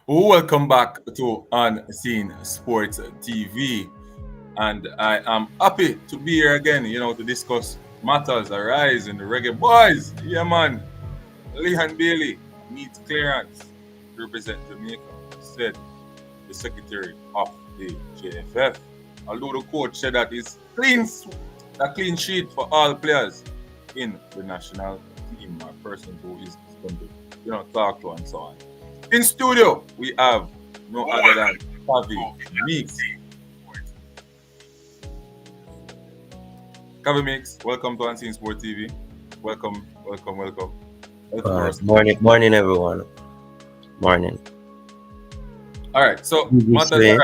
Welcome back to Unseen Sports TV, and I am happy to be here again. To discuss matters arise in the reggae boys. Yeah, man. Lehan Bailey needs clearance to represent Jamaica, said the secretary of the JFF. Although the coach said that it's a clean sheet for all players in the national team, a person who is going to, talk to and so on. In studio, we have no other than Kavi Mix. Kavi Mix, welcome to Unseen Sport TV. Welcome, welcome, welcome. Morning, everyone. Morning. All right, so This way,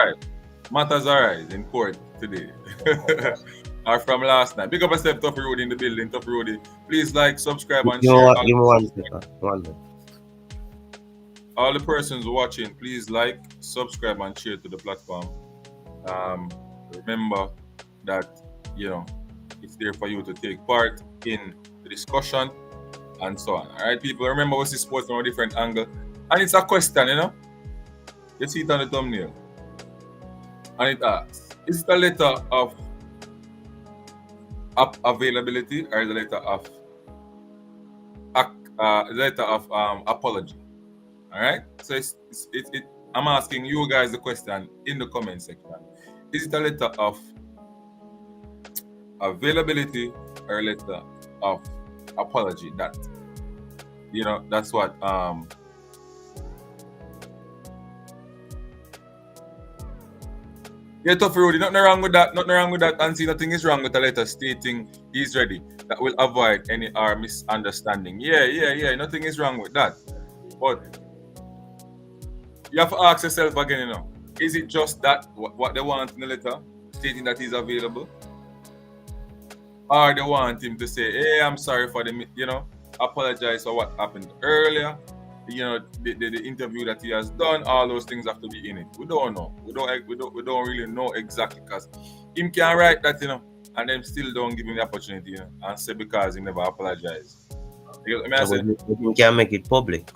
Matters arise in court today. Are from last night. Big up yourself, Tough Road in the building, Tough Road. Please like, subscribe, and share. give me 1 second. 1 second. All the persons watching, please like, subscribe, and share to the platform. Remember that it's there for you to take part in the discussion and so on. All right, people. Remember, we see sports from a different angle, and it's a question. You see it on the thumbnail, and it asks: is it a letter of availability or is it a letter of apology? All right. So I'm asking you guys the question in the comment section. Is it a letter of availability or a letter of apology? That's what Yeah, Tough Rudy, nothing wrong with that. Nothing wrong with that. And see, nothing is wrong with a letter stating he's ready. That will avoid any misunderstanding. Yeah. Nothing is wrong with that. But you have to ask yourself again, is it just that what they want in the letter, stating that he's available? Or they want him to say, hey, I'm sorry for apologize for what happened earlier. The interview that he has done, all those things have to be in it. We don't know. We don't really know exactly, because him can write that, and then still don't give him the opportunity, and say because he never apologized. You know what I mean? We can make it public.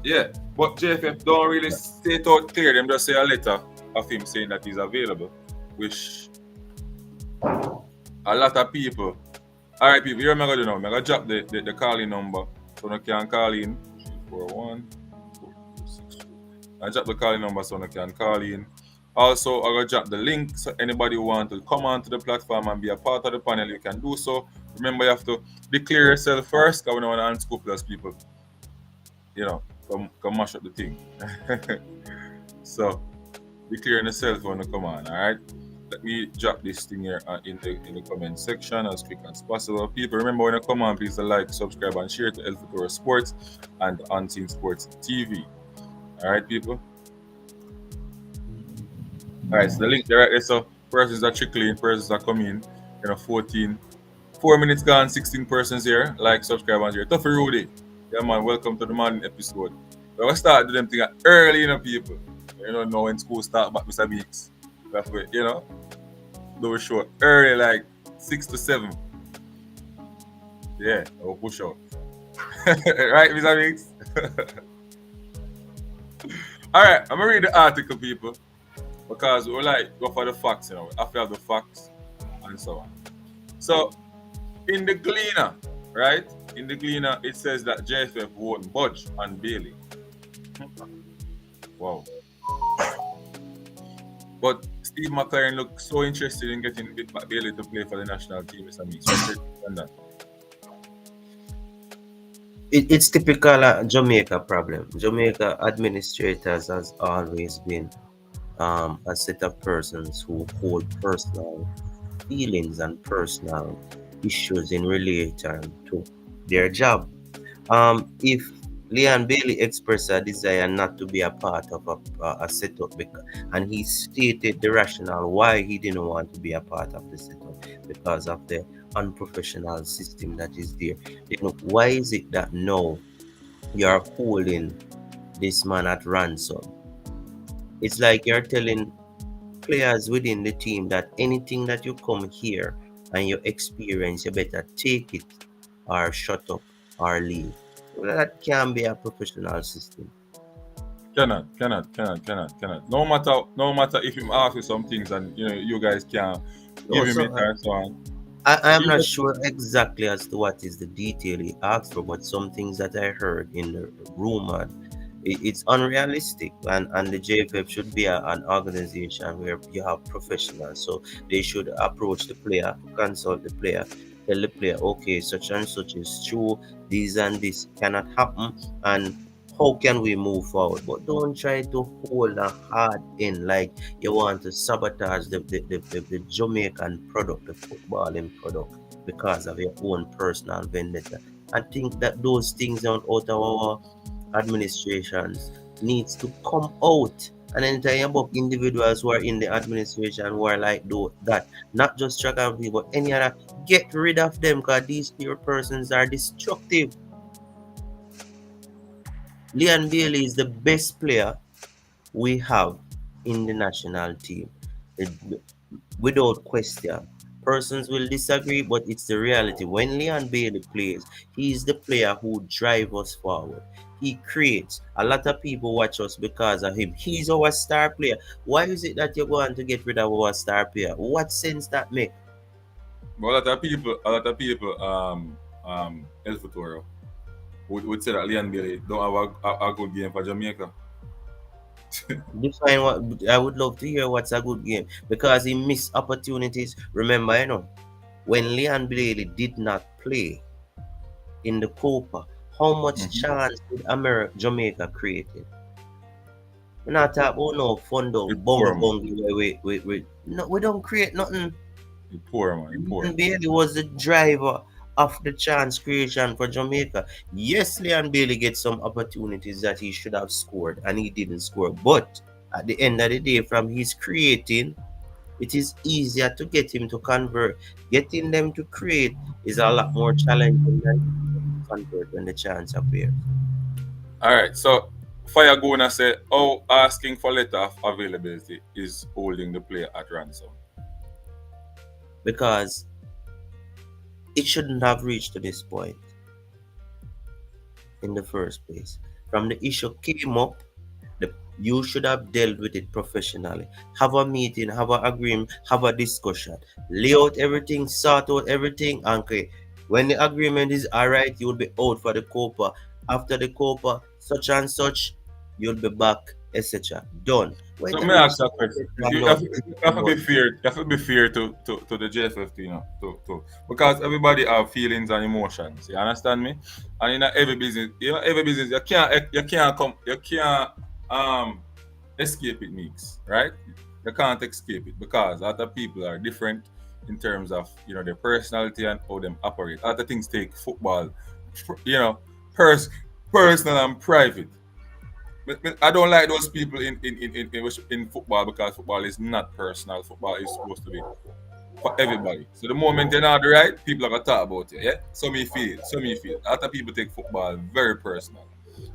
Yeah, but JFF don't really say it out clear. Them just say a letter of him saying that he's available, which a lot of people. All right, people, here I'm gonna do now. I'm gonna drop the calling number so you can call in. 341 I drop the calling number so you can call in. Also, I'm gonna drop the link so anybody who want to come onto the platform and be a part of the panel, you can do so. Remember, you have to declare yourself first, because we don't want to unscrupulous people, come mash up the thing. So, declare yourself when you come on, all right? Let me drop this thing here in the comment section as quick as possible. People, remember when you come on, please like, subscribe, and share to El Futuro Sports and Unseen Sports TV. All right, people? All right, so the link there right there. So persons are trickling, persons are coming. 4 minutes gone, 16 persons here. Like, subscribe, and share. Tough Rudy. Yeah, man, welcome to the morning episode. We'll start doing them thing early, people. You don't know when school start back, Mr. Meeks. That's what, do a show early, like 6 to 7. Yeah, we'll push out. Right, Mr. Meeks? All right, I'm going to read the article, people, because we go for the facts, we have to have the facts and so on. So, in the Gleaner, right? In the Gleaner, it says that JFF won't budge on Bailey. Wow. But Steve McLaren looked so interested in getting Bailey to play for the national team, Mr. Meeks. It's typical Jamaica problem. Jamaica administrators has always been a set of persons who hold personal feelings and personal issues in relation to their job. If Leon Bailey expressed a desire not to be a part of a setup, and he stated the rationale why he didn't want to be a part of the setup, because of the unprofessional system that is there. Why is it that now you're holding this man at ransom? It's like you're telling players within the team that anything that you come here and you experience, you better take it or shut up or leave. Well, that can be a professional system. cannot. No matter if him ask you some things and you guys can No, give him so it and so on. I'm He not just, sure exactly as to what is the detail he asked for, but some things that I heard in the room, and it's unrealistic. And the JFF should be an organization where you have professionals, so they should approach the player, consult the player, tell the player, okay, such and such is true, this and this cannot happen, and how can we move forward? But don't try to hold a hard in like you want to sabotage the Jamaican product, the footballing product, because of your own personal vendetta. I think that those things out of our administrations needs to come out. And then tell you about individuals who are in the administration who are like that, not just track and field, but any other, get rid of them because these pure persons are destructive. Leon Bailey is the best player we have in the national team. It- Without question. Persons will disagree, but it's the reality. When Leon Bailey plays, he is the player who drives us forward. He creates. A lot of people watch us because of him. He's our star player. Why is it that you're going to get rid of our star player? What sense that make? but a lot of people, El Futuro would say that Leon Bailey don't have a good game for Jamaica. Define what I would love to hear what's a good game because he missed opportunities. Remember, when Leon Bailey did not play in the Copa, how much Mm-hmm. chance did Jamaica created? We're not talking about no fun though, He poor, bunga man. bunga no, we don't create nothing. He poor, man. He poor. Leon Bailey was the driver of the chance creation for Jamaica. Yes, Leon Bailey gets some opportunities that he should have scored and he didn't score. But at the end of the day, from his creating, it is easier to get him to convert. Getting them to create is a lot more challenging than convert when the chance appears. All right. So Fire Gona said, "Oh, asking for letter of availability is holding the player at ransom." Because it shouldn't have reached to this point in the first place. From the issue came up, you should have dealt with it professionally. Have a meeting, have an agreement, have a discussion. Lay out everything, sort out everything, and okay. When the agreement is alright, you'll be out for the Copa. After the Copa, such and such, you'll be back, etc. Done. Wait So a may I reach ask a question? You no, have to be fair. You have to be fair to the JFFT, because everybody have feelings and emotions. You understand me? And in every business, every business you can't um escape it, mix, right? You can't escape it because other people are different in terms of their personality and how them operate. Other things take football, you know, pers- personal and private. I don't like those people in football because football is not personal. Football is supposed to be for everybody. So the moment you're not the right, people are gonna talk about you. Yeah. So me feel. So me feel. Other people take football very personal.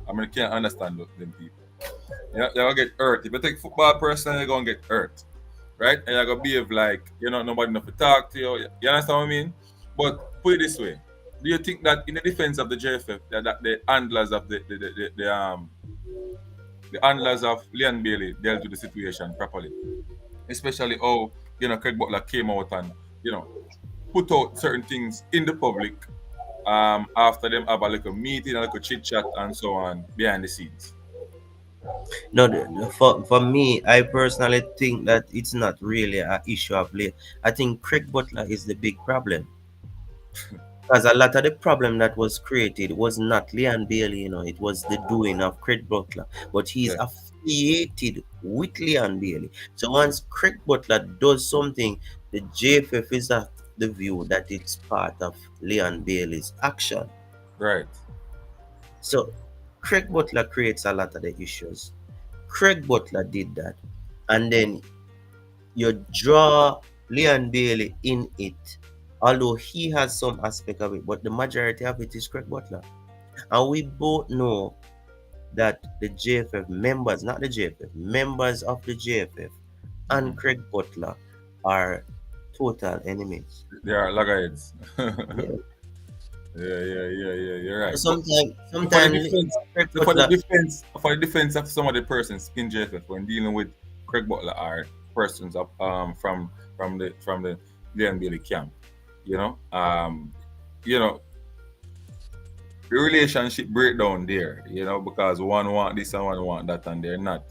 I mean, I can't understand them people. You're gonna get hurt. If you take football personal, you're gonna get hurt. Right? And you're gonna behave like nobody enough to talk to you. You understand what I mean? But put it this way. Do you think that in the defense of the JFF, that the handlers of the handlers of Leon Bailey dealt with the situation properly? Especially how Craig Butler came out and you know put out certain things in the public after them have a little meeting, a little chit chat and so on behind the scenes. no, for me, I personally think that it's not really an issue of late. I think Craig Butler is the big problem. Because a lot of the problem that was created was not Leon Bailey, it was the doing of Craig Butler. But he's Yeah. affiliated with Leon Bailey. So once Craig Butler does something, the JFF is of the view that it's part of Leon Bailey's action. Right. So Craig Butler creates a lot of the issues. Craig Butler did that. And then you draw Leon Bailey in it, although he has some aspect of it, but the majority of it is Craig Butler. And we both know that the JFF members, not the JFF, members of the JFF and Hmm. Craig Butler are total enemies. They are loggerheads. Yeah. Yeah. You're right. But Sometimes, for the sometimes defense, Craig for the Butler, defense, for the defense of some of the persons in JFF when dealing with Craig Butler are persons of from the Glen Bailey camp. You know, you know, the relationship breakdown there. You know, because one want this and one want that, and they're not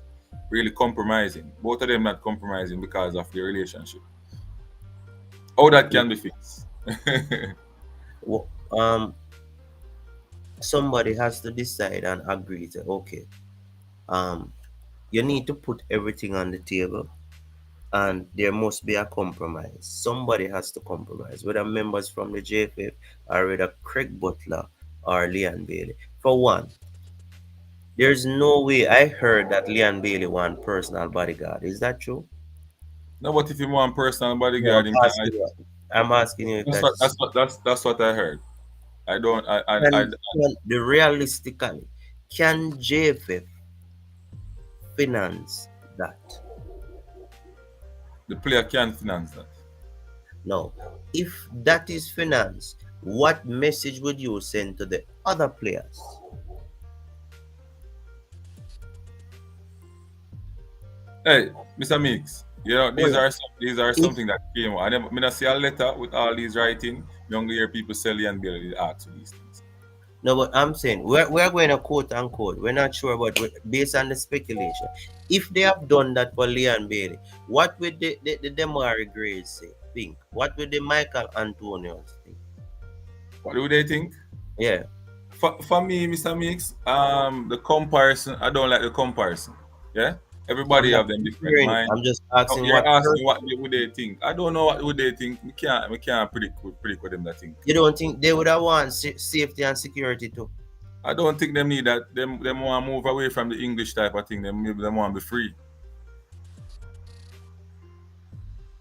really compromising. Both of them not compromising because of the relationship. How that can be fixed? w- um, somebody has to decide and agree to, okay, um, you need to put everything on the table, and there must be a compromise. Somebody has to compromise, whether members from the JFF or whether Craig Butler or Leon Bailey. For one, there's no way I heard that Leon Bailey want personal bodyguard. Is that true? No, but if you want personal No, bodyguard, I'm him can. asking you. I'm asking you if That's what that's that's what I heard. I don't. can the realistically can JFF finance that? the player can finance that. No. If that is finance, what message would you send to the other players? Hey, Mr. Mix, you know Oh, yeah. these are If something that came. I never, me not see a letter with all these writing. Younger hear people selling and building ask for these things. no, but I'm saying we're going to quote unquote. We're not sure, but based on the speculation, if they have done that for Leon Bailey, what would the Demari Grays say? Think? What would the Michael Antonios think? What do they think? Yeah, For me, Mr. Mix, the comparison. I don't like the comparison. Yeah, I'm everybody not have them different hearing it. mind. I'm just Oh, asking you're what asking what person. would they think? I don't know what would they think. We can't predict what them that think. You don't think they would have want safety and security too? I don't think them need that. Them want to move away from the English type of thing. Them want to be free.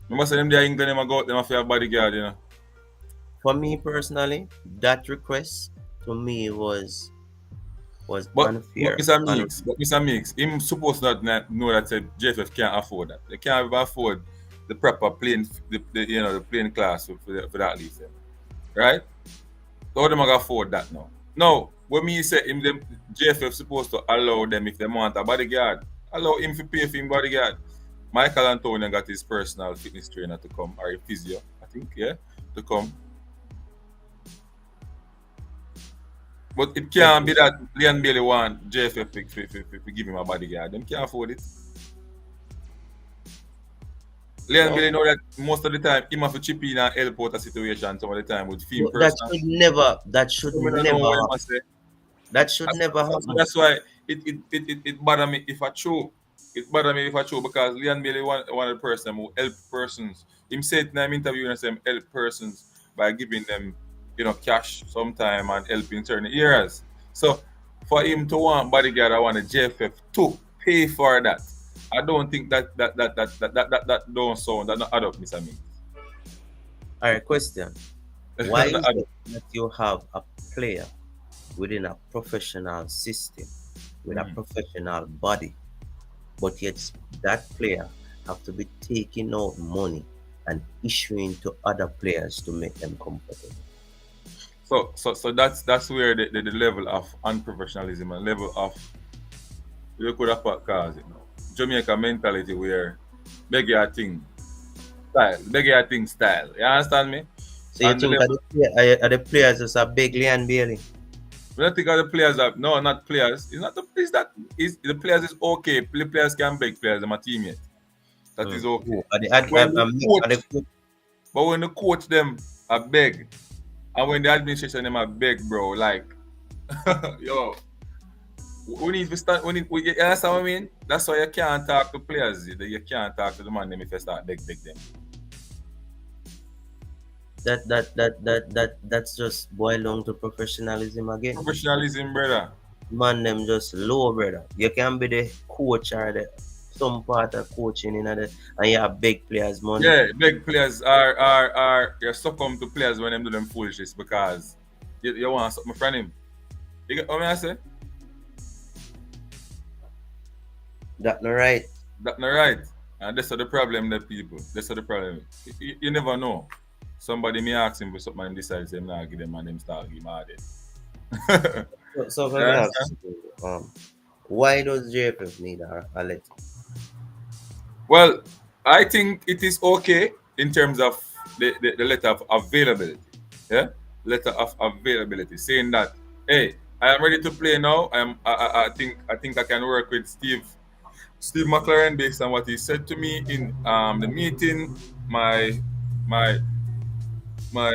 Remember say them there England them a go out them a for a bodyguard, you know. For me personally, that request to me was But unfair. Mr. Mix, him supposed not know that JFF can't afford that. They can't even afford the proper plane, the plane class for that lease, right? How them gonna afford that now? No, when me say him, them JFF supposed to allow them if they want a bodyguard, allow him to pay for him bodyguard. Michael Antonio got his personal fitness trainer to come, or a physio, I think, yeah, to come. But it can't be that Leon Bailey want JFF to give him a bodyguard. Them can't afford it. Leon No, Bailey know that most of the time him have to chip in and help out a situation some of the time with film but that person. should never. That should So I don't know never what I happen. must say. That should never So happen. that's why it bother me if I show. It bother me if I show because Leon Bailey one of the person who help persons. Him said in an interview and say help persons by giving them, cash sometime and helping certain areas. So for him to want bodyguard, I want a JFF to pay for that. I don't think that don't sound that not add up, Mr. Me. All right, question. Why Not is add it up. that you have a player within a professional system with a Mhm. professional body, but yet that player have to be taking out money and issuing to other players to make them comfortable? So that's where the level of unprofessionalism and level of you could have cause it now. Jamaica mentality where beg your thing style. You understand me? So you And the think level are the players just a big Leon Bailey? we don't think of the players are no, not players. It's not the it's that is the players is okay. The players can beg players, I'm a teammate. That is okay. Who? Are When the are the coach but when the coach them are beg and when the administration them are beg, bro, like yo, we need to start. You understand what I mean? That's why you can't talk to players. You can't talk to the man them if you start beg them. that's just boil down to professionalism again. Professionalism, brother. Man, them just low, brother. You can be the coach or the some part of coaching in the and you have big players money. Yeah, big players are you succumb to players when them do them foolishness because you want something from him. You get what I say? That not right. That's not right. And that's the problem that people. That's the problem. You never know. somebody may ask him for something and decide to not give them and them start give him hard head. So You let me ask understand? you, why does JFF need a letter? Well, I think it is okay in terms of the letter of availability. Yeah, letter of availability, saying that, hey, I am ready to play now. I think I can work with Steve McLaren based on what he said to me in the meeting. My my my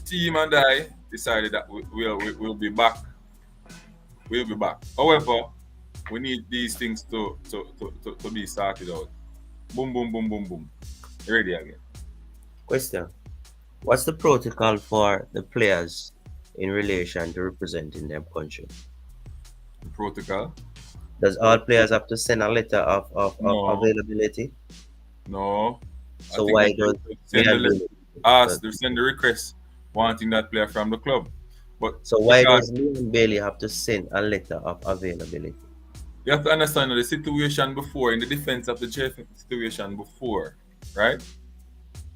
team and I decided that we'll be back. We'll be back. However, we need these things to be sorted out. Boom, boom, boom, boom, boom. Ready again. Question: what's the protocol for the players in relation to representing their country? Protocol. Does all players have to send a letter of No, availability? no. I So think why that does they send the Leon letter, Bailey? ask, they send the request wanting that player from the club. But So why because does Leon Bailey have to send a letter of availability? you have to understand the situation before, in the defense of the Jeff situation before, right?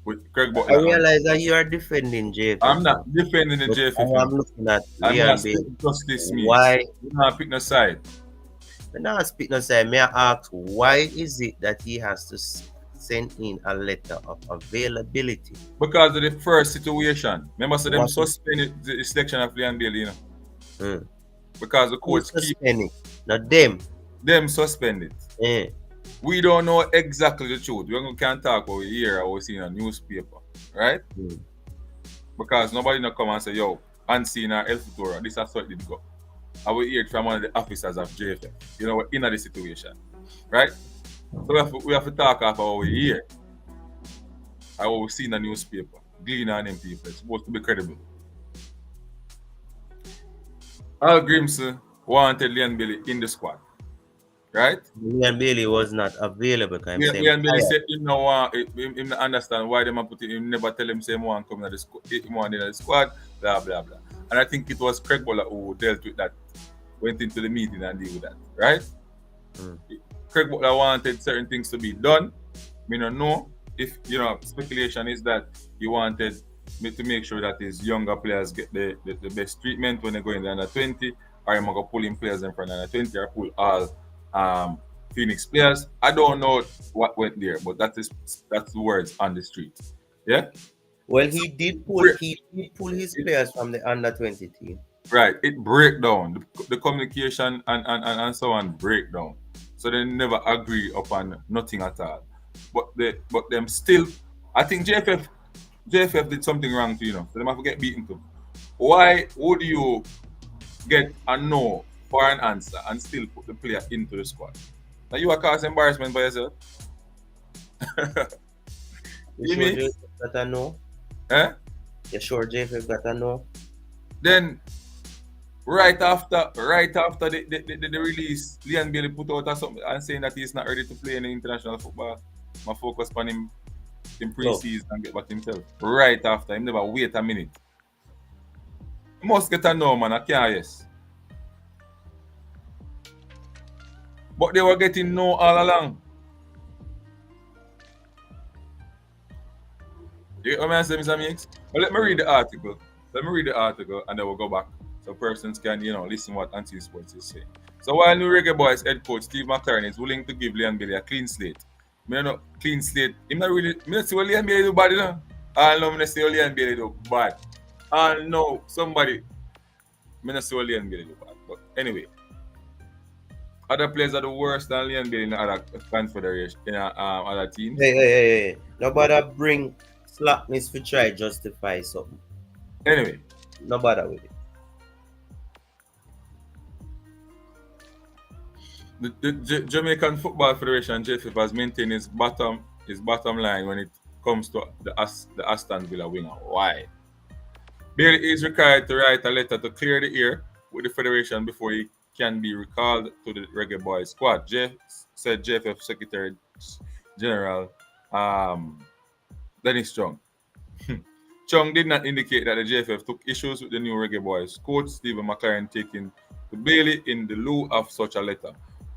With Craig I Butler and realize that you are defending I'm JFF not now, defending the but I JFF, you am know. looking at I'm not Leon Bailey. speaking justice me. Why? I'm not picking a side. When I speak no say, may I ask why is it that he has to send in a letter of availability? Because of the first situation. Remember, so them What is suspended the selection of Leon Bailey, you know. mm. Because the Who courts keep suspending? Not them. them suspended. Eh. We don't know exactly the truth. We can't talk what we hear or we see in a newspaper, right? Mm. Because nobody not come and say, yo, unseen or El Futuro, this is how it did go. I will hear it from one of the officers of JFF. You know, we're in the situation, right? So we have to talk off what we hear, or what we see in the newspaper. Glean on them people. It's supposed to be credible. Al Grimson wanted Leon Bailey in the squad, right? Leon Bailey was not available because I'm saying Leon Bailey tired. said him no want him not understand why them a put him never tell him say him want come in the squad, him want in the squad, blah blah blah. And I think it was Craig Butler who dealt with that, went into the meeting and deal with that, right? Mm. Craig Butler wanted certain things to be done. Me don't know if speculation is that he wanted me to make sure that his younger players get the best treatment when they go in the under 20, or I'm gonna pull in players in front of under 20 or pull all um, Phoenix players. I don't know what went there, but that's the words on the street. Yeah? Well, So he did pull his players from the under 20 team. right, it break down. The communication and so on break down. So they never agree upon nothing at all. But them still, I think JFF did something wrong to, so they have to get beaten too. Why would you get a no for an answer and still put the player into the squad? Now you are causing embarrassment by yourself. You You sure mean? JFF got a no? Eh? You sure JFF got a no? Then right after the release, Leon Bailey put out something and saying that he's not ready to play in the international football. My focus on him in No. pre-season and get back himself. Right after him, never wait a minute. He must get a no, man. I can't, yes. But they were getting no all along. You get what I'm saying, Mr. Mix? But let me read the article. Let me read the article and then we'll go back so persons can, listen what Anti Sports is saying. So while New Reggae Boys head coach Steve McLaren is willing to give Leon Bailey a clean slate, me no clean slate. Him not really. Me not see what Leon Bailey do bad, I know me not see what Leon Bailey do bad. I know somebody. Me not see what Leon Bailey do bad. But anyway, other players are the worse than Leon Bailey in other confederation, other teams. Hey. Nobody bring slackness to try justify something. Anyway, No bother with it. the Jamaican Football Federation (JFF) has maintained his bottom line when it comes to the Aston Villa winger. Why? Bailey is required to write a letter to clear the air with the federation before he can be recalled to the Reggae Boys squad. Said JFF Secretary General Dennis Chung. Chung did not indicate that the JFF took issues with the new Reggae Boys coach Stephen McLaren taking to Bailey in the lieu of such a letter,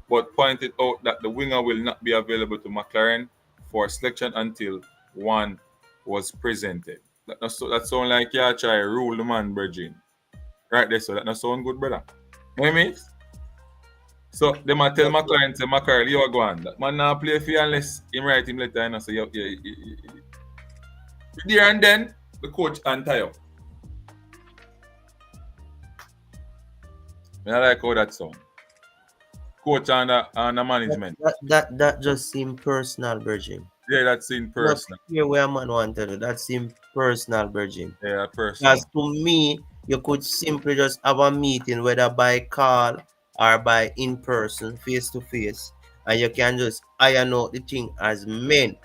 but pointed out that the winger will not be available to McLaren for selection until one was presented. That sound like you try rule the man, Virgin. Right there, so that not sound good, brother. You know what I mean? So them I tell That's my good. client, say, Mackerel, you are going. That man now play for you unless him write him letter and I say, there and then the coach untie you. I like how that sound. Coach and the That, management. that just seem personal, Virgin. Yeah, that's in Not person. here where a man want to do. That seem personal, Virgin. Yeah, Because personal. to me, you could simply just have a meeting, whether by call or by in person, face to face, and you can just iron out the thing as men.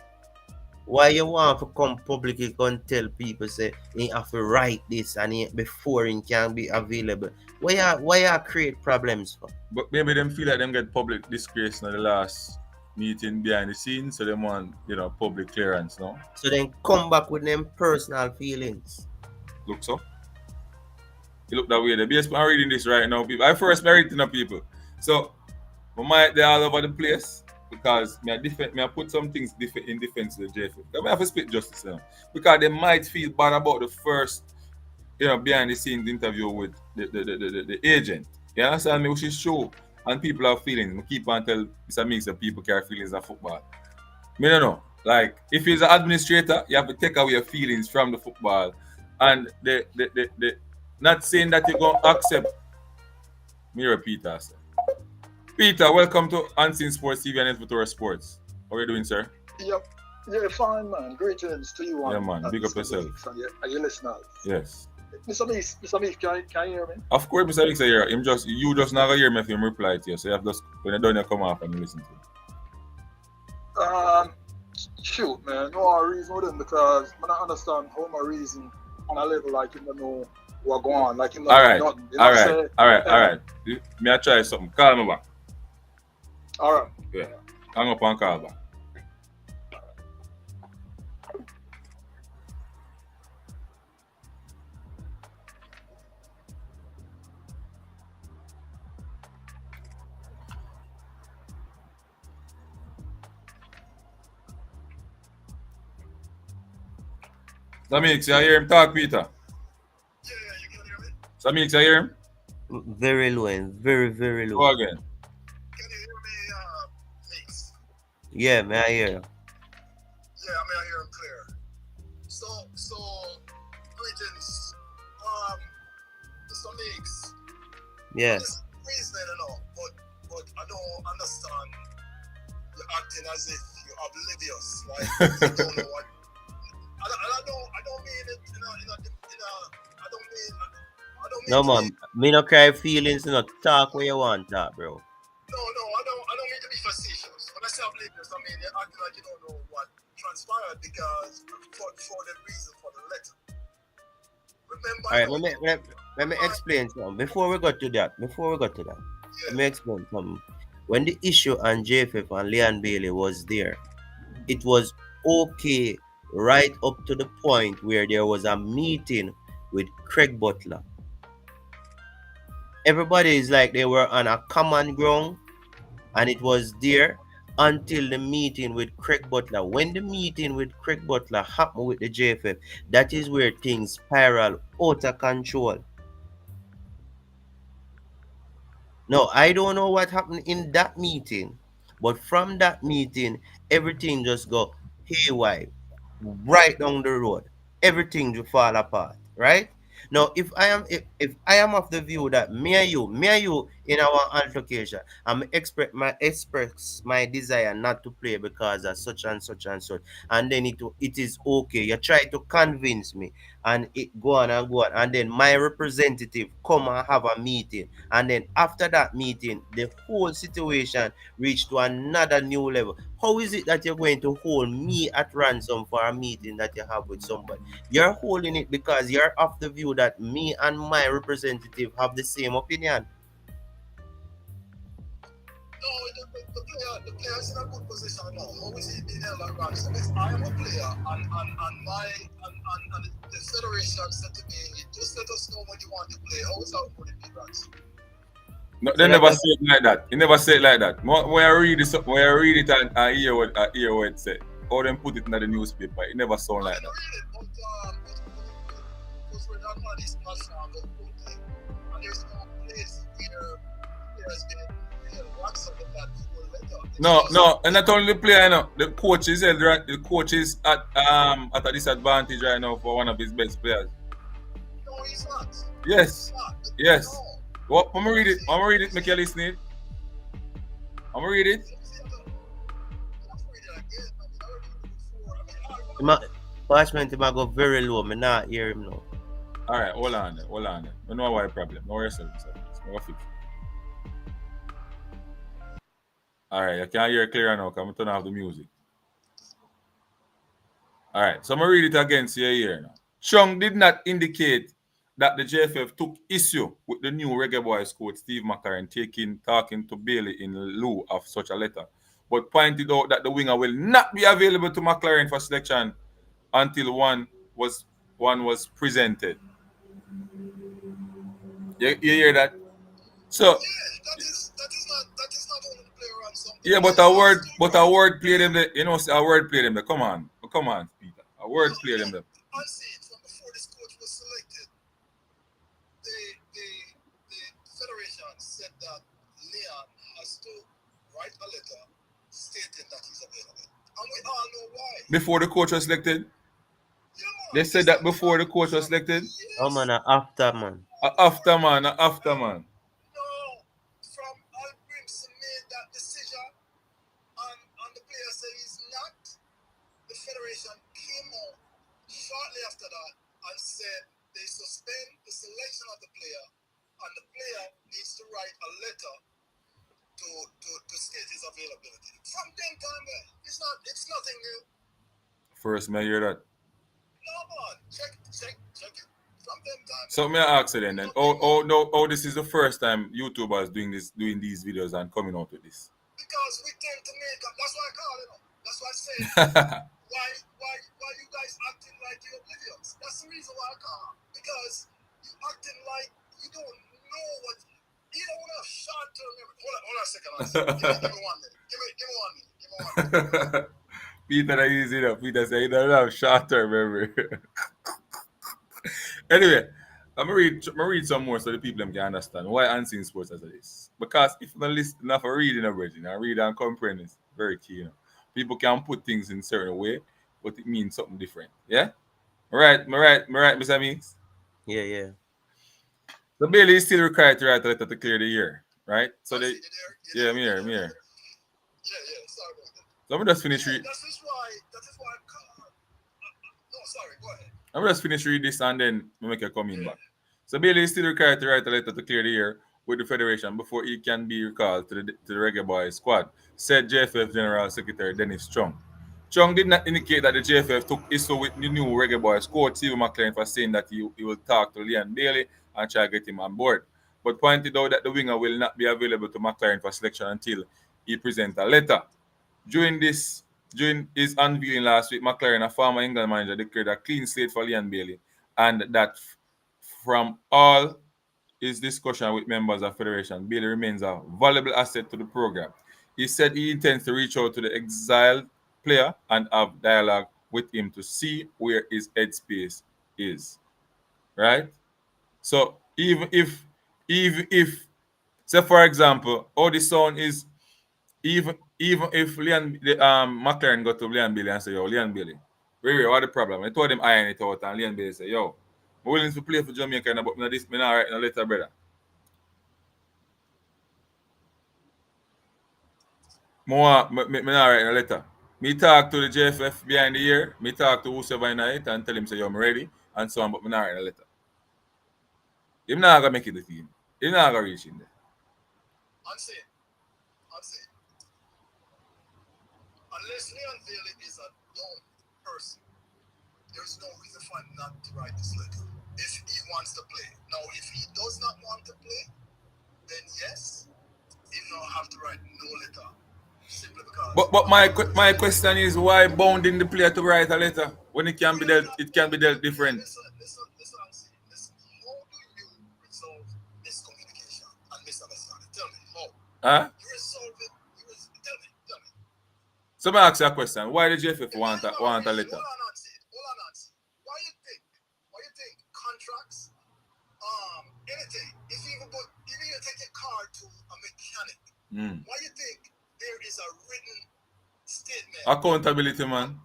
Why you want to come publicly and tell people say you have to write this and before it can be available? Why you create problems for? But maybe them feel like them get public disgrace in the last meeting behind the scenes, so they want, public clearance now. So then come back with them personal feelings. Look so. You look that way. The base I'm reading this right now, people. I first married to people. So my mind they're all over the place because me I put some things in defense of the JFF. I have to speak justice now. Because they might feel bad about the first, behind the scenes interview with the agent. You understand me? Which is true. And people have feelings. I keep on tell Mr. Mix that people carry feelings in football. Me don't know. Like if he's an administrator, you have to take away your feelings from the football. And the not saying that you're gonna accept me repeat that, sir. Peter, welcome to Unseen Sports TV and Futura Sports. How are you doing, sir? Yep. Yeah, fine, man. Greetings to you, Yeah, man. Big up Mr. yourself. Mix and your listeners. Yes. Mr. Mix, can you hear me? Of course, Mr. Alex here. You just never hear me if him reply to you. So you have just when you're done, you come off and you listen to him. Shoot, man. No reason with him because I don't understand how my reason on a level like you don't know what going on. Like you know nothing. You know All what I'm saying? right. Me I try something. Call me back. All right. Yeah. Hang up and call back. Samix, you hear him talk, Peter? Yeah, you can hear me? Samix, you hear him? Very low and very, very Go low. again. Can you hear me, Mix? Yeah, may I hear you? Yeah, I mean I hear him clear. So greetings. Mr. Mix. Yeah. It's reasoning and all, but I don't understand you're acting as if you're oblivious, like you don't know what. I don't mean it I don't mean No, to be, man. Me no carry feelings, no talk where you want talk, bro. no, I don't mean to be facetious. When I say oblivious, I mean you're acting like you don't know what transpired because for the reason for the letter. Remember, All right, let me explain something. Before we go to that, yeah, let me explain something. When the issue on JFF and Leon Bailey was there, it was okay right up to the point where there was a meeting with Craig Butler. Everybody is like they were on a common ground, and it was there until the meeting with Craig Butler. When the meeting with Craig Butler happened with the JFF, that is where things spiral out of control. Now, I don't know what happened in that meeting, but from that meeting, everything just go haywire, right down the road. Everything will fall apart, right? Now, if I am of the view that me and you in our altercation, express my desire not to play because of such and such and such, and then it is okay. You try to convince me, and it go on and go on, and then my representative come and have a meeting, and then after that meeting, the whole situation reach to another new level. How is it that you're going to hold me at ransom for a meeting that you have with somebody? You're holding it because you're of the view that me and my representative have the same opinion. no, the player's in a good position now. How is he being held at ransom? If I am a player and the federation said to me, just let us know when you want to play. How is that going to be ransom? No, they never say it like that. He never say it like that. When I read it and I hear what it said, or them put it in the newspaper, it never sound like that. But schools where that man is not found of voting, and there's no place where players get ransom of that full letter. No, and not only the player, you know, the coach is the coach is at a disadvantage right now for one of his best players. No, he's not. Yes, He's not. yes. No. What? I'm gonna read it. I'm gonna read it. Make you listen it. I'm gonna read it. Parchment him go very low. Me not hear him now. All right, hold on. I know why problem. No worry yourself. Go fix it. All right, I can't hear clear now. Come turn off the music. All right, so I'm gonna read it again. See you here now. Chung did not indicate that the JFF took issue with the new Reggae Boys coach Steve McLaren talking to Bailey in lieu of such a letter, but pointed out that the winger will not be available to McLaren for selection until one was presented. You hear that? So Yeah, that is not only the player on something. yeah, but a word play them there. You know, a word play them there. Come on, Peter. A word play them there. I see it from before this coach was selected. The federation said that Leon has to write a letter stating that he's available, and we all know why. Before the coach was selected, Yeah, man, they said that before the coach was selected. Yes. Oh man, after man. After man. No, from Al-Brimson made that decision, and the player said he's not. The federation came out shortly after that and said they suspend the selection of the player, and the player needs to write a letter to state his availability. From then time, it's nothing new. First, may I hear that. No, man, check it. From then time. So may I ask you then? Oh, this is the first time YouTubers doing these videos and coming out with this. Because we tend to make up. That's why I call it. That's why I say. why you guys acting like you're oblivious? That's the reason why I call. Because you acting like you don't know what. You don't want to have short-term memory. Hold on a second. Give me 1 minute. Give me 1 minute. Peter, I use it up. Peter said, you don't have short-term memory. Anyway, I'm going to read some more so the people can understand why unseen sports as it is. Because if you don't listen enough for reading everything and read and comprehend is very key. You know? People can put things in a certain way, but it means something different. Yeah? All right, Mr. Meeks? Yeah. The Bailey is still required to write a letter to clear the year, right? So I'm here. Yeah, sorry about that. So I'm just finish read. That is why I call. No, sorry, go ahead. I'm just finish read this and then we make a comment back. So Bailey is still required to write a letter to clear the year with the federation before he can be recalled to the Reggae Boys squad, said JFF General Secretary Dennis Chung. Chung did not indicate that the JFF took issue with the new Reggae Boys coach Steve McLaren for saying that he will talk to Leon Bailey and try to get him on board, but pointed out that the winger will not be available to McLaren for selection until he presents a letter. During his unveiling last week, McLaren, a former England manager, declared a clean slate for Leon Bailey, and that from all his discussion with members of Federation, Bailey remains a valuable asset to the program. He said he intends to reach out to the exiled player and have dialogue with him to see where his headspace is. Right? So even if say for example, all the sound is even if McLaren got to Leon Bailey and say, yo, Leon Bailey, what the problem? I told him iron it out and Leon Bailey say, yo, I'm willing to play for Jamaica, but me not write in a letter, brother. Me not write in a letter. Me talk to the JFF behind the ear, me talk to whoever in it and tell him say, yo, I'm ready and so on, but me not write in a letter. Him not gonna make it the team. Him not gonna reach in there. Unseen. Unless Leon Bailey is a known person, there's no reason for him not to write this letter. If he wants to play. Now, if he does not want to play, then yes, he don't have to write no letter. Simply because. But my question is, why bounding the player to write a letter when it can be dealt different? Listen. How do you resolve miscommunication and misunderstanding? Tell me how. Huh? You resolve it. Tell me. So I ask you a question. Why did JFF want a letter? Hold on, Nancy. Why you think Why you think there is a written statement Accountability, man.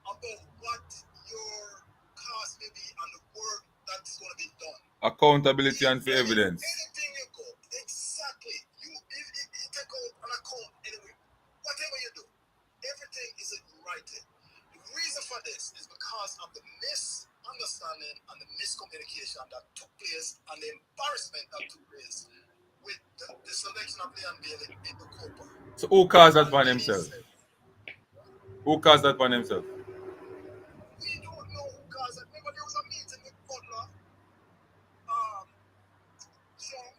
about what your cost may be and the work that's going to be done? Accountability and for evidence. Anything you go, exactly. You take out an account anyway. Whatever you do, everything is in writing. The reason for this is because of the misunderstanding and the miscommunication that took place and the embarrassment that took place with the selection of Leon Bailey in the Copa. So who caused that by himself? Who caused that by himself? We don't know who caused it. Remember, there was a meeting with Butler, John,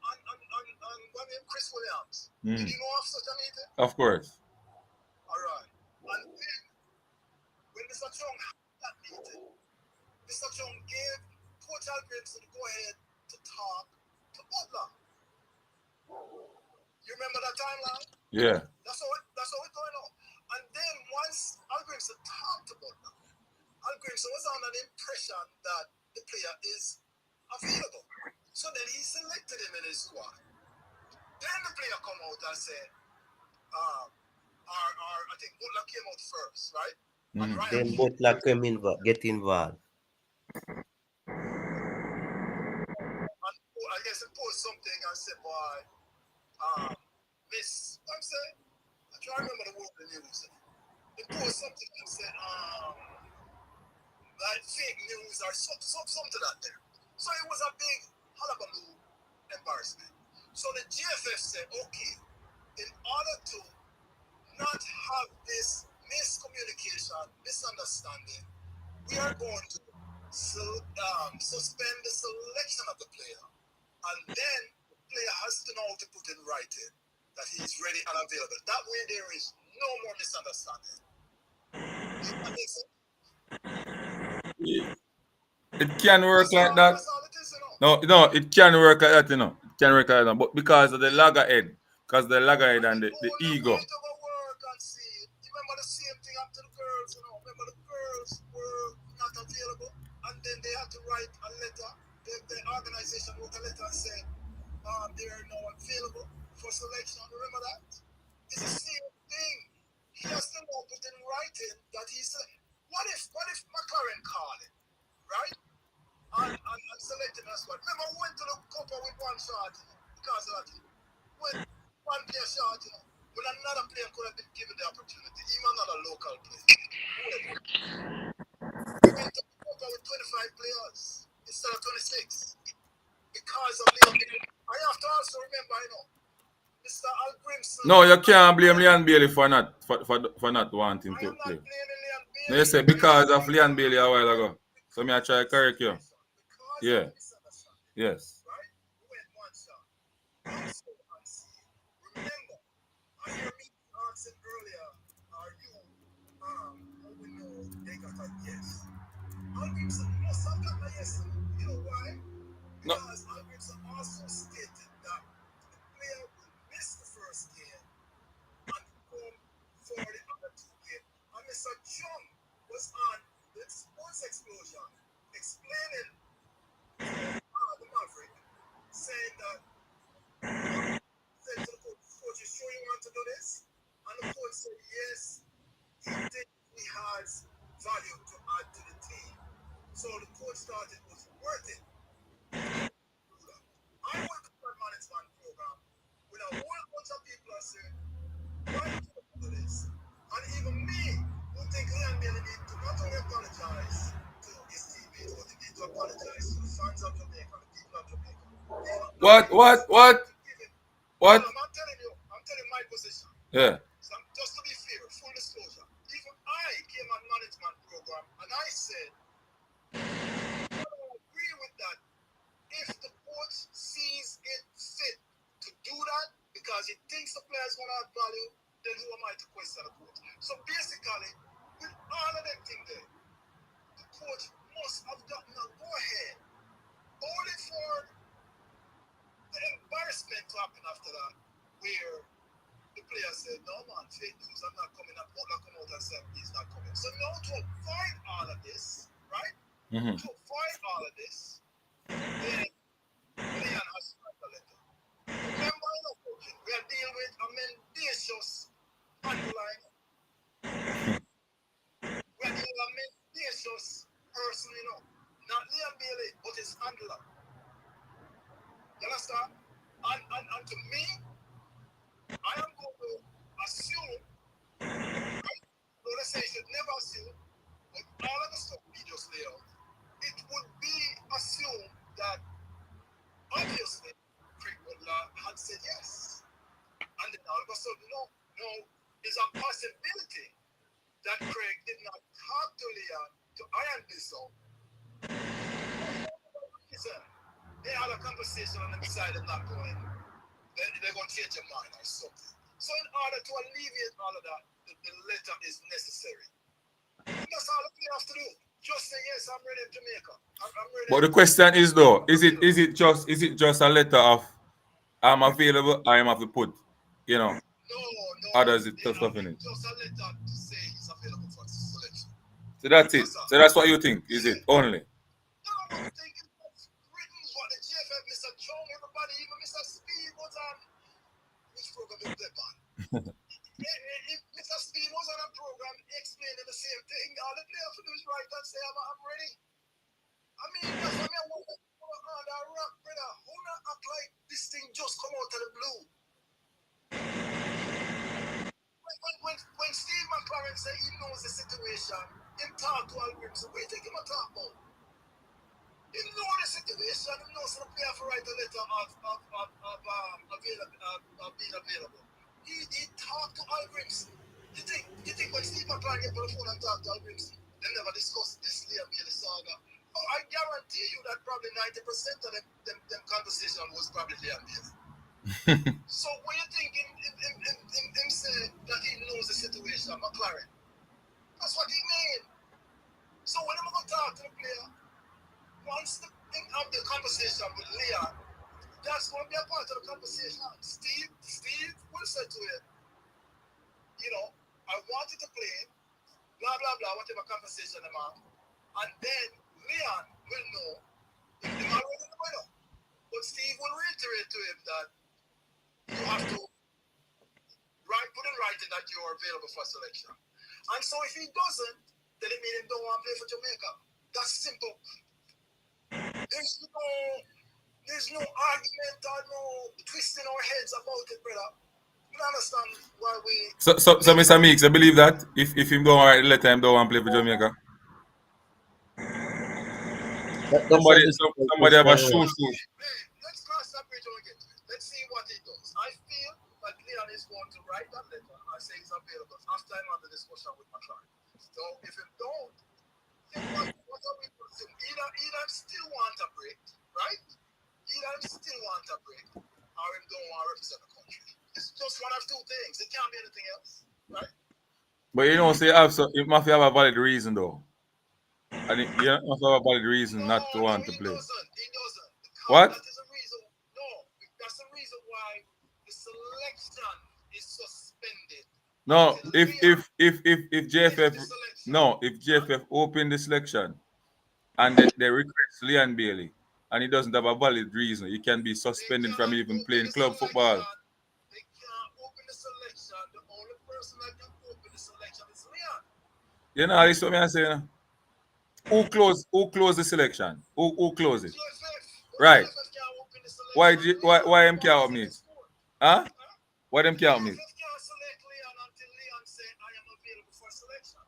and one named Chris Williams. Did you know of such a meeting? Of course. All right. And then, when Mr. Chung had that meeting, Mr. Chung gave Coach Al Grimson to go ahead to talk to Butler. You remember that timeline? Yeah. That's how it's going on. And then once Al Grimson talked to Butler, Al Grimson was under the impression that the player is available. So then he selected him in his squad. Then the player come out and said, I think Butler came out first, right? And Ryan Then Butler get involved. and I guess he posted something and said, boy, Miss, what I'm saying? I try to remember the word they used. They posted something and said, like fake news or something to that there. So it was a big hullabaloo embarrassment. So the GFF said, okay, in order to not have this miscommunication, misunderstanding, we are going to suspend the selection of the player. And then the player has to know to put in writing that he is ready and available. That way there is no more misunderstanding. That makes sense? It can work like that. That's all it is, you know. No, it can work like that, you know. It can work like that. But because of the loggerhead, and the ego. Right over work and see. You remember the same thing happened to the girls, you know. Remember the girls were not available, and then they had to write a letter. The organization wrote a letter and said they are now available for selection. Remember that? It's the same thing. He has to now put in writing that he's. What if McLaren called it, right? And selected as well. Remember, we went to the Copa with one shot, you know, because of that. When one player shot, you know, when another player could have been given the opportunity, even another local player. We went to the Copa with 25 players instead of 26 because of Leon Bailey. I have to also remember, you know, Mr. Al Grimson. No, you can't blame Leon Bailey for not wanting to play. No, you say because of Leon Bailey a while ago. So me I try to correct you. Yeah. Yes. Right? We went one shot. Remember, I hear me asking earlier, are you, we know they got a yes. Al Grimson must have got a yes. You know why? No. Because Al Grimson also stated that the player will miss the first game and come for the other two games. And Mr. Chung was on the sports explosion explaining the Maverick, saying that said to the coach, you sure you want to do this? And the coach said yes, he thinks he has value to add to the team. So the coach thought it was worth it. I work on a management program with a whole bunch of people that say, why do you do this? And even me, who think Leon Bailey need to not only apologize to his teammates, but he need to apologize to the fans of Jamaica, the people of Jamaica. What? I'm telling my position. Yeah. So just to be fair, full disclosure, even I came on management program and I said, I don't agree with that. If the coach sees it fit to do that because he thinks the player's going to add value, then who am I to question the coach? So basically, with all of that thing there, the coach must have gotten a go ahead only for the embarrassment to happen after that, where the player said, no man, fake news, I'm not coming, I'm not come out and say he's not coming. So now to avoid all of this, right? Mm-hmm. To avoid all of this, then Leon has to write a letter. Remember, mendacious on the line. When you are mendacious person, you know, not Liam Bailey, but his handler. You understand? And to me, I am going to assume, right? So let's say you should never assume, but all of the stuff we just laid out, it would be assumed that obviously Craig Butler had said yes. And then all of a sudden, no, there's a possibility that Craig did not talk to Leon to iron this out. They had a conversation and they decided not going. They're going to change their mind or something. So in order to alleviate all of that, the letter is necessary. That's all we have to do. Just say yes, I'm ready in Jamaica. I'm ready. But the question is though, is it just a letter of I'm available, I am have to put, you know, No. others it stuff in it. Just a letter to say he's available for selection. So that's it. So that's what you think, is it only? No, I don't think it's written what the GFF, Mr. Chong, everybody, even Mr. Steve was on. Which program is that on? If Mr. Steve was on a program explaining the same thing, all the players to do is write and say, I'm ready. I mean, that's what I want to on that rock, brother. Who not act like this thing just come out of the blue? When Steve McLaren said he knows the situation, him talk to Al Grimson, what do you think him a talk about? He know the situation, he knows the player for write a letter of being available. He talked to Al Grimson. You think when Steve McLaren get on the phone and talk to Al Grimson, they never discuss this Liam Bailey saga? Oh, I guarantee you that probably 90% of them conversation was probably Liam Bailey. So what you think him say that he knows the situation, McLaren? That's what he mean. So when I'm going to talk to the player, once they have the conversation with Leon, that's going to be a part of the conversation. Steve will say to him, you know, I want you to play, blah, blah, blah, whatever conversation they have. And then Leon will know if they are ready to win. But Steve will reiterate to him that you have to put in writing that you are available for selection. And so if he doesn't, then it means he don't want to play for Jamaica. That's simple. There's no argument or no twisting our heads about it, brother. You understand why we... So Mr. Meeks, I believe that if him don't write the letter, him don't want to play for Jamaica. Somebody have a shoe. Let's cross that bridge when we get to it. Let's see what he does. I feel that Leon is going to write that letter and say he's available after I'm on the discussion with McLaren. So if he don't, then what are we going to do? Either still want a break, right? Either still want a break, or him don't want to represent the country. It's just one of two things. It can't be anything else, right? But you know, say it must have a valid reason though. And you must have a valid reason not to want to play. He doesn't. What? That is a reason. No, that's the reason why the selection is suspended. No, if JFF open the selection and they request Leon Bailey and he doesn't have a valid reason, he can be suspended from even playing club football. They can't open the selection. The only person that can open the selection is Leon. You know, this is what I'm saying. Who close the selection? Who close it? Right. Why him can't open it? Huh? Why them can't open it? Select Leon until Leon say I am available for selection.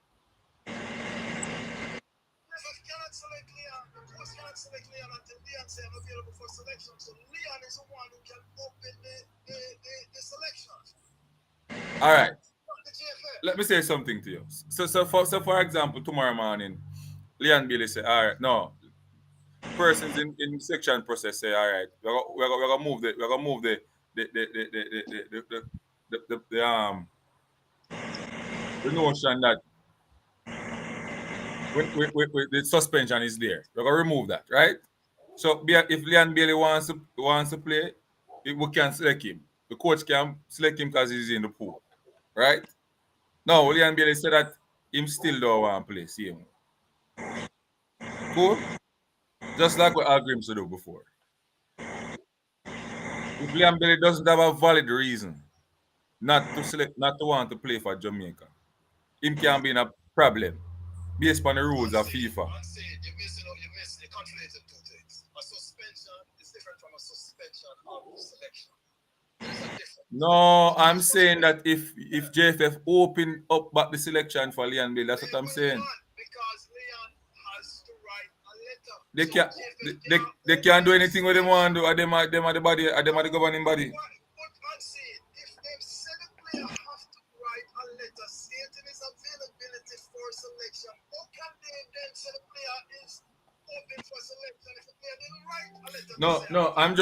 Cannot select Leon. The coach cannot select Leon until Leon say I'm available for selection. So Leon is the one who can open the selection. All right. Let me say something to you. So for example, tomorrow morning, Leon Bailey say, all right, no. Persons in section process say, all right, we're gonna move the notion that when the suspension is there, we're gonna remove that, right? So if Leon Bailey wants to play, we can select him. The coach can select him because he's in the pool, right? No, Leon Bailey said that him still don't want to play. See him. Cool? Just like what Al Grimson do before. If Leon Bailey doesn't have a valid reason not to want to play for Jamaica. Him can be in a problem based on the rules of FIFA. I'm saying you're missing out, you're conflating two things. A suspension is different from a suspension of selection. There's a difference. No, I'm saying that if JFF open up back the selection for Leon Bill, that's what I'm saying. Because Leon has to write a letter. They So can't JFF they can't do anything with them want to do. Them are the body, them are the governing body. But I'm saying, if them seven player have to write a letter stating his availability for selection, how can they then say the player is open for selection if the player didn't write a letter? No. I'm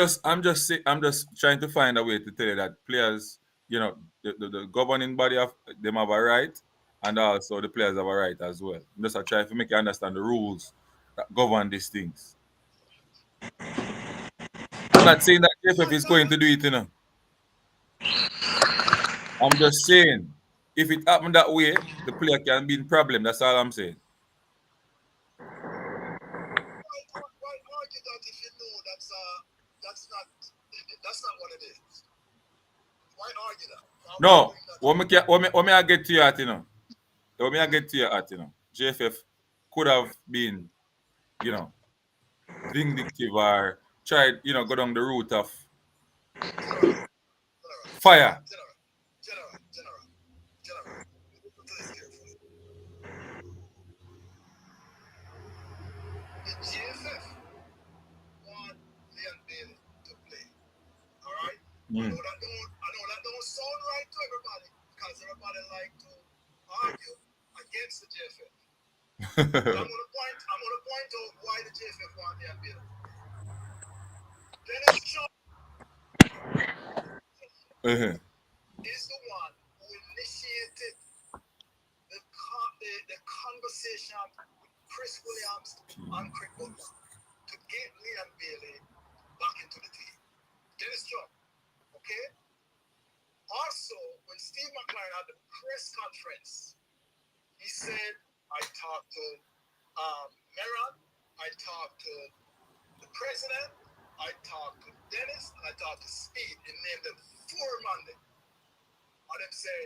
just trying to find a way to tell you that players, the governing body of them have a right, and also the players have a right as well. I'm just trying to make you understand the rules that govern these things. I'm not saying that JFF is going to do it, I'm just saying if it happened that way, the player can be in problem. That's all I'm saying. Why argue that if you know that's not what it is? Why argue that? No, what me I get to you at, What me I get to you at, JFF could have been, you know, vindictive or tried, go down the route of fire. General. Listen to this carefully. The GFF want Leon Bailey to play. All right. I know that don't sound right to everybody because everybody like to argue against the GFF. But I'm gonna point out why the GFF want Leon Bailey. Dennis Shaw is the one who initiated the conversation with Chris Williams and Craig Butler to get Leon Bailey back into the team. Dennis Shaw, okay? Also, when Steve McLaren had the press conference, he said, I talked to Meron, I talked to the president, I talked to Dennis, and I talked to Speed, and named them four Monday. And them say,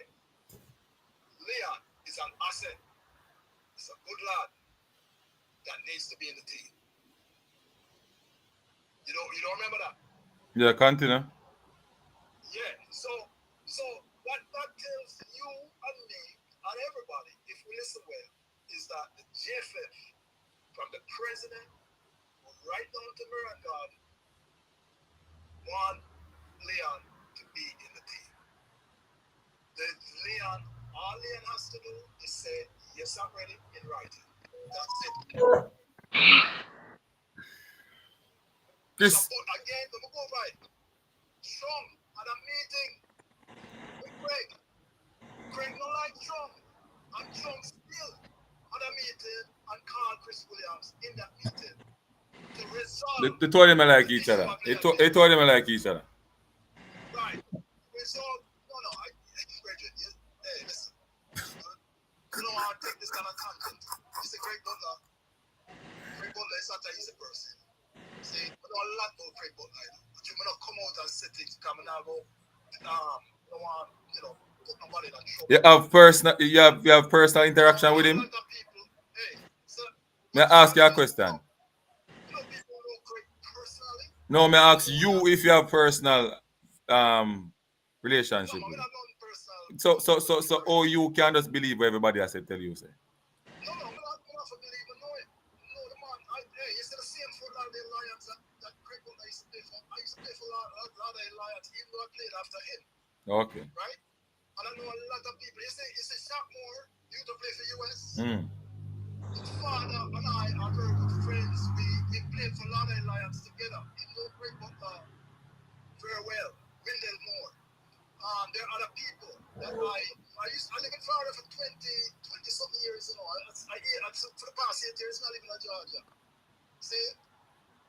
Leon is an asset. He's a good lad that needs to be in the team. You don't remember that? Yeah, continue. Yeah. So what that tells you and me and everybody, if we listen well, is that the JFF, from the president right down to Miranda, want Leon to be in the team. All Leon has to do is say, yes, I'm ready in writing. That's it. Chris, So, but again, let me go right. Trump had a meeting with Craig. Craig don't like Trump. And Trump still had a meeting and called Chris Williams in that meeting to resolve. they told them I like each other. They told them I like each other. Right. Resolve. No, Bridget, hey, listen. You know how I take this kind of content. He's a great butler. Craig Butler is not an easy person. See, I know a lot about Craig Butler, but you may not come out and say things coming out go, put nobody in trouble. You have personal interaction with him? Hey, so, May I ask you a question? You know people know Craig personally? No, may I ask you if you have personal relationship No, with I'm him? not personal. So you can just believe what everybody has said tell you, say. No, I'm not for believing no it. No, the man, it's the same for a lot of the Lions that Craig Butler used to play for. I used to play for a lot of the Lions, even though I played after him. Okay. Right? And I know a lot of people. You say Shaqmore, you to play for US. His father and I are very good friends. We played for a lot of Lions together. He know Craig Butler very well. Wendell Moore. There are other people that I live in Florida for 20 something years, for the past 8 years, not living in Georgia. See?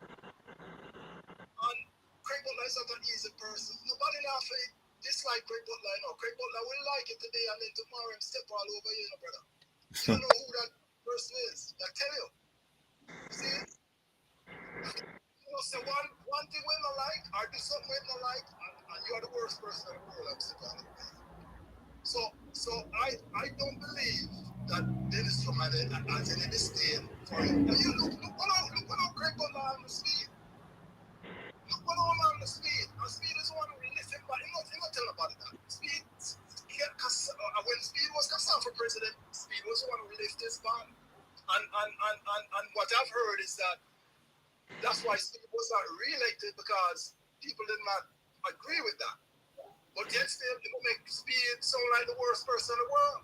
And Craig Butler is not an easy person. Nobody laughing dislike Craig Butler, Craig Butler will like it today and then tomorrow him step all over you, brother. You don't know who that person is. I tell you. See? So one thing we don't like, or do something we don't like, and you're the worst person in the world, I'm sick of it. I don't believe that Dennis Strong has any disdain for him. And you look what Craig Butler on the speed. Look what on the speed. And Speed is one who listen, but he not tell about that. Speed, when Speed was Kassan for president, Speed was the one who lifted his ban. And what I've heard is that that's why Speed was not re-elected, because people did not agree with that. But yet still, people make Speed sound like the worst person in the world.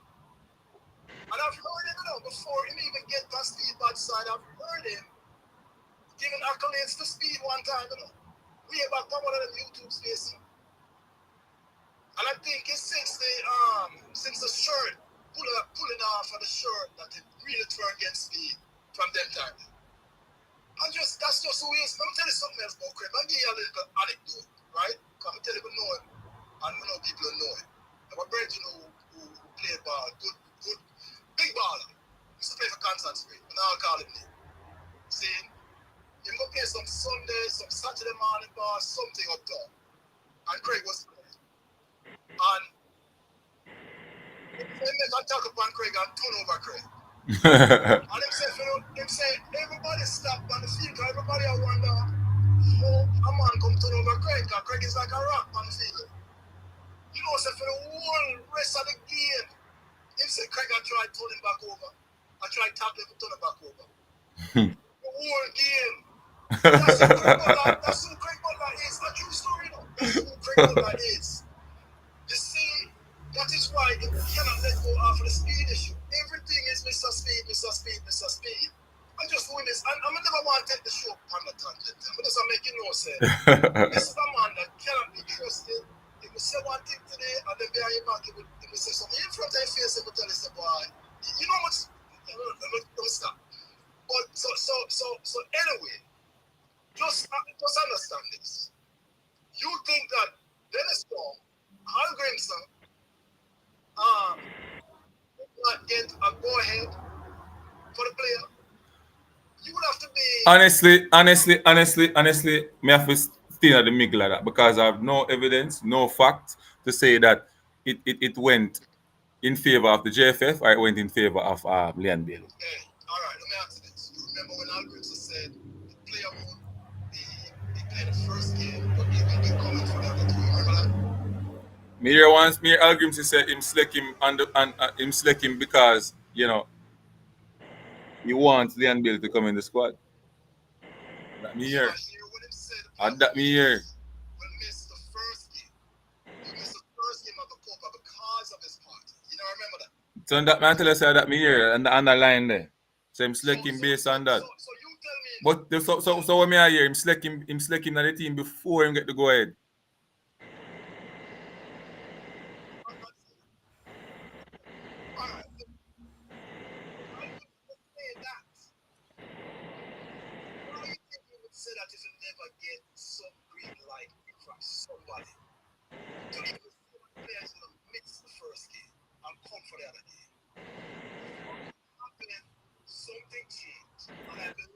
And I've heard him, before him even get that Speed bad side, I've heard him giving accolades to Speed one time, way back on one of them YouTube spaces. And I think it's since the shirt, pulling off of the shirt, that it really turned against Speed from them time. That's just the way it's. Let me tell you something else about Craig. I'll give you a little anecdote, right? Because I tell you, we know him, and we know people who know him. And my friend, who played ball, good, big baller. Used to play for Kansas Spring, but now I call him name. See, he go play some Sunday, some Saturday morning ball, something up there. And Craig was playing. And they can talk upon Craig and turn over Craig. And him say, everybody stop on the field, because everybody I wonder how a man come turn over Craig, because Craig is like a rock on the field. So for the whole rest of the game, him say Craig I tried to turn him back over. I tried to tackle him to turn him back over. The whole game. That's who Craig Butler is. A true story, That's who Craig Butler is. You see, that is why you cannot let go off of the Speed issue. Everything is Mr. Speed, Mr. Speed, Mr. Speed. I'm just doing this. I never want to take the show on the tangent. I'm just making no sense. This is a man that cannot be trusted. If you say one thing today, and then behind your back, if you say something in front of your face, if you tell you, boy, you know what? Don't stop. But so anyway, just understand this. You think that Dennis Strong, Al Grimson, not get a go ahead for the player? You would have to be honestly, me have to stay at the middle of that, because I have no evidence, no fact to say that it went in favor of the JFF or it went in favor of Leon Bailey. Okay, all right. Let me ask you this. You remember when Al Grimson said the player won't be playing the first game, but he will be coming for the other two? You remember that? Me hear Al Grimson say him select him him select him because he wants Leon Bailey to come in the squad. That me hear. That me hear. Will miss the first game. He missed the first game of the Copa because of his party. You know, remember that? So that man tell us that me hear and the underline there. So him select him based on that. So you tell me. But so when me hear him select him on the team before him get to go ahead. Alright. I'm saying that. Why do you think you would say that you should never get some green light from somebody to even see the players will miss the first game and come for the other game? Something changed. And I believe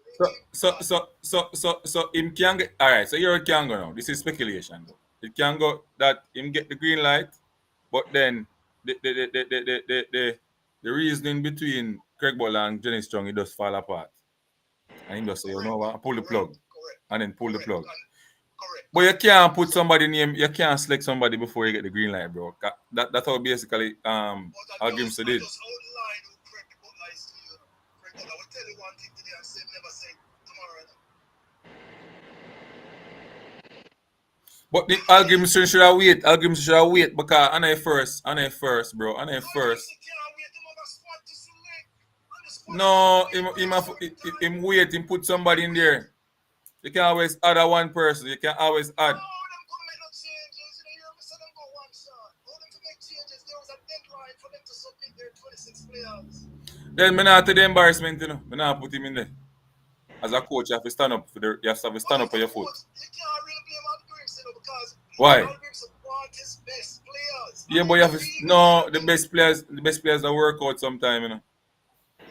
So him can get alright, so here it can go now. This is speculation though. It can go that him get the green light, but then the reasoning between Craig Butler and Jenny Strong, it does fall apart. And he just say, you know what, pull the plug. Correct. And then pull the plug. Correct. But you can't put somebody name, you can't select somebody before you get the green light, bro. That's how basically Al Grimson did. Just outline who Craig Butler is to you. Craig Butler will tell you one thing today and say never say tomorrow. But the Al Grimson should have wait. Al Grimson should have wait because I know first, bro. I know first. No, him wait, him put somebody in there. You can always add a one person. You can always add. Then me not to the embarrassment, you know. Me not put him in there. As a coach, you have to stand up for the. You have to stand up for your foot. You can't really blame Al Grimson because why? Al Grimson want his best players. Yeah, but you have to no the best players that work out sometime, you know.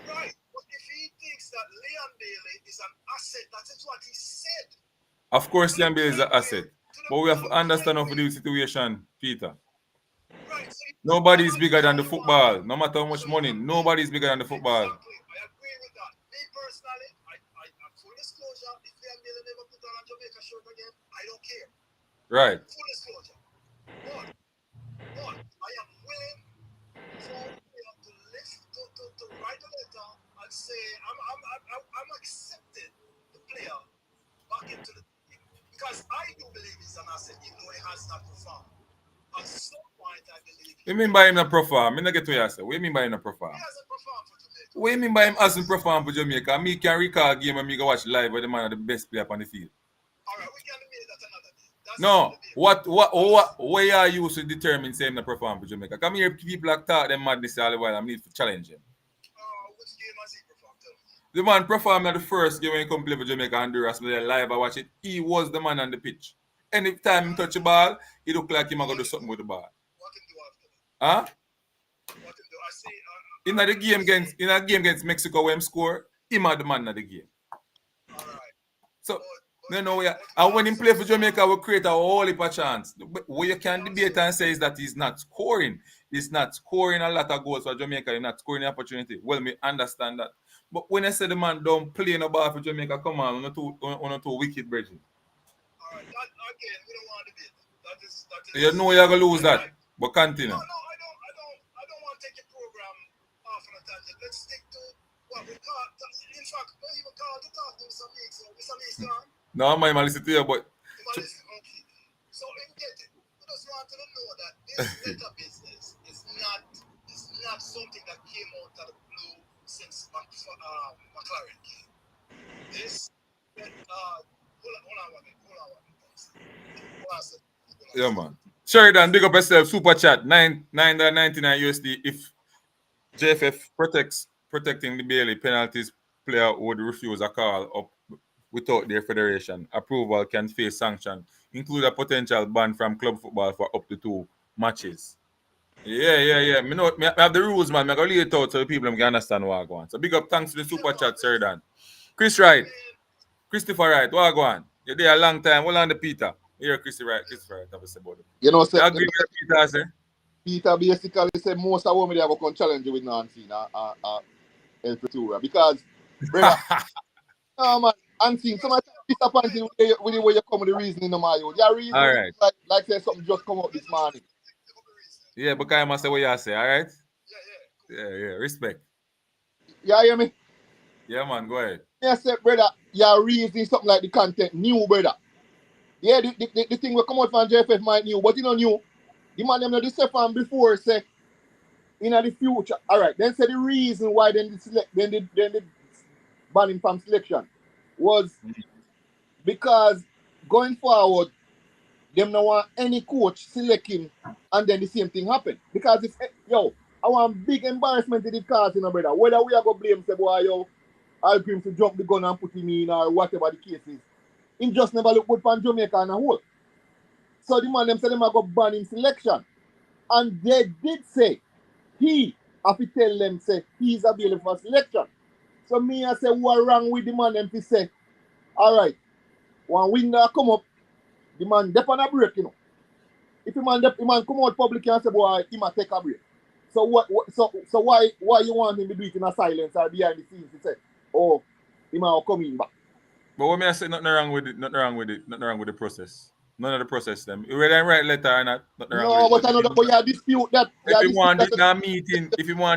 Right, but if he thinks that Leon Bailey is an asset, that is what he said. Of course, Leon Bailey is an asset, but we have to understand how to do the situation, Peter. Right, so Nobody's bigger than the football. No matter how much money, nobody's bigger than the football. Exactly. I agree with that. Me personally, full disclosure, if Liam never put on a Jamaica shirt again, I don't care. Right. Full disclosure. But I am willing for him to list to write a letter and say I'm accepting the player back into the team because I do believe he's an asset, even though he has not performed. At some point, I believe What you mean by him not perform? I not get what you say. What you mean by him not perform? he hasn't performed for Jamaica. What you mean by him hasn't performed for Jamaica? Me can recall a game and me go watch live where the man is the best player on the field. All right, we can admit that another day. That's No, another day. where are you to determine say him not perform for Jamaica? Come here, people like talk them madness all the while. I need to challenge him. Which game has he performed? Tell me. The man performed at the first game when he come play for Jamaica Honduras. Me there live, I watch it. He was the man on the pitch. Anytime he touch the ball, he look like he might go do something with the ball. What him do after that? Huh? What him do? I see. In the game against Mexico when him score, him are the man of the game. All right. So and when he play for Jamaica, we create a whole heap of chance. What you can debate and say is that he's not scoring. He's not scoring a lot of goals for Jamaica. He's not scoring the opportunity. Well, me understand that. But when I say the man don't play no ball for Jamaica, come on, on two wicked bridging. All right. That again, we don't want to debate. That is. You know you're gonna lose that. But continue. No, I don't want to take your program off on a tangent. Let's stick to what we call. In fact, we even call to talk to Mr. Meeks. So Mr. Meeks, no, I'm not listen to you, but okay. So in get it. We just want to know that this letter business is not something that came out of the blue since McLaren came. This hold on one minute. Yeah, man. Sheridan, big up yourself. Super chat. $9.99 USD. If JFF protecting the Bailey penalties, player would refuse a call up without their federation approval can face sanction, include a potential ban from club football for up to 2 matches. Yeah. Me have the rules, man. I'm going to lay it out so the people can understand what I want. So big up, thanks to the super chat, Sheridan. Christopher Wright, what I want? You're there a long time. Hold on to Peter. Here, Christopher Wright, have a say about it. You know, say, you agree with Peter, sir? Peter basically said most of women they have a challenge with Nancy El Futura because brother, no man, Nancy, somebody disappointed with the way you come with the reasoning no my youth. Your reason all right. like say something just come out this morning. Yeah, but I must say what you say, all right? Yeah, respect. You hear me? Yeah, man, go ahead. I said, brother, your reasoning something like the content new, brother. Yeah, the thing will come out from JFF might new, but you know new. The man them know the say from before say in the future. All right, then say the reason why then they ban him from selection was because going forward, them no want any coach select him and then the same thing happen. Because if I want big embarrassment in the cause, you know, brother. Whether we are gonna blame say boy I'll him to jump the gun and put him in or whatever the case is. Him just never look good for Jamaica and a whole. So the man them said them are going to ban him selection. And they did say he have to tell them say he's available for selection. So me I say what wrong with the man them to say, all right, when window come up, the man dep on a break, you know. If the man come out public and say boy he might take a break. So so why you want him to do it in a silence or behind the scenes to say, oh, he might come in back. But what me I say nothing wrong with the process. None of the process them. Whether I write letter or not, nothing wrong with it. No, but another boy you dispute that. If you want to do it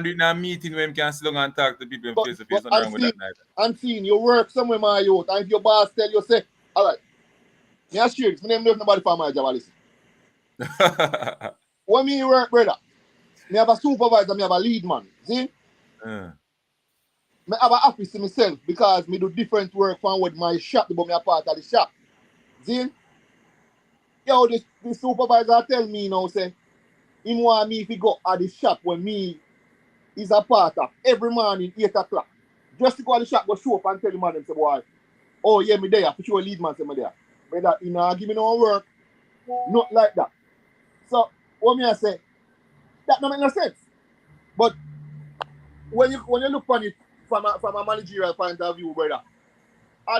in a meeting, where you can sit down and talk to people face to face, nothing wrong with that neither. I'm seeing you work somewhere, my youth, and if your boss tell you say, all right, me ask you, my name is nobody for my job, listen. When me work, brother, me have a supervisor, me have a lead man, see? Me have an office to myself because me do different work from what my shop, but me a part of the shop. See? Yo, the supervisor tell me now, say, him want me if he go at the shop when me is a part of every morning 8 o'clock. Just to go at the shop, go show up and tell the man them say, boy, oh yeah, me there, for sure lead man say me there. But that he not give me no work, not like that. So what me I say, that don't make no sense. But when you look on it from a managerial point of view, brother,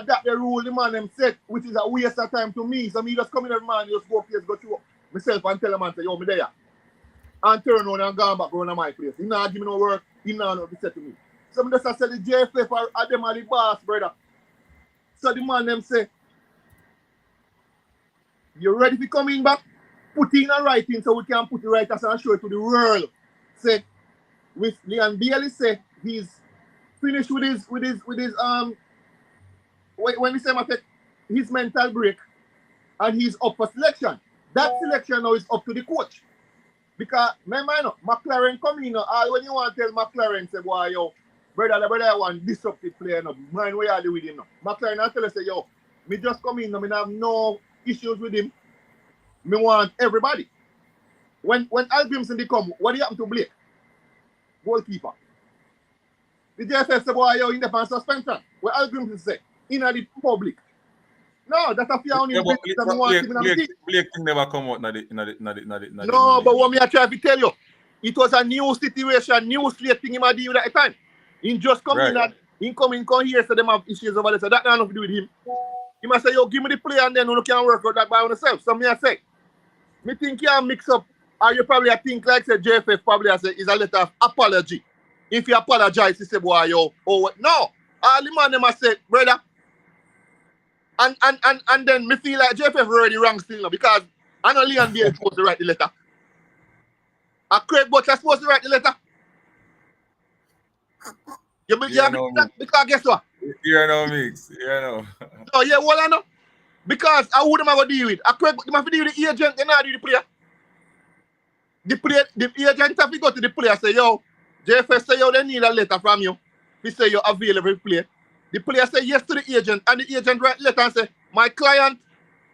that the rule the man them set, which is a waste of time to me. So me just come in every man, just go up here, go through myself and tell the man say, yo, me there. and turn around and gone back around to my place. He not give me no work. He not know what to say to me. So I just say the JFF are them are the boss, brother. So the man them say, you ready to come in back? Put in a writing so we can put the writers and show it to the world. Say, with Leon Bailey say he's finished with his when we say I take his mental break and he's up for selection. That selection now is up to the coach. Because remember, you know, McLaren come in, all when you want to tell McLaren, say, boy, yo, brother, I want disruptive player, no, mind where you do with him. No. McLaren I tell us, say, yo, me just come in, no, me have no issues with him. Me want everybody. When Al Grimson come, what do you happen to Blake? Goalkeeper. The JFF say, boy, yo, in the suspension. What Al Grimson say, in the public. No, that's a fear on him. Blake thing never come out. No, but what me I try to tell you, it was a new situation, new slate thing him a deal with at the time. He just come in and he come here, so them have issues over there. So that got nothing to do with him. He must say, yo, give me the play and then you can work out that by yourself. So me I say, me think you mix up, or you probably think like say JFF probably is a letter of apology. If you apologize, you say, boy, yo, oh what? No. All the man them I say, brother. And then me feel like JFF already wrong still now because I know Leon Bailey supposed to write the letter. Craig Butcher supposed to write the letter. You know because guess what? You know mix. You know. No, yeah, well I know. Because I wouldn't have to deal with. Craig Butcher have to deal with the agent, they not do the player. The agent have to go to the player say, yo, JFF say, yo, they need a letter from you. He say you're available to play. The player say yes to the agent, and the agent write letter and say, my client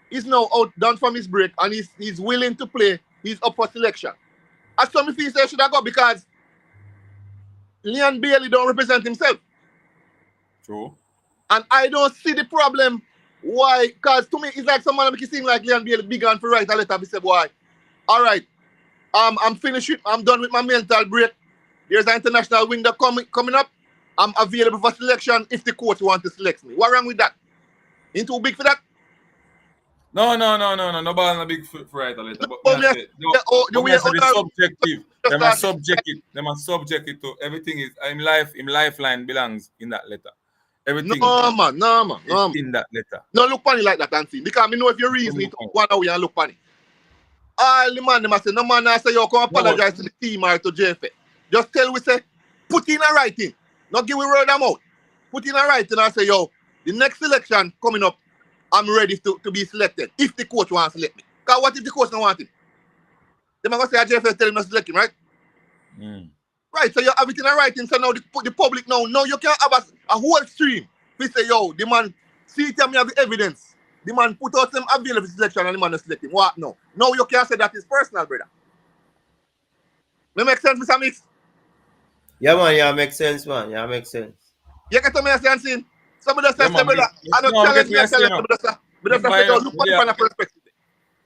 is now out done from his break and he's willing to play. He's up for selection. As some of you say should I go because Leon Bailey don't represent himself. True. And I don't see the problem why, because to me it's like someone make it seem like Leon Bailey big on for write a letter. He said, boy, all right, I'm finished. I'm done with my mental break. There's an international window coming up. I'm available for selection if the coach wants to select me. What wrong with that? Ain't too big for that? No. Nobody not big for write a letter. But subjective. Them are subject it to everything is him lifeline belongs in that letter. Everything. No man. In that letter. No look funny like that, Anthony. Because I know if you reason it, one away and look funny. All the man them say, no man I say you come apologize to the team or to JFA. Just tell we say, put in a writing. Not give we word them out. Put in a writing and say, yo, the next selection coming up, I'm ready to be selected. If the coach wants to select me. Because what if the coach don't want him? They might say, JFS tell him not to select him, right? Right, so you have it in a writing, so now the public now you can have a whole stream. We say, yo, the man, see it and me have the evidence. The man put out some available selection and the man not select him. What no? Now you can say that is personal, brother. That make sense, Mr. Mix? Yeah, man, yeah, makes sense, man. Yeah, makes sense. You get to me saying, somebody say, brother, I don't challenge me, but just say, yo, look on the perspective.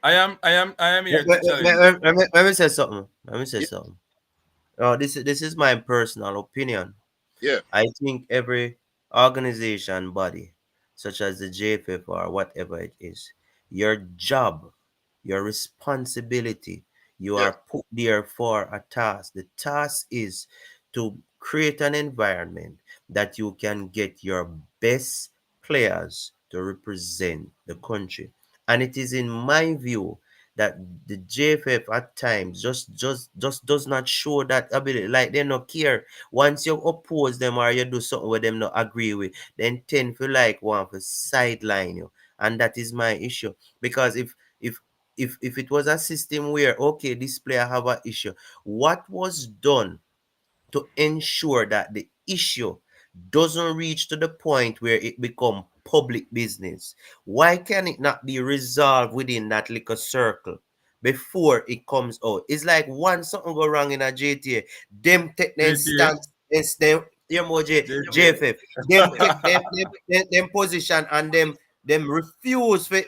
I am here to challenge. Let me say something. Oh, this is my personal opinion. Yeah. I think every organization body, such as the JFF or whatever it is, your job, your responsibility, you are put there for a task. The task is to create an environment that you can get your best players to represent the country. And it is in my view that the JFF at times just does not show that ability. Like they don't care. Once you oppose them or you do something with them not agree with, then tend feel like one for sideline you. And that is my issue. Because if it was a system where okay, this player have an issue, what was done to ensure that the issue doesn't reach to the point where it become public business? Why can it not be resolved within that little circle before it comes out? It's like once something go wrong in a JTA, them take them stance, them JFF, them take them position and them refuse for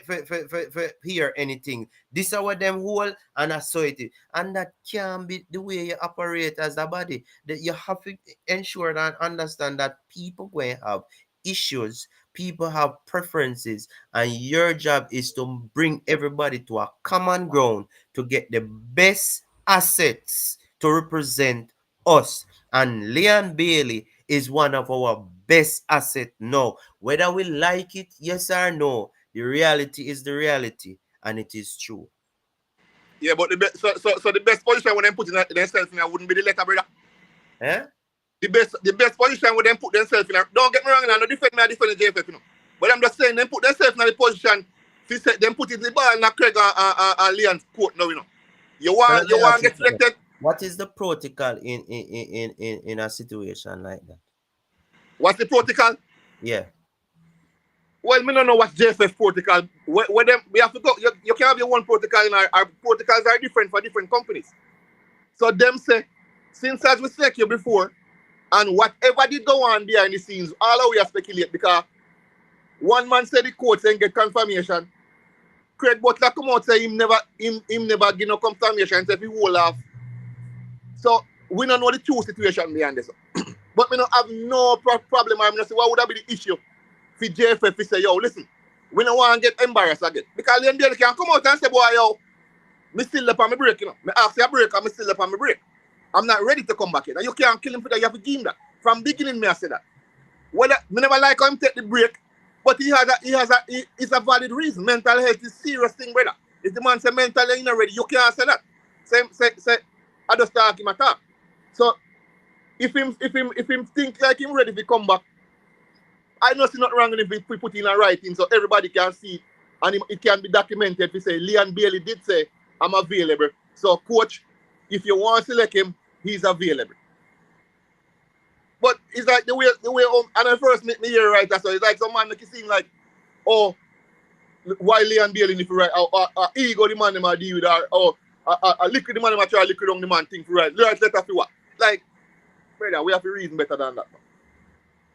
hear anything. This is what them hold and assert it. And that can't be the way you operate as a body. That you have to ensure and understand that people going to have issues, people have preferences, and your job is to bring everybody to a common ground to get the best assets to represent us. And Leon Bailey is one of our best assets now. Whether we like it, yes or no, the reality is the reality, and it is true. Yeah, but so the best position when them put in themselves in wouldn't be the letter, brother. Eh? The best position when them put themselves in. Don't get me wrong, I no defend me, I defend the JFF, you know. But I'm just saying, them put themselves in the position. Them put it in the ball in Craig and Leon's court now, you know. You So let want me to ask you get something. selected. What is the protocol in a situation like that? What's the protocol? Yeah. Well, me don't know what's JFF protocol. Where them we have to go. You can't have your one protocol in our protocols are different for different companies. So them say, since as we select you before, and whatever did go on behind the scenes, all we are speculate because one man said the court and get confirmation. Craig Butler come out say him never give no confirmation, say if he hold off. So we don't know the true situation behind this. But we don't have no problem. I'm not say what would that be the issue for JFF to say, yo, listen, we don't want to get embarrassed again. Because then they can come out and say, boy, yo, me still up on my break, you know. Me ask you a break and me still up on my break. I'm not ready to come back in. And you can't kill him for that. You have to give him that. From beginning, me I say that. Well, me never like him take the break, but it's a valid reason. Mental health is a serious thing, brother. If the man say mentally you're not ready, you can't say that. Say, I just talk him a talk. So if him think like him ready to come back, I know it's not wrong if we put in a writing so everybody can see it and it can be documented. We say Leon Bailey did say I'm available. So coach, if you want to select him, he's available. But it's like the way and at first me hear right so it's like some man make it seem like, oh, why Leon Bailey if you write or ego the man them a deal with or a liquid the man them a try liquid on the man thing for right. Right letter for what? Like, brother, we have to reason better than that.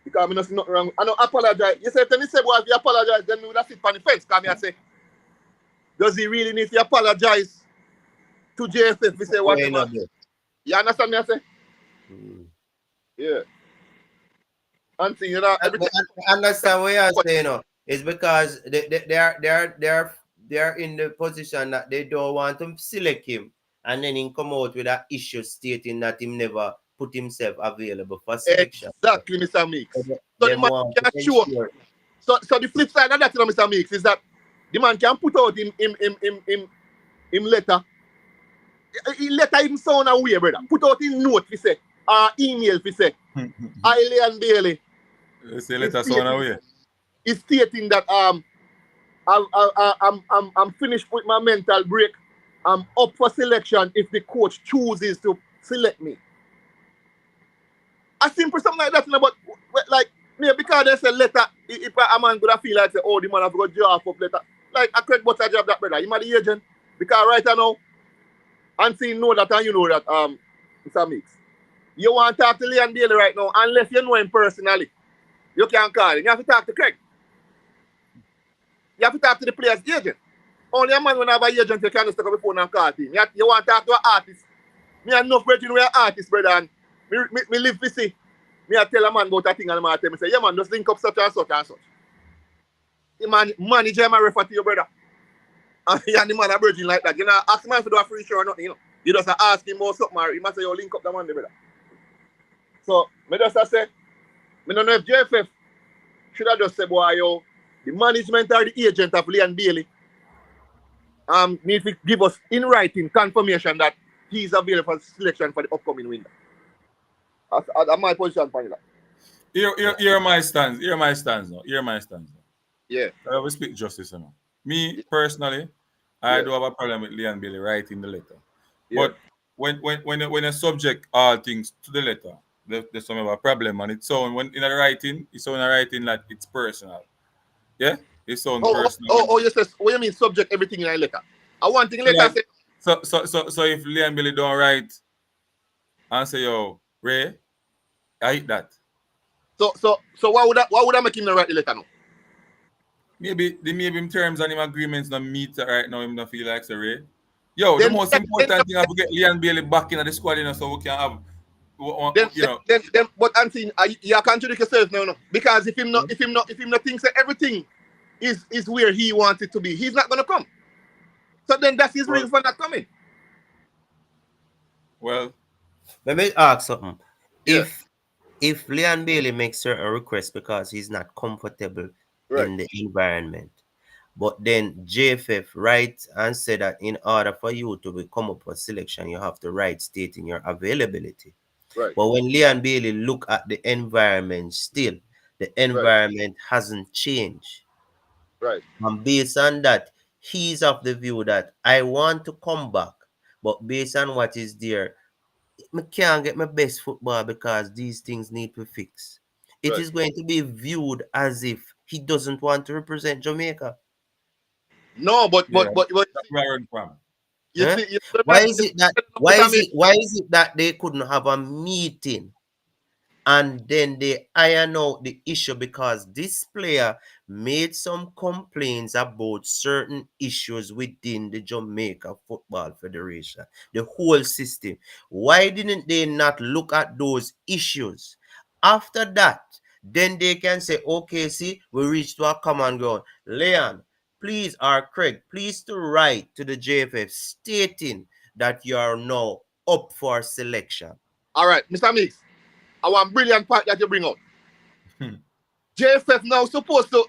Because I don't see nothing wrong. I don't apologize. You say if you say, boy, if you apologize, then we would have sit on the fence. Because I say, does he really need to apologize to JFF? We say whatever. You understand me? I say? Yeah. And see, you know, everything. I understand what you're saying, you know. It's because they're in the position that they don't want to select him, and then he come out with that issue stating that he never put himself available for selection. Exactly, Mr. Meeks. So the man can sure. So the flip side of that, you know, Mr. Meeks, is that the man can put out him letter. He letter him sound away, brother. Put out him note, we say, email, we say. I, Leon Bailey. Say letter sound away. He's stating that I'm finished with my mental break. I'm up for selection if the coach chooses to select me. A simple something like that, you know, but like me because there's a letter, if a man gonna feel like say, oh, the man have got draw up letter. Like a Craig Butler job that brother, you might the agent. Because right now, and see know that and you know that Mr. Mix. You want to talk to Leon Bailey right now, unless you know him personally. You can't call him. You have to talk to Craig. You have to talk to the player's agent. Only a man when have an agent you can't just take up the phone and call him. You want to talk to an artist. Me have enough brethren who are artists, brother, and me live to see. Me I tell a man about a thing and I tell me say, yeah man, just link up such and such and such. The man manager may refer to your brother. And the man a virgin like that. You know, ask man to do a free show or nothing, you know. You just ask him about something, he must say, yo, link up the man, brother. So, me just say, me don't know if JFF should have just say, boy, yo, the management or the agent of Leon Bailey need to give us in writing confirmation that he is available for selection for the upcoming window. That's my position for that. Here my stance. Here my stance now. Yeah. I will speak justice, you know. Me personally, I do have a problem with Leon Bailey writing the letter. Yeah. But when a subject all things to the letter, there's some of a problem, and it's so when in a writing, it's on a writing like it's personal. Yeah, it's so personal. Oh, yes. What do you mean subject everything in a letter? I want thing letter like, say. So if Leon Bailey don't write and say, yo, Ray, I hate that. So why would I make him not write the letter now? Maybe in terms and him agreements not meet right now. Him not feel like say Ray. Yo, the most important thing I to get Leon Bailey back in the squad, you know, so we can have. But I'm saying you contradict yourself now, no? Because if him not thinks that everything is where he wants it to be, he's not gonna come. So then that's his reason for not coming. Well, Let me ask something. Yeah, If Leon Bailey makes certain requests because he's not comfortable right, in the environment, but then JFF writes and said that in order for you to come up for selection, you have to write stating your availability. right, But when Leon Bailey look at the environment still, the right, environment hasn't changed. right. And based on that, he's of the view that I want to come back, but based on what is there, I can't get my best football because these things need to fix. It Right. is going to be viewed as if he doesn't want to represent Jamaica. No, yeah, but that's where I run from. Huh? you see Why is it that Mr. Mix. why is it that they couldn't have a meeting and then they iron out the issue because this player made some complaints about certain issues within the Jamaica Football Federation, the whole system. Why didn't they not look at those issues? After that, then they can say, okay, see, we reached to a common ground. Leon, please, or Craig, please to write to the JFF stating that you are now up for selection. All right, Mr. Mix. I want brilliant part that you bring out. JFF now supposed to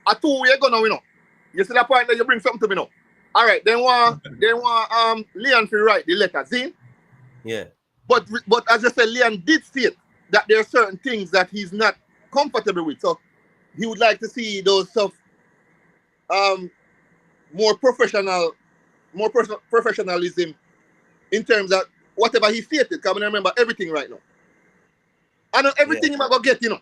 a 2 year ago now, you know. You see that point that you bring something to me now. All right, then want Leon to write the letter, see? Yeah. But as I said, Leon did state that there are certain things that he's not comfortable with. So he would like to see those stuff um more professional, professionalism in terms of whatever he stated. Because I remember everything right now. I know Yeah. everything he might go get, you know,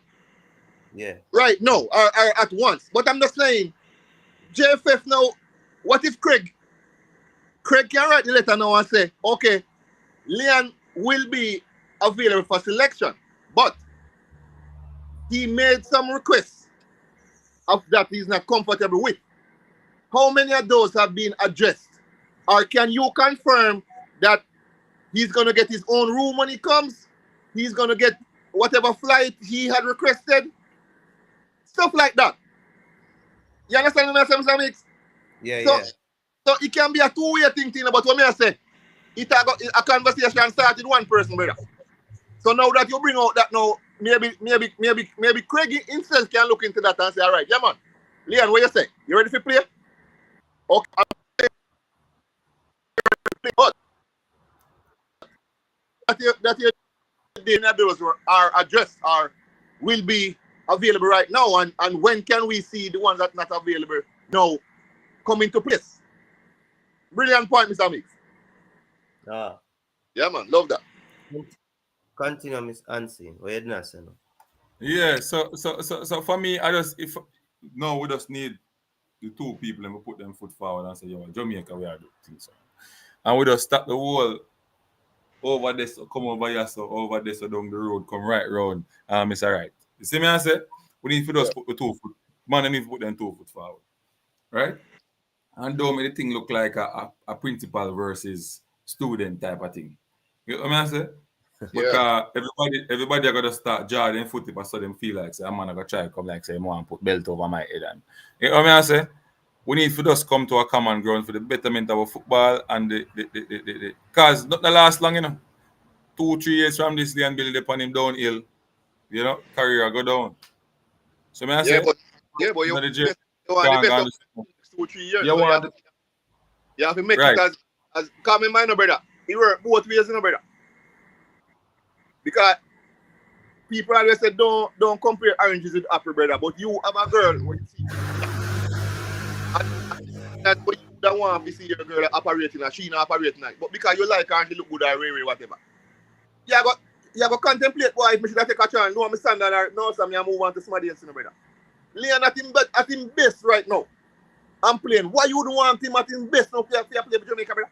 Yeah. right now or at once. But I'm just saying, JFF now, what if Craig can write the letter now and say, okay, Leon will be available for selection, but he made some requests of that he's not comfortable with. How many of those have been addressed? Or can you confirm that he's going to get his own room when he comes? He's going to get whatever flight he had requested? Stuff like that. You understand what I'm saying, Mix? Yeah. So, Yeah. so it can be a two-way thing about what I say. A conversation started one person, brother. So now that you bring out that now, maybe Craig himself can look into that and say, all right, yeah, man. Leon, what you say? You ready to play? Okay, I'll play. But that you did those are addressed or will be available right now, and when can we see the ones that not available now come into place? Brilliant point, Mr. Mix. Ah. Yeah, man, love that. Continue, Miss Ansi. What you not say no? Yeah, so for me, I just if no, we just need the two people and we put them foot forward and say, yo, Jamaica, we are doing things. So. And we just stop the whole over this, come over here, so over this, so down the road, come right round. It's all right. You see me, I say, we need to Yeah, just put the 2 foot, man, need to put them 2 foot forward, right? And don't make the thing look like a principal versus student type of thing. You know what I say? yeah, Because everybody are gonna start jarring foot if I saw them feel like say I'm gonna try to come like say I want to put belt over my head and you know what I say? We need to just come to a common ground for the betterment of our football and the cause not the last long, you know. 2 3 years from this day and build upon him downhill, you know, career go down. So may I yeah, say, but you you know the gym, want the gone, best gone, of the next 2 3 years, you so want you have to make it right. as come in mind, no brother. It work both ways, no brother. Because people always say don't compare oranges with apple, brother. But you have a girl when you see and that's what you don't want to see your girl operating and she not operating like. But because you like her and she look good or whatever. You got contemplate why if me should take a chance. No, I'm standing there. No, so I move on to somebody else, no brother. Leon at him best right now. I'm playing. Why you don't want him at his best now for play for Jamaica, brother?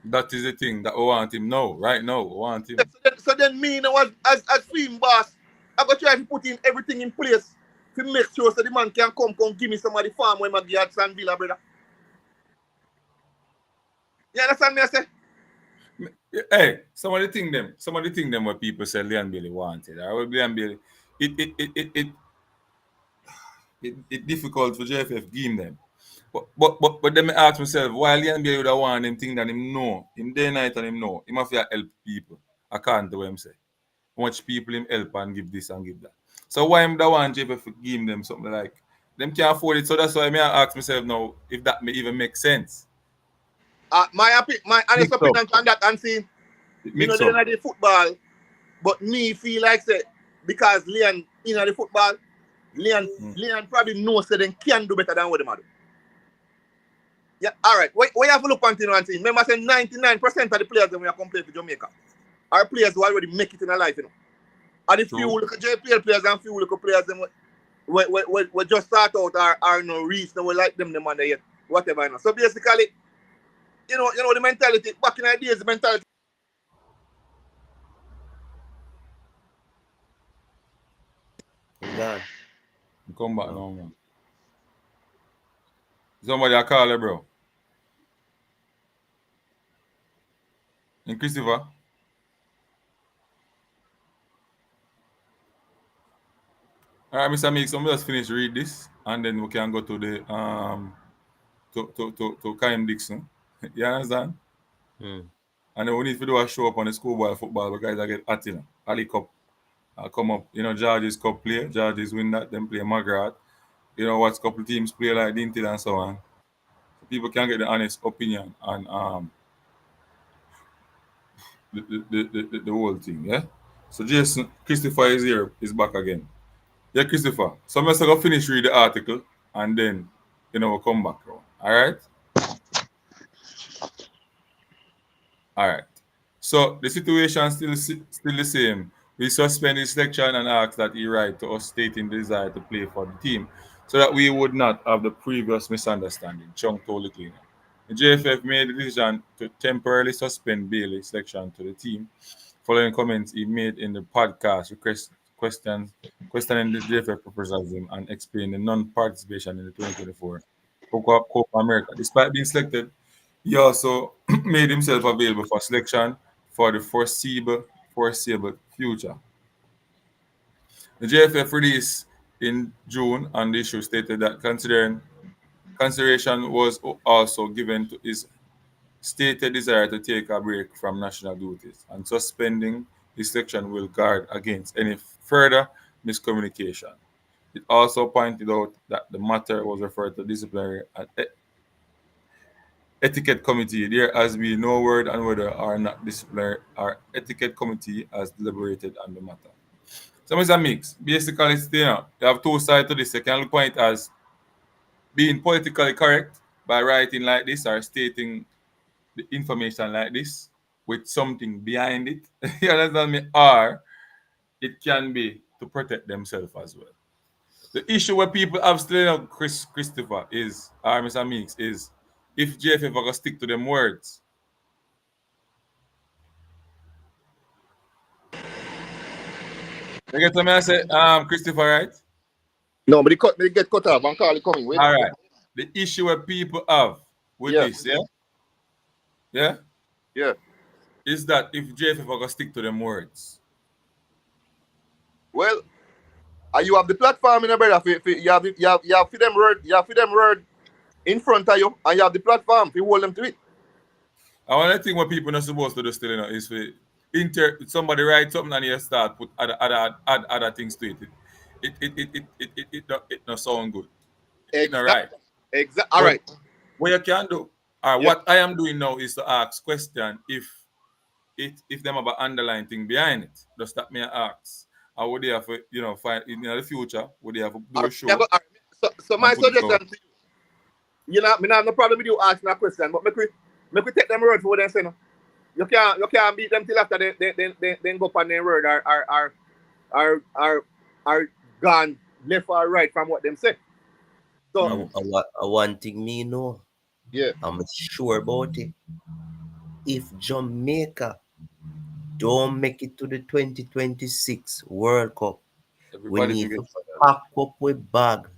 That is the thing that we want him now, right now. We want Yeah, him. so then me now as film boss, I go try to put in everything in place to make sure so the man can come give me some of the farm when I get at San Villa, brother. You understand me? I say, Hey, some of the thing them what people say Leon Bailey wanted. I will Leon Bailey. It difficult for JFF game them. But then I ask myself, why Leon Bay would have want him think that him know, him day night and him know, him have to help people. I can't do what him say. Much people him help and give this and give that. So why him the one JFF give them something like them can't afford it. So that's why I ask myself now if that may even make sense. My honest Mix up. opinion on that, and see, you know, Mix they're up. not the football, but me feel like say because Leon in the football, Leon probably knows that they can do better than what they do. Yeah, all right. We have to look on thing and see. Remember, say 99% of the players that we are compared to Jamaica are players who already make it in their life, you know. And the few look at JPL players and few look at players them we just start out are no reach, no we like them on there yet, whatever, you know. So basically, you know the mentality back in the days, the mentality. God. Come back now, man. Somebody I call her, bro. And Christopher. All right, Mr. Meeks, so we just finish read this, and then we can go to the to Kahiem Dixon. You understand? Mm. And then we need to do a show up on the schoolboy football, but guys, I get at you know, Ali Cup. Come up, you know, George's Cup play, George's win that, then play Magrat. You know, watch couple teams play like Dinted and so on. So people can get the honest opinion on the whole thing, yeah? So Jason, Christopher is here, is back again. Yeah, Christopher. So I'm just gonna finish read the article and then we'll come back. Alright? Alright. So the situation still the same. We suspend his selection and ask that he write to us stating the desire to play for the team so that we would not have the previous misunderstanding. Chung told the cleaner. The JFF made the decision to temporarily suspend Bailey's selection to the team following comments he made in the podcast questioning the JFF professionalism and explaining the non-participation in the 2024 Copa America. Despite being selected, he also made himself available for selection for the foreseeable future. The JFF release in June on the issue stated that consideration was also given to his stated desire to take a break from national duties, and suspending his selection will guard against any further miscommunication. It also pointed out that the matter was referred to disciplinary and etiquette committee. There has been no word on whether or not disciplinary or etiquette committee has deliberated on the matter. So it's a mix. Basically, you have two sides to this. You can look at it as being politically correct by writing like this or stating the information like this with something behind it. You understand me? Or it can be to protect themselves as well. The issue where people have still, Christopher is, or Mr. Meeks, is if JFF are going to stick to them words. You get what I say, Christopher, right? No, but they get cut off and call it coming. Wait. All right. The issue where people have with this, yeah? Yeah? Yeah. Is that if JFF are going to stick to them words. Well, you have the platform in a brother. You have for them word in front of you, and you have the platform to hold them to it. And one of the things what people are not supposed to do still, is for somebody write something and you start put other things to it. It not sound good. It's not right. Exactly. All right. What you can do, or what I am doing now is to ask question if them have an underlying thing behind it. Just that me ask. Or would they have to, find in the future, would they have to do a show? Yeah, so my suggestion to you, me not have no problem with you asking that question, but make we take them word for what they say. No? You can't beat them till after they go up on their word are gone left or right from what them say. So One thing me know, yeah, I'm sure about it. If Jamaica don't make it to the 2026 World Cup, we need to pack up with bag,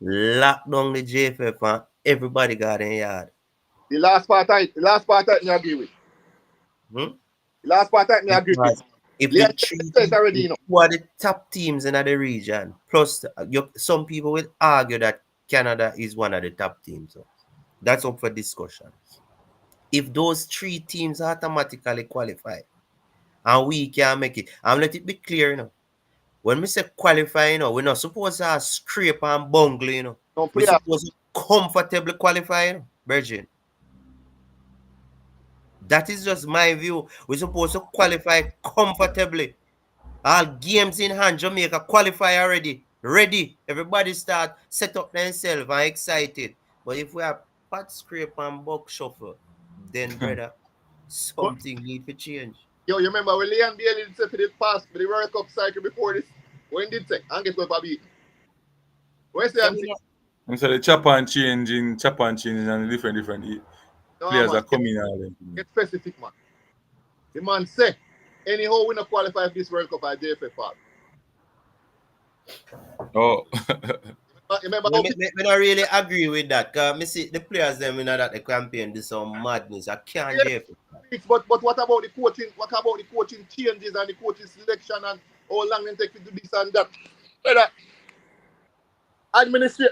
lock down the JFF, and everybody got in yard. the last part I agree with. Hmm? The last part I agree with. If the two are the top teams in the region, plus some people will argue that Canada is one of the top teams. So that's up for discussion. If those three teams automatically qualify and we can make it, and let it be clear, when we say qualify, we're not supposed to scrape and bungle, Don't We're play us. supposed to comfortably qualify, Virgin. That is just my view. We're supposed to qualify comfortably. All games in hand, Jamaica qualify already. Ready. Everybody start set up themselves and excited. But if we have pot scrape and buck shuffle, then brother, But, something need to change. yo, you remember when Leon Bailey did say for the past, for the World Cup cycle before this? When did say? And guess what, Bobby? When say So I'm me saying, not- I'm saying the chop and changing, and the different no, players man, are coming out. get specific, man. The man say, anyhow, we not qualify for this World Cup at JFF Park. Oh, Remember me, how me, me, me not really agree with that. Cause me see the players them that the campaign do some madness. I can't yes, jeff. but what about the coaching? What about the coaching changes and the coaching selection and how long it take to do this and that? Brother, administrate,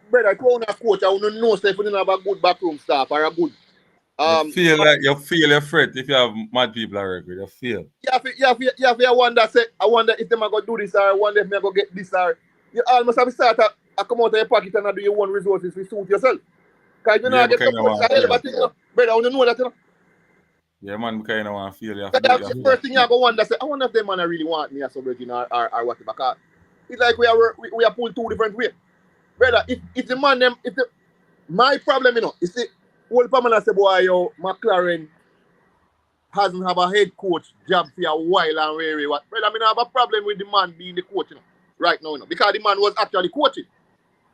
brother, if you own a coach, I want to know if you don't have a good backroom staff or a good um. you feel a threat if you have mad people around you. You feel. You wonder, say, I wonder if them are going to do this or I wonder if they are going to get this or you almost have to start to come out of your pocket and do your own resources to suit yourself. Because you know, Yeah, I but get kind of support. want It's a hell of feel. a thing, brother. I want to know that, Yeah, man, kind of want feel. You have to do. Because You that's have the to first do. thing you go wonder, say, I wonder if them man really want me as a virgin or whatever. Because it's like we are pulled two different ways. Brother, if the man them, my problem, is the whole Pamela say, boy, yo, McLaren hasn't have a head coach job for a while and very what. Brother, I mean, I have a problem with the man being the coach, right now, because the man was actually coaching.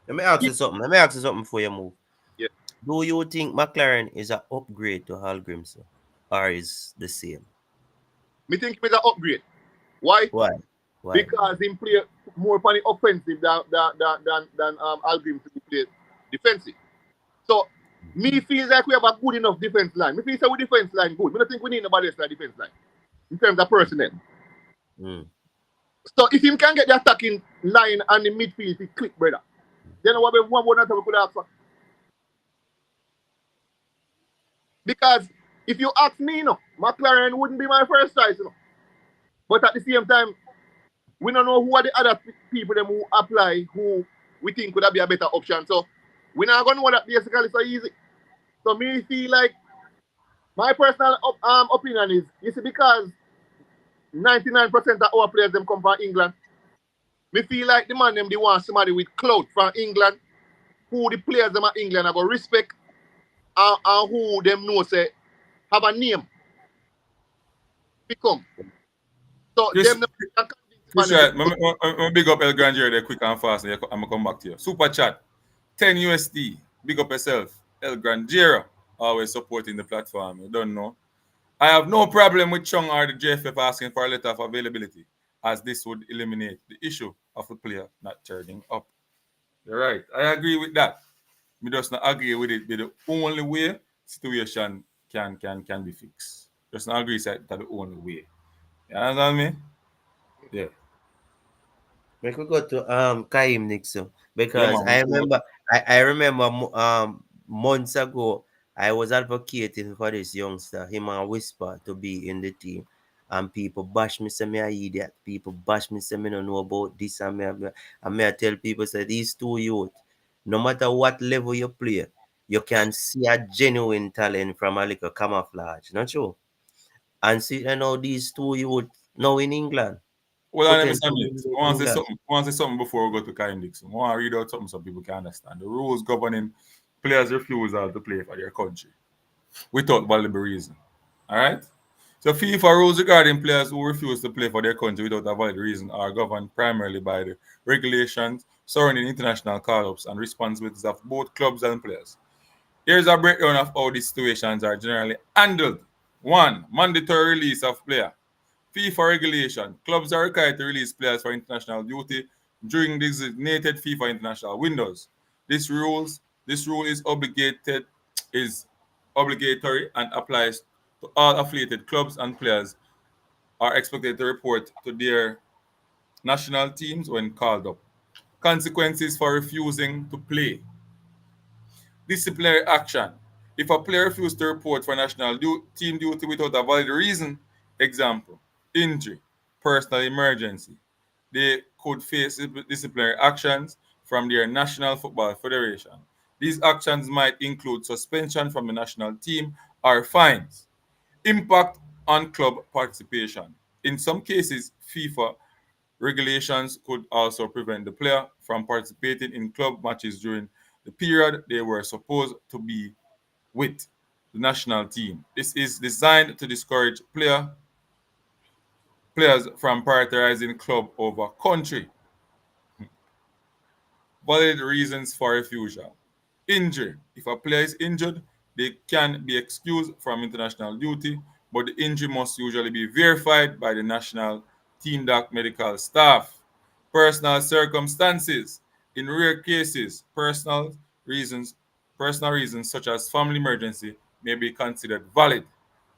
Let me ask you something. Let me ask you something before you move. Yeah. Do you think McLaren is an upgrade to Hal Grimson, or is the same? Me think it's an upgrade. Why? Why? Why? Because he play more funny offensive than Algrim to play defensive. So me feels like we have a good enough defense line. Me feel like we defense line good. Me don't think we need nobody else in the defense line in terms of personnel. Mm. So if him can get the attacking line and the midfield to click, brother, then what we one more we could ask for. Because if you ask me, McLaren wouldn't be my first choice, But at the same time, we don't know who are the other people them who apply who we think could be a better option. So we're not gonna know that basically so easy. So me feel like my personal opinion is you see because 99% of our players them come from England. Me feel like the man them they want somebody with clout from England, who the players them at England are gonna respect and who them know say have a name become. So Chris, them can Chris, convince right. the man them I'm big up El Grandeur there quick and fast. And I'm gonna come back to you. Super chat, 10 USD. Big up yourself, El Grandeur. Always supporting the platform. You don't know. I have no problem with Chung or the JFF asking for a letter of availability, as this would eliminate the issue of the player not turning up. You're right. I agree with that. Me just not agree with it. Be the only way situation can be fixed. Just not agree that the only way. You understand me? Yeah. Make we go to Kahiem Dixon Yeah, because man. We I go. remember I remember months ago I was advocating for this youngster, him and Whisper, to be in the team. And people bash me, say me a idiot. People bash me, say me don't know about this and me I tell people say these two youth, no matter what level you play, you can see a genuine talent from a little camouflage, not true? And see, I know these two youth now in England, Well, let me say potentially it. in I want to say England. something. I want to say something before we go to Kahiem Dixon. I want to read out something so people can understand. The rules governing players' refusal to play for their country without valuable reason. All right? So FIFA rules regarding players who refuse to play for their country without a valid reason are governed primarily by the regulations surrounding international call-ups and responsibilities of both clubs and players. Here's a breakdown of how these situations are generally handled. 1. Mandatory release of player. FIFA regulation. Clubs are required to release players for international duty during designated FIFA international windows. This rule is obligatory and applies to all affiliated clubs, and players are expected to report to their national teams when called up. Consequences for refusing to play. Disciplinary action. If a player refuses to report for national team duty without a valid reason, example, injury, personal emergency, they could face disciplinary actions from their National Football Federation. These actions might include suspension from the national team or fines. Impact on club participation. In some cases, FIFA regulations could also prevent the player from participating in club matches during the period they were supposed to be with the national team. This is designed to discourage players from prioritizing club over country. Valid reasons for refusal. Injury. If a player is injured, they can be excused from international duty, but the injury must usually be verified by the national team doc medical staff. Personal circumstances. In rare cases, reasons, personal reasons such as family emergency may be considered valid,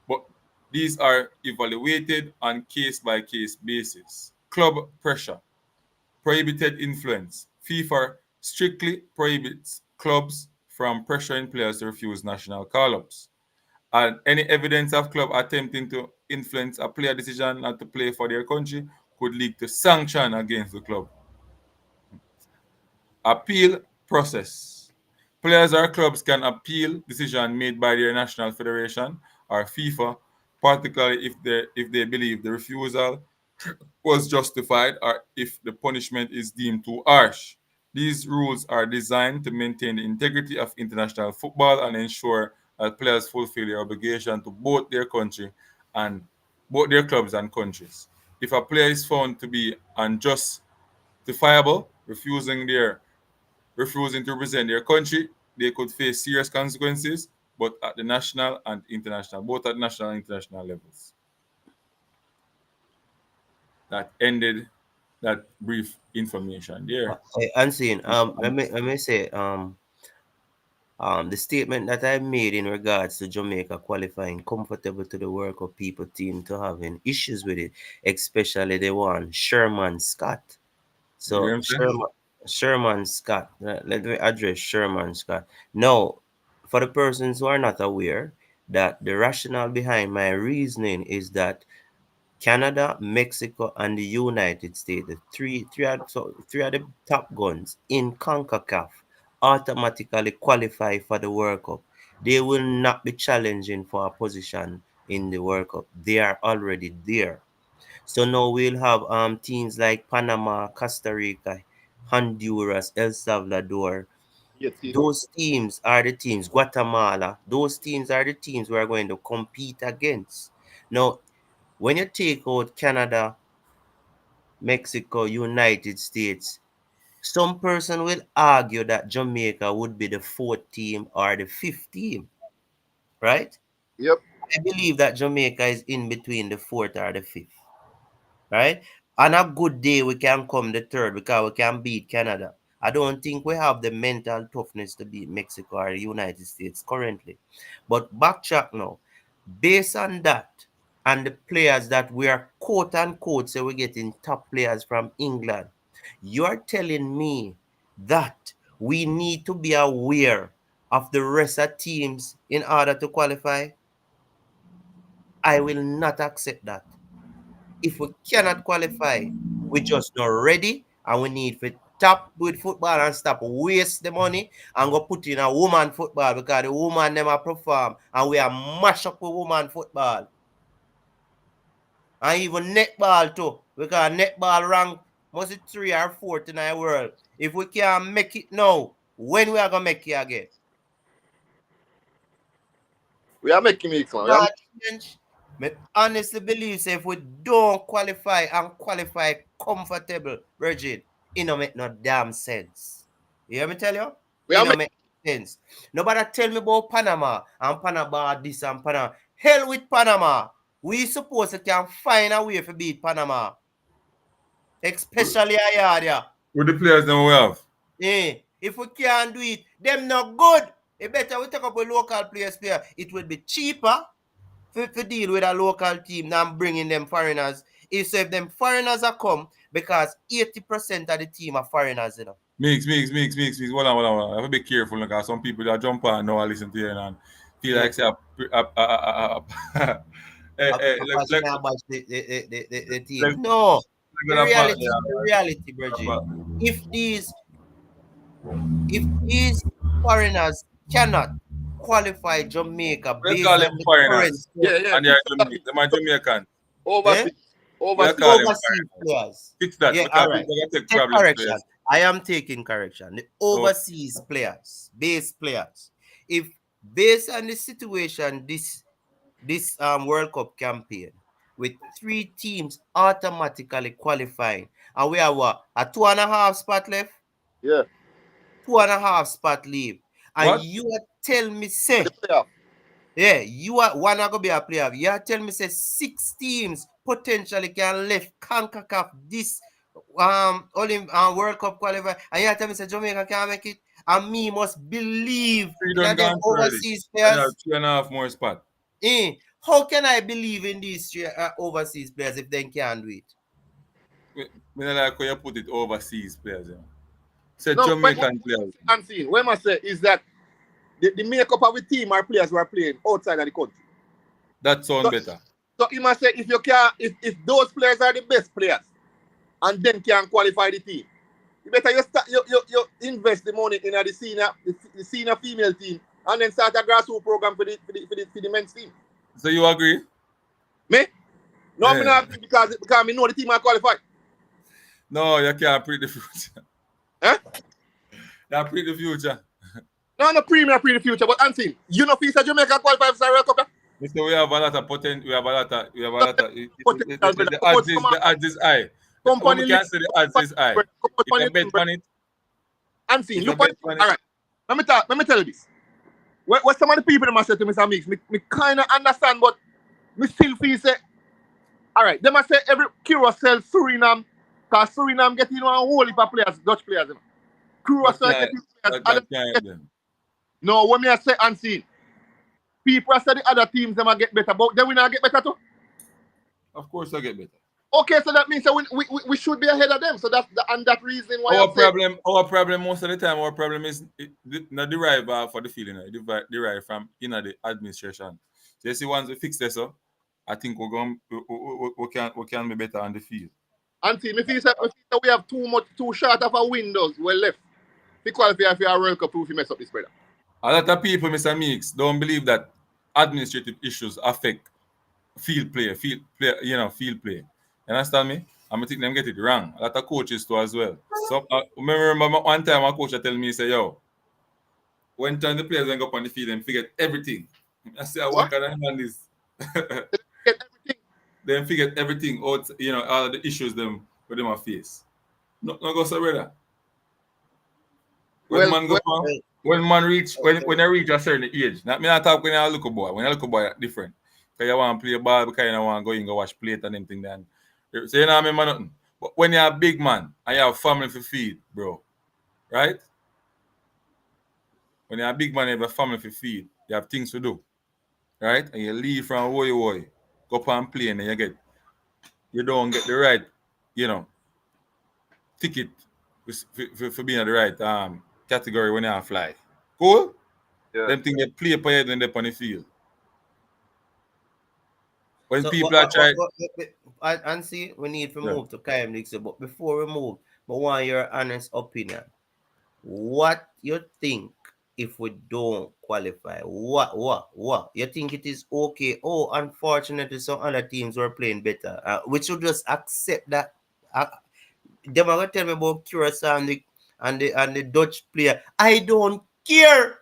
but these are evaluated on case by case basis. Club pressure. Prohibited influence. FIFA strictly prohibits clubs from pressuring players to refuse national call-ups. And any evidence of club attempting to influence a player decision not to play for their country could lead to sanction against the club. Appeal process. Players or clubs can appeal decision made by their national federation or FIFA, particularly if they believe the refusal was justified or if the punishment is deemed too harsh. These rules are designed to maintain the integrity of international football and ensure that players fulfill their obligation to both their country and both their clubs and countries. If a player is found to be unjustifiable, refusing to represent their country, they could face serious consequences, but at the national and international, both at national and international levels. That ended that brief information there. Unseen. Let me say, the statement that I made in regards to Jamaica qualifying comfortable to the World Cup people team to having issues with it, especially the one Sherman Scott. You hear So what I'm saying? Sherman Scott. Let me address Sherman Scott. Now, for the persons who are not aware, that the rationale behind my reasoning is that Canada, Mexico, and the United States, the three of the top guns in CONCACAF, automatically qualify for the World Cup. They will not be challenging for a position in the World Cup. They are already there. So now we'll have teams like Panama, Costa Rica, Honduras, El Salvador. Yes, it. Those teams are the teams, Guatemala, those teams are the teams we are going to compete against. Now, when you take out Canada, Mexico, United States, some person will argue that Jamaica would be the fourth team or the fifth team, right? Yep. I believe that Jamaica is in between the fourth or the fifth, right? On a good day, we can come the third because we can beat Canada. I don't think we have the mental toughness to beat Mexico or the United States currently. But backtrack now. Based on that and the players that we are quote unquote say we're getting top players from England, you're telling me that we need to be aware of the rest of teams in order to qualify? I will not accept that. If we cannot qualify, we just not ready and we need to top with football and stop waste the money and go put in a woman football because the woman never perform and we are mash up with woman football. And even netball too. Because netball rank must be 3 or 4 in the world. If we can't make it now, when we are gonna make it again? We are making it, man. We are Not change. Me honestly believe say if we don't qualify and qualify comfortable, Virgin, it don't make no damn sense. You hear me tell you? we It are don't making make sense. Nobody tell me about Panama and Panama this and Panama. Hell with Panama. We supposed to can find a way to beat Panama. Especially a yard, yeah. With the players that we have. If we can't do it, them not good. It better we take up a local players player. It will be cheaper to deal with a local team than bringing them foreigners If them foreigners are come, because 80% of the team are foreigners, you know. Mix. Hold on. I have to be careful because some people that jump on now and listen to you and feel like say, Apart like, from about the team. like, No, like that part, yeah. the reality, Virgin. But If these foreigners cannot qualify Jamaica we based call them on the current foreigners, Yeah. and they are Jamaican. Them are Jamaican. eh? Overseas. We Overseas. call them Overseas foreigners. players. Fix that Yeah, because all right. people can take Take problem correction. players. I am taking correction. The So, overseas players, base players. If based on the situation, this World Cup campaign with 3 teams automatically qualifying, and we have what, a 2.5 spot left, Yeah. 2.5 spot leave, and what? you are tell me The say, playoff. yeah, you are one are gonna be a player. You are tell me say 6 teams potentially can left CONCACAF this World Cup qualifier, and you are tell me say Jamaica can make it, and me must believe 3 in done them gone already. overseas And you players. have 3.5 more spot. How can I believe in these overseas players if they can't do it? Me not like how you put it overseas players. Say No, Jamaican players. I'm seeing. What I say is that the makeup of the team are players who are playing outside of the country. That sound better. So you must say if you can, if those players are the best players, and then can qualify the team, you better you invest the money in the senior female team, and then start a grassroots program for the men's team. So you agree? Me? No, Yeah. I'm not agree because me know the team are qualified. No, you can't predict the future. Huh? You predict the future. No, premier the future, but I'm saying, you know, if Jamaica qualify for the World Cup, So we have a lot of potential. We have a lot of. potential. The odds is high. What we can say the odds is high. If you bet on it, I'm saying, if you you bet on it, all right. Let me tell you this. What some of the people that must say to Mr. Mix, me kind of understand, but me still feel say, all right, they must say every Curacao Suriname, because Suriname get a whole heap of players, Dutch players. Curacao get players. that can't them. No, when me I say unseen, people say the other teams them get better, but then we not get better too. Of course, I get better. Okay, so that means that we should be ahead of them. So that's that reason why Our problem most of the time, our problem is not derived for the feeling, derived from the administration. So you see, once we fix this, so I think we can be better on the field. Until me feel we have too short of a windows well left. To qualify for a World Cup if you mess up this brother. A lot of people, Mr. Meeks, don't believe that administrative issues affect field play. Field play. You understand me? I think them get it wrong. A lot of coaches too as well. So remember one time a coach tell me, say, yo, when time the players go up on the field and forget everything. I say, what kind of man is? Get everything. Then forget everything, all of the issues them with them face. No go so brother. When man reach when I reach a certain age, not me not talk when I look a boy. When I look a boy different. Because you want to play ball because you want to go in go watch plate and anything then. So you know remember nothing. But when you're a big man and you have family to feed, bro, right? When you're a big man and you have a family to feed, you have things to do. Right? And you leave from woy, go up and play and you don't get the right, ticket for being at the right category when you fly. Cool? Yeah. Them things they play for you when they're on the field. When So people are trying. and see, we need to move to Kahiem Dixon, but before we move, I want your honest opinion. What you think if we don't qualify? What? You think it is okay? Oh, unfortunately, some other teams were playing better. We should just accept that. Them are gonna tell me about Curacao and the Dutch player. I don't care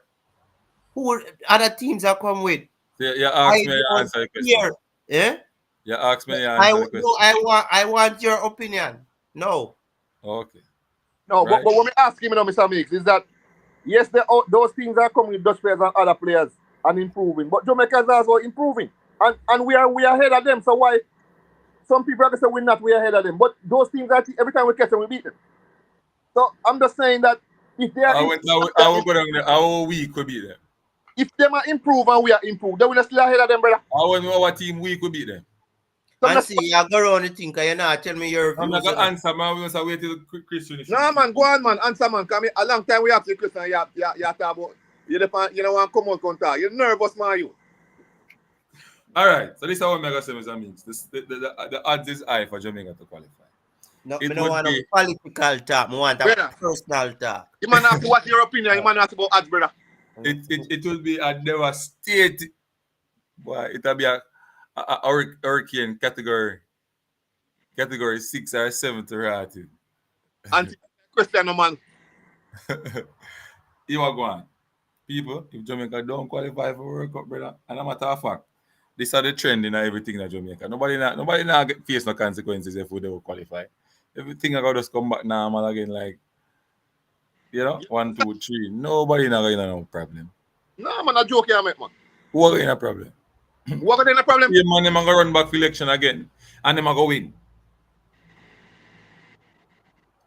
who other teams are come with. You ask me, I answer the question. Yeah? You ask me, I answer the question. No, I want your opinion. No. Okay. No, right. but what me ask him, Mr. Mix, is that yes, those teams are coming with Dutch players and other players and improving, but Jamaica is also improving, and we are ahead of them. So why some people are going to say we're ahead of them, but those teams are every time we catch them, we beat them. So I'm just saying that if they are, I will go down there. How weak could be there? If them are improved and we are improved, then we're still ahead of them, brother. How our team weak could be there? And see, you go around the thing, because you're not tell me your I'm not views. going to answer, man. We're going to wait till Chris finish. No, man, go on, man. Answer, man. Come a long time we have to question. You talk about. You don't want to come out contact. You're nervous, man. You. All right. So this is what I'm going to say, Mr. Means. The odds is high for Jamaica to qualify. No, It I don't would want be- a political talk. I want a Brother. personal talk. You man ask what's your opinion. You man ask about ads, brother. It will be a devastating. Boy, it'll be a hurricane category 6 or 7 to rated. And question, no, man. You are going. People, if Jamaica don't qualify for World Cup, brother, and a matter of fact, this are the trend in everything in Jamaica. Nobody now face no consequences if we don't qualify. Everything I got just come back normal again, like 1, 2, 3. Nobody now got no problem. No, man, a joke here, mate, man. Who are in a problem? What got any problem? Yeah, man, them going to run back for election again, and them going to win.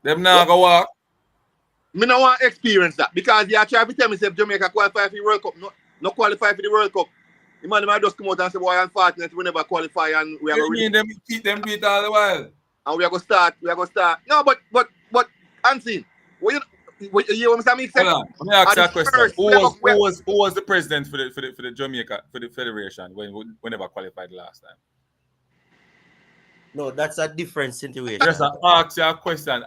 Them now go walk. Me no want to experience that because you try to tell me if Jamaica qualify for the World Cup, no qualify for the World Cup. The man might just come out and say, boy, unfortunately, we never qualify and we are going to keep them beat all the while. And we are going to start. No, but unseen. You what Mr. Meek said? Hold on. Let me ask you a question. Who was the president for the Jamaica for the Federation when never qualified last time? No, that's a different situation. Just ask you a question.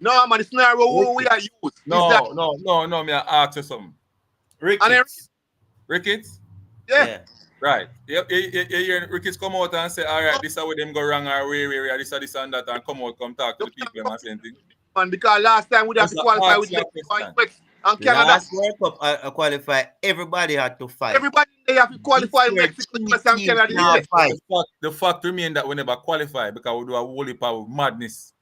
No, man, the scenario we are used. No, me ask you something. Ricketts? Yeah. Right. You hear Ricketts come out and say, all right, this is how them go wrong or where, this and that, and come talk to the people and say anything. Man, because last time we had to qualify with and Canada. Last World Cup qualify, everybody had to fight. Everybody they have to qualify Mexico and Canada. The fact remains that we never qualify because we do a whole heap of madness.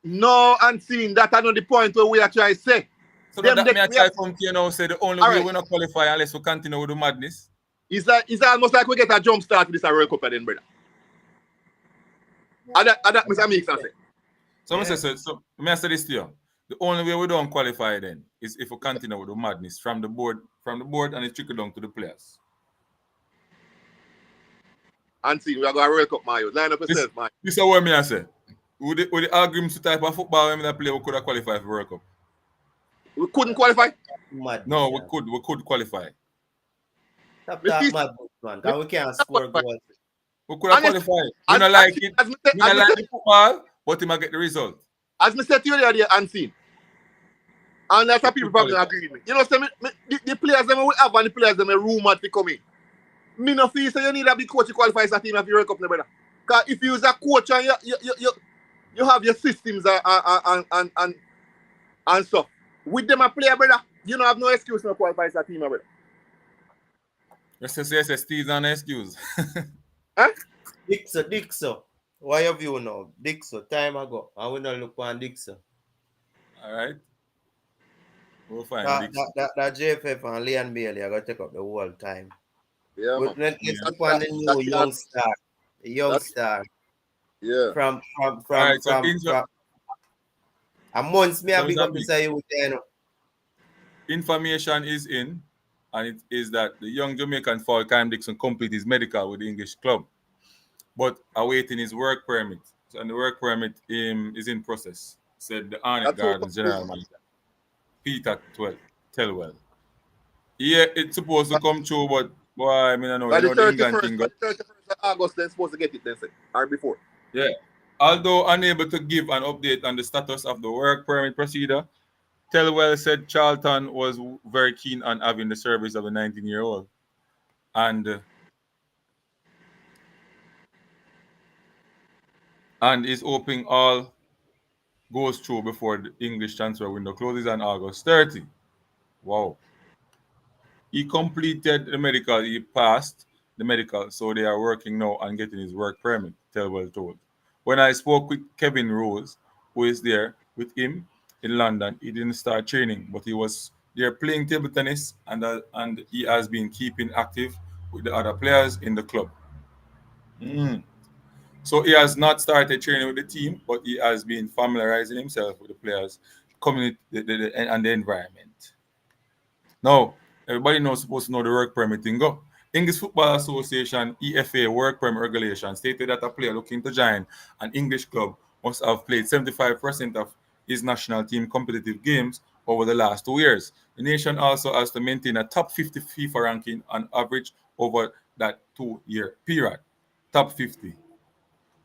No, unseen. That's another point where we are trying to say. So that me I try to come to you now say the only way we not qualify unless we continue with the madness. It's almost like we get a jump start with this World Cup then, brother. And that Mr. Meek say. So I say this to you. The only way we don't qualify then is if we continue with the madness from the board and it trickle down to the players. And see, we are going to World Cup, Mario. Line up yourself, Mario. This is what I say. With the arguments to type of football when we play, we could have qualified for World Cup. We couldn't qualify? No, we could qualify. Stop that mad, man. Because we can't score goals. We could have qualified. We don't like it. We don't like the football, but we might get the result. As I said to you earlier, unseen. And that's how people probably agree with me. You know, the players them we have and the players them a rumored to come in. Me no feel so you need a big coach to qualify as a team if you World Cup, brother. Because if you use a coach and you have your systems and stuff. With them a player, brother, you don't have no excuse to qualify as a team, brother. Yes, Steve's an excuse. Huh? Dixon. Why have you now? Dixon, time ago. I will not look on Dixon. All right. We'll find Dixon. That JFF and Leon Bailey are going to take up the whole time. Yeah, but let's look on the new young star. The young star. Yeah. From a month me have been up to say you know. Information is in, and it is that the young Jamaican forward Kahiem Dixon completed his medical with the English club, but awaiting his work permit. So, and the work permit is in process, said the Arnett Gardens general manager, Peter Tellwell. Yeah, it's supposed to come through, but boy, I mean, I know. By the 31st of August, they're supposed to get it, then say, or before. Yeah. Although unable to give an update on the status of the work permit procedure, Tellwell said Charlton was very keen on having the service of a 19-year-old. And is hoping all goes through before the English transfer window closes on August 30. Wow. He completed the medical. He passed the medical, so they are working now on getting his work permit, Tellwell told. When I spoke with Kevin Rose, who is there with him in London, he didn't start training, but he was there playing table tennis, and he has been keeping active with the other players in the club. So he has not started training with the team, but he has been familiarizing himself with the players, community, and the environment. Now, everybody knows supposed to know the work permit thing go. English Football Association (EFA) work permit regulation stated that a player looking to join an English club must have played 75% of his national team competitive games over the last 2 years. The nation also has to maintain a top 50 FIFA ranking on average over that 2 year period. Top 50.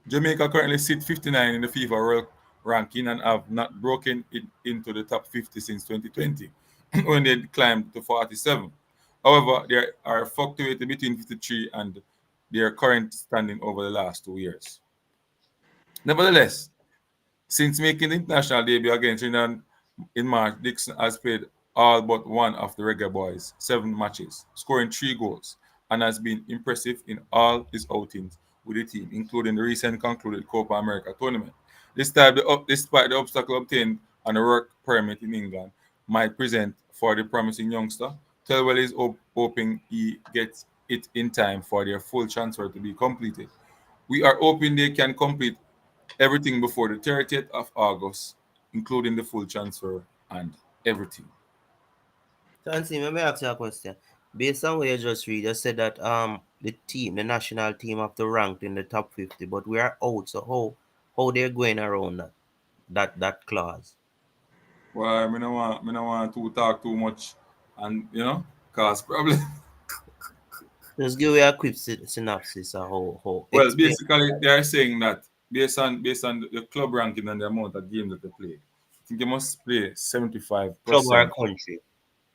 Jamaica currently sit 59 in the FIFA World Ranking and have not broken it into the top 50 since 2020, when they climbed to 47. However, they are fluctuating between 53 and their current standing over the last 2 years. Nevertheless, since making the international debut against Trinidad in March, Dixon has played all but one of the Reggae Boys' 7 matches, scoring 3 goals, and has been impressive in all his outings with the team, including the recent concluded Copa America tournament. Despite the obstacle obtained on a work permit in England might present for the promising youngster, Thelwell is hoping he gets it in time for their full transfer to be completed. We are hoping they can complete everything before the 30th of August, including the full transfer and everything. So, Anthony, let me ask you a question. Based on what you just read, you said that the national team, have to rank in the top 50, but we are out. So how they're going around that clause? Well, I don't want to talk too much and, cause problem. Just give me a quick synopsis of how Well, explain. basically, they are saying that based on the club ranking and the amount of games that they play, I think you must play Club or 75%. country.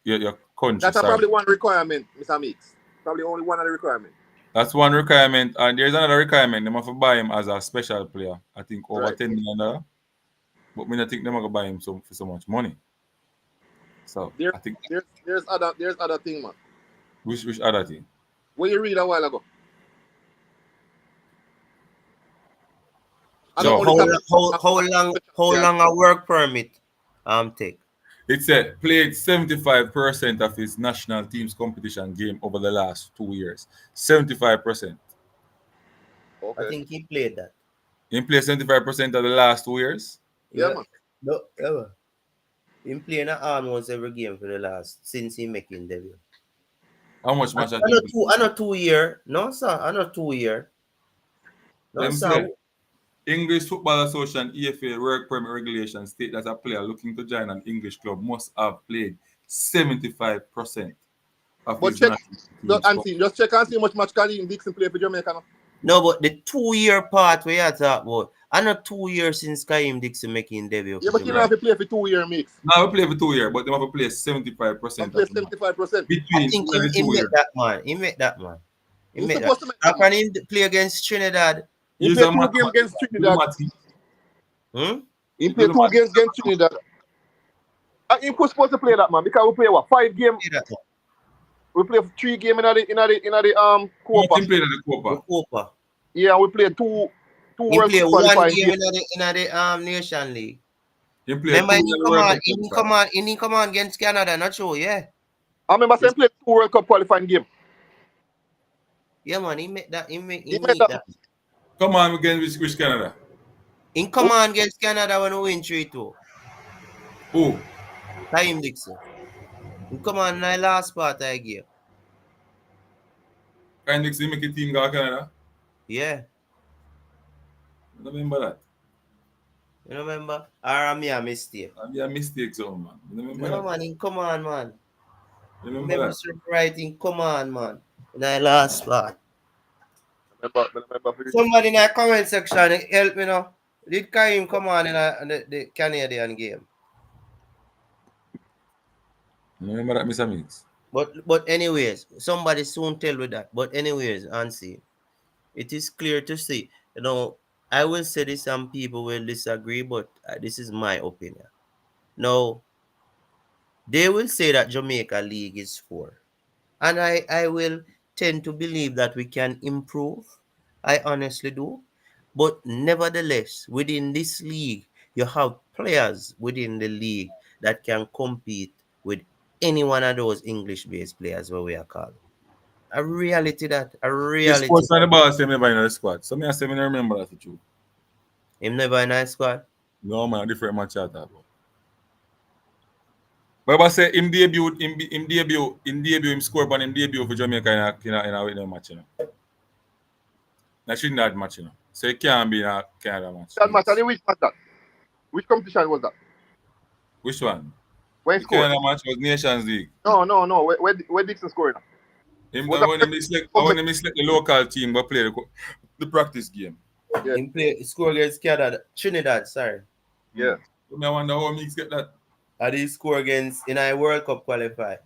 Your country, That's a sorry. probably one requirement, Mr. Mix. Probably only one of the requirements. That's one requirement, and there's another requirement. They have to buy him as a special player. I think over Right. $10 million. But me, I think they're gonna buy him for so much money. So There, I think there's other thing, man. which other thing? What you read a while ago. I don't So only How long a work permit take? it said played 75% of his national team's competition game over the last 2 years. 75%. I Okay. think he played that. He played 75% of the last 2 years. Yeah, man. No, ever. He playing almost every game for the last since he making debut. How much match I think I know 2 year. No, sir. I know 2 year. No, them sir. say English Football Association (EFA) work permit regulations state that a player looking to join an English club must have played 75% of But his check, national team's just check and see how much Kahiem Dixon play for Jamaica now. No, but the 2 year part we are talking about. I know 2 years since Kahiem Dixon making debut Yeah, for but you don't Jamaica. have to play for 2 year mix. Now we play for 2 years, but they have to play You 75% play of the match 75%. I between think the he two made years. that man. He made that man. He He's made that. supposed to make How that, man. can he play against Trinidad? He Use played a 2 games against do the Trinidad. math. Hmm? He Do played the 2 math. games against Trinidad. And he was supposed to play that, man, because we play what? 5 games. Play that man. We play 3 games in the How much Copa. he played at the The Copa? Copa. Yeah, we played two He World play Cup one qualifying game games. in the Nation League. He played Remember, 2 in the World Cup qualifier. he come on against Canada, not sure, yeah. I remember saying Yes. played 2 World Cup qualifying games. Yeah, man, he made that, he He made made that. that. Come on against which Canada? He come on against Canada when we win 3-2. Who? Kahiem Dixon. He come on in the last part of the game. Kind of make a team go to Canada. Yeah. I don't remember that. You remember? Or me a mistake. That'd be a mistake, so man. I don't remember No, that. man, he come on, man. You remember Remember that? some writing, come on, man. In the last part. Remember Somebody in the comment section help me now. Did Kahiem come on in the Canadian game? You remember that, Mr. Mix? But anyways, somebody soon tell me that. But anyways, Ansi, it is clear to see. You know, I will say this, some people will disagree, but this is my opinion. Now, they will say that Jamaica League is poor. And I will tend to believe that we can improve. I honestly do. But nevertheless, within this league, you have players within the league that can compete with any one of those English-based players what we are called. A reality that, a The reality. sports and the ball say me by in the squad. So me I say me don't remember that with you. Him never in a squad. No man, different match I talk about. But I say him score on him debut for Jamaica in a match, you know. That shouldn't that match, you know. So it can't be in a Canada match. That match, and which match that? Which competition was that? Which one? When he The scored? Canada match was Nations League. No. Where Dixon scored? Him, Was I that want him to select the local team but play the practice game. Yeah. Him play score against Canada, Trinidad, sorry. Yeah. I wonder how Mix get that. And he score against in a World Cup qualify.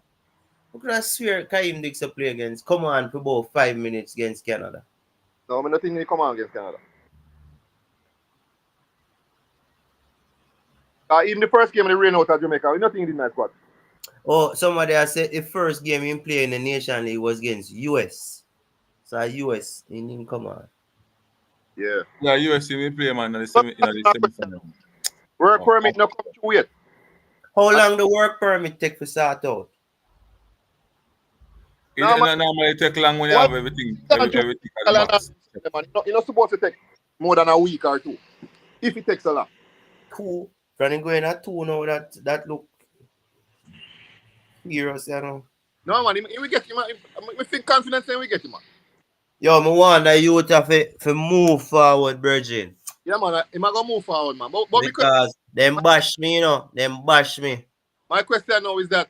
How could I swear Kahiem Dixon play against come on for about 5 minutes against Canada? No, I don't think he come on against Canada. Even the first game they ran out of Jamaica, we nothing in that squad. Oh, somebody has said the first game he played in the Nation League was against US. So US he didn't come on. Yeah. Yeah, USC we play man in the semi-final. Work permit no come through yet. How long the work permit take for start out? It normally take long when you have everything at the max. You're not supposed to take more than a week or two. If it takes a lot. Cool. Running going at 2 now that look serious, you know. No man, we get him. I feel confident saying we get him, man. Yo, I want the youth to move forward, Virgin. Yeah, man, I'm gonna move forward, man. But because them bash me, you know. Them bash me. My question now is that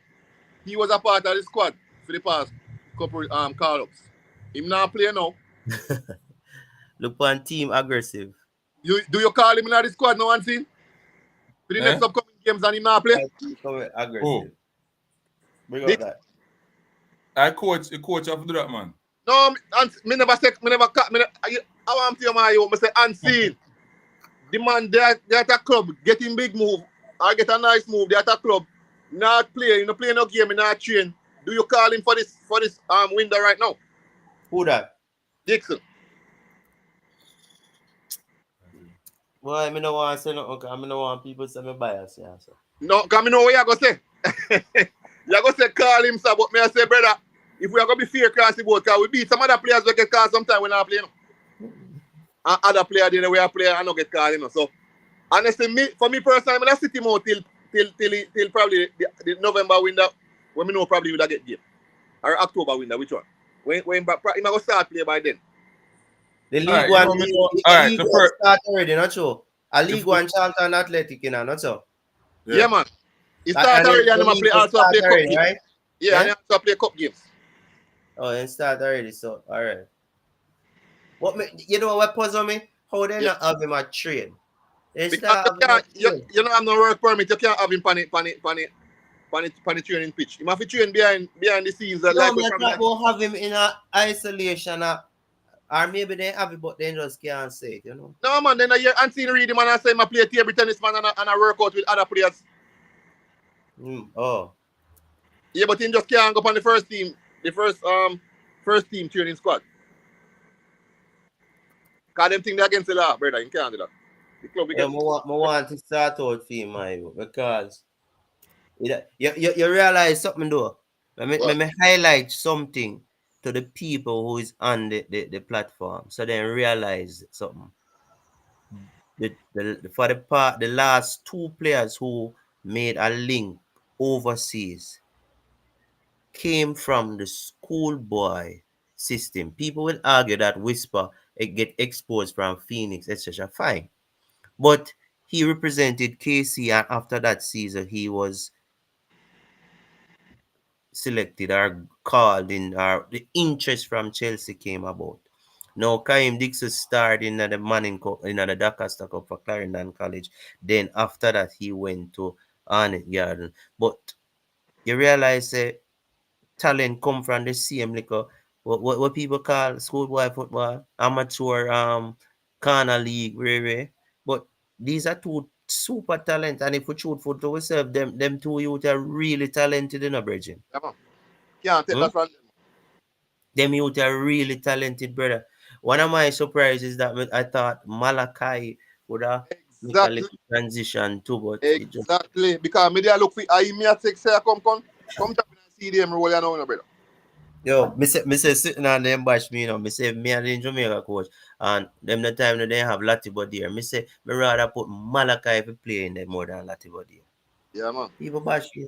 he was a part of the squad for the past couple call-ups. Him not play now. Look on team aggressive. Do you call him in the squad now and see? For the next upcoming games and him not play? Aggressive. Oh. Bring out that. I coach have to do that, man. No, me never say, I want to tell you, I say unseen. The man there at a club getting big move or get a nice move, they at a club, not play, you know, play no game, not train. Do you call him for this window right now? Who that? Dixon. Well, I don't want to say nothing. I don't want people to say me bias. Yeah, so. No, because I know what you're going to say. You're going to say call him, sir, but me I say, brother, if we are going to be fair across the board, because we beat some other players we get called sometimes when not playing. And other players, the way I play, I don't get called, you know. So, honestly, for me personally, I'm going to sit him out till probably the November window, when we know probably we'll get game. Or October window, which one? When I'm going to start play by then. The League Right, One, the League start already, not so. A League One Charlton Athletic, you know, not so. Yeah, man. He start already and play also play cup games. Right? Yeah, and he also play cup games. Oh, it start already, so all right. You know what puzzle me? How they not have him at trade? They start you don't have no work permit, you can't have him pan the training pitch. You have to train behind the scenes. No, like we probably have him in a isolation or maybe they have it, but they just can't say it, you know. No, man, then you unseen read him and I say I play table tennis man and I work out with other players. Oh. Yeah, but he just can't go on the first team team training squad. Because them think they're against the law, brother. You can't do that. The club I want to start out for him, because you realize something though. Let me highlight something to the people who is on the platform, so they realize something. The last 2 players who made a link overseas came from the schoolboy system. People will argue that Whisper get exposed from Phoenix, etc. Fine, but he represented KC, and after that season, he was selected or called in, or the interest from Chelsea came about. Now, Kahiem Dixon started in the Manning Cup, in the Doncaster Cup for Clarendon College. Then after that, he went to Arnett Garden. But you realize talent come from the same liquor, what people call schoolboy football, amateur corner league, really. But these are 2 super talent, and if we shoot for to ourselves, them 2 youth are really talented in a bridging. Yeah, man. Can't take that from them. Them youth are really talented, brother. One of my surprises is that I thought Malachi would have make a little transition too, but exactly. Because me there look for I take say come tap and see them roll you know, brother. Yo, me say sitting on them bash me, you know. Me say me and the Jamaica coach, and them the time that they have Latibo there. Me say me rather put Malachi if play in them more than Latibo there. Yeah, man. People bash you.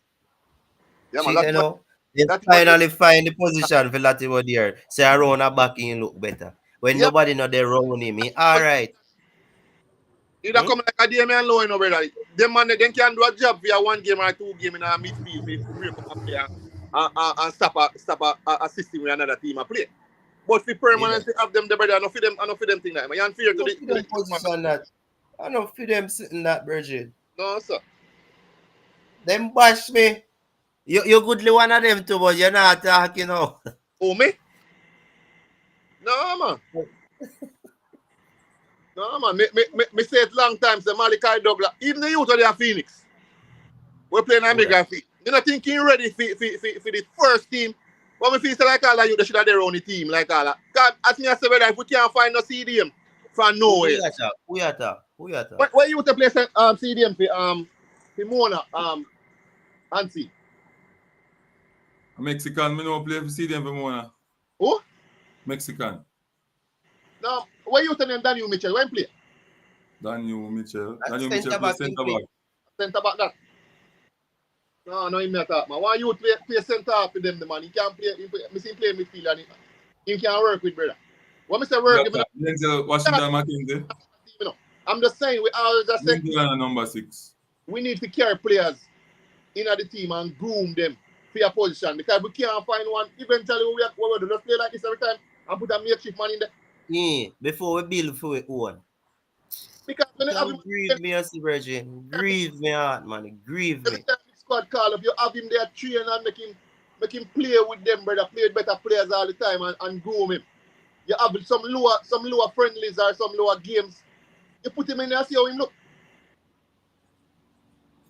Yeah, man. She, you know, they That what finally find the position for Latimer there. Say around her back him look better. When yeah, nobody know they round him, he all right. you that Hmm? come like a Damian Lowe, you know, brother. Them man, they can do a job for a 1 game or 2 game in a midfield to break up a player and stop a system with another team a play. But for Yeah. permanently have them, the brother, I know for them thing that man. You unfair to No the for to the them youth man. position that. I know for them sitting that Bridget. No, sir. Them bash me. You goodly one of them too, but you're not talking now. Oh me? No, man. No, man. Me say it long time, say Malachi Douglas. Even the youth of their Phoenix. We're playing Who that? Omega Feet. You know, thinking ready for the first team. But me feel say like all that you they should have their own team, like all that. Cause as me I say, brother, if we can't find no CDM from Who nowhere. you talk? Who you talk? Who you talk? Where you to play CDM for Mona Ansi? A Mexican, me no play for CDM for Mona. Who? Mexican. Now, where you to name Daniel Mitchell? When play? Daniel Mitchell. At Daniel Mitchell centre play back in centre play. back. Centre back that. No, him not talk, man. Why you play centre half for them, the man? He can't play, me see him play midfield and he can work with, brother. What me say work with, Denzel Washington McKenzie. I'm just saying, we always just say, Denzel and number 6. we need to carry players in the team and groom them for your position because we can't find one. Eventually, we will just play like this every time and put a makeshift man in there. Yeah, before we build for we own. Because when you have Don't him, grieve me, as Virgin. Grieve me heart, man. Grieve every me. time the squad call up, you have him there train and make him play with them, brother. Play with better players all the time and groom him. You have some lower friendlies or some lower games. You put him in there and see how him look.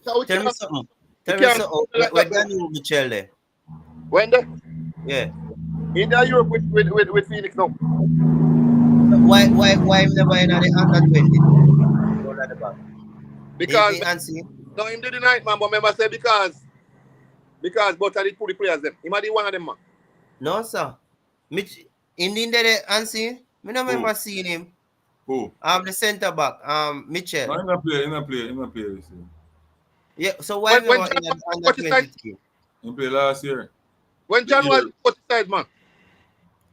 So we Tell me can't, something. we Tell me can't something. like Where that, brother. Daniel Mitchell there? When they Yeah. in the Europe with Phoenix now. Why him never in the under 20 team? Don't at the back. Because He answer. no, him did the night, man, but remember say because but I did put the players them. He might be one of them, man. No, sir. Mitch, in there answer. Me no Who? remember seeing him. Who? The centre back, Mitchell. No, him not play. You see. Yeah, so why When him never John in the was under coach 20 side, team? He played last year. when The John was year. coach side, man.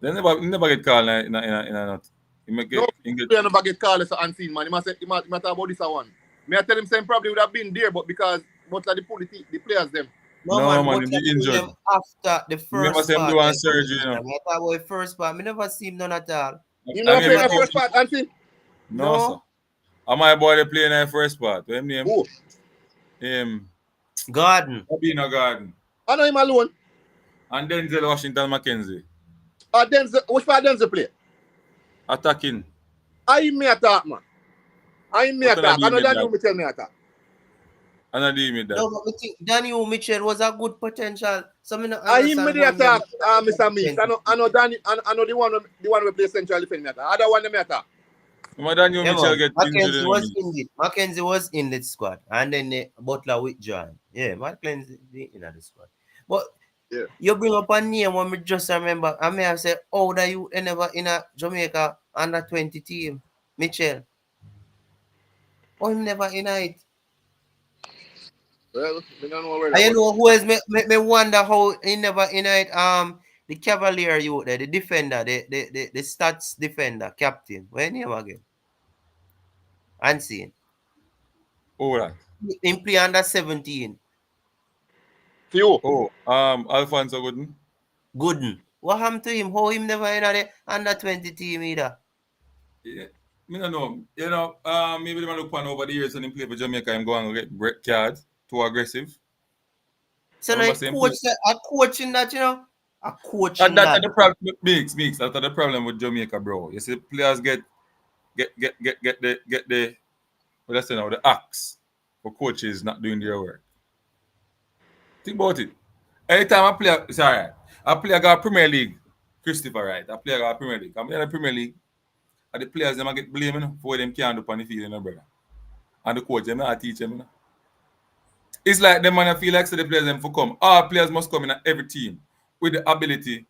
They never get called in a not. He make No it he get player never get called as unseen, man. He must talk about this one. May I tell him saying probably would have been there, but because most of the players them. No no man, man, but he I be do injured. them after the Remember first say him part. do one Like, surgery, I talk about the first part. Me never see him none at all. You I never mean play in my the Never. first coach. part, unseen? No sir. No. And my boy they play in the first part. What him name? Who? Him Garden. Abina Garden. I know him alone. And Denzel Washington McKenzie. Denzel, which part Denzel play? Attacking. I me attack, man. I me What can I attack. I do know with Daniel that? me tell me attack. And I do with that. No, but me think Daniel Mitchell was a good potential. So me not I him me understand the why me never attack, Mr. Meeks. I know Danny. I know the one we play central defense me attack. Other one me attack. My Daniel Yeah, Mitchell man. get injured Mackenzie in a was minute. in it. Mackenzie was in the squad. And then Butler withdrew. Yeah, Mackenzie in the squad. But Yeah. you bring up a name when me just remember. I may have said, oh, that you never in a Jamaica under 20 team. Mitchell. Oh, him never in it. Well, we don't know where And that you was. know who else me wonder how he never in it. The Cavalier youth there, the defender, the stats defender, captain. Where name again? Unseen. Oh that. Him play under 17. Few. Oh, Alfonso Gooden. Gooden. What happened to him? How him never in the under 20 team either? Yeah. Me don't know. You know, maybe they look on over the years when he play for Jamaica and go and get red cards, too aggressive. So now Remember same coach play? a coaching that, you know? A And coaching that's that. the problem. Mix. That's the problem with Jamaica, bro. You see, players get the what I say now, the axe for coaches not doing their work. Think about it. Anytime I play, sorry, I play I got Premier League, Christopher, right? I play I got Premier League. I'm in the Premier League, and the players them I get blamed for what them can't do on the field, you know, brother. And the coach them not teach them, you know. It's like them man I feel like so the players them for come. All players must come in at every team with the ability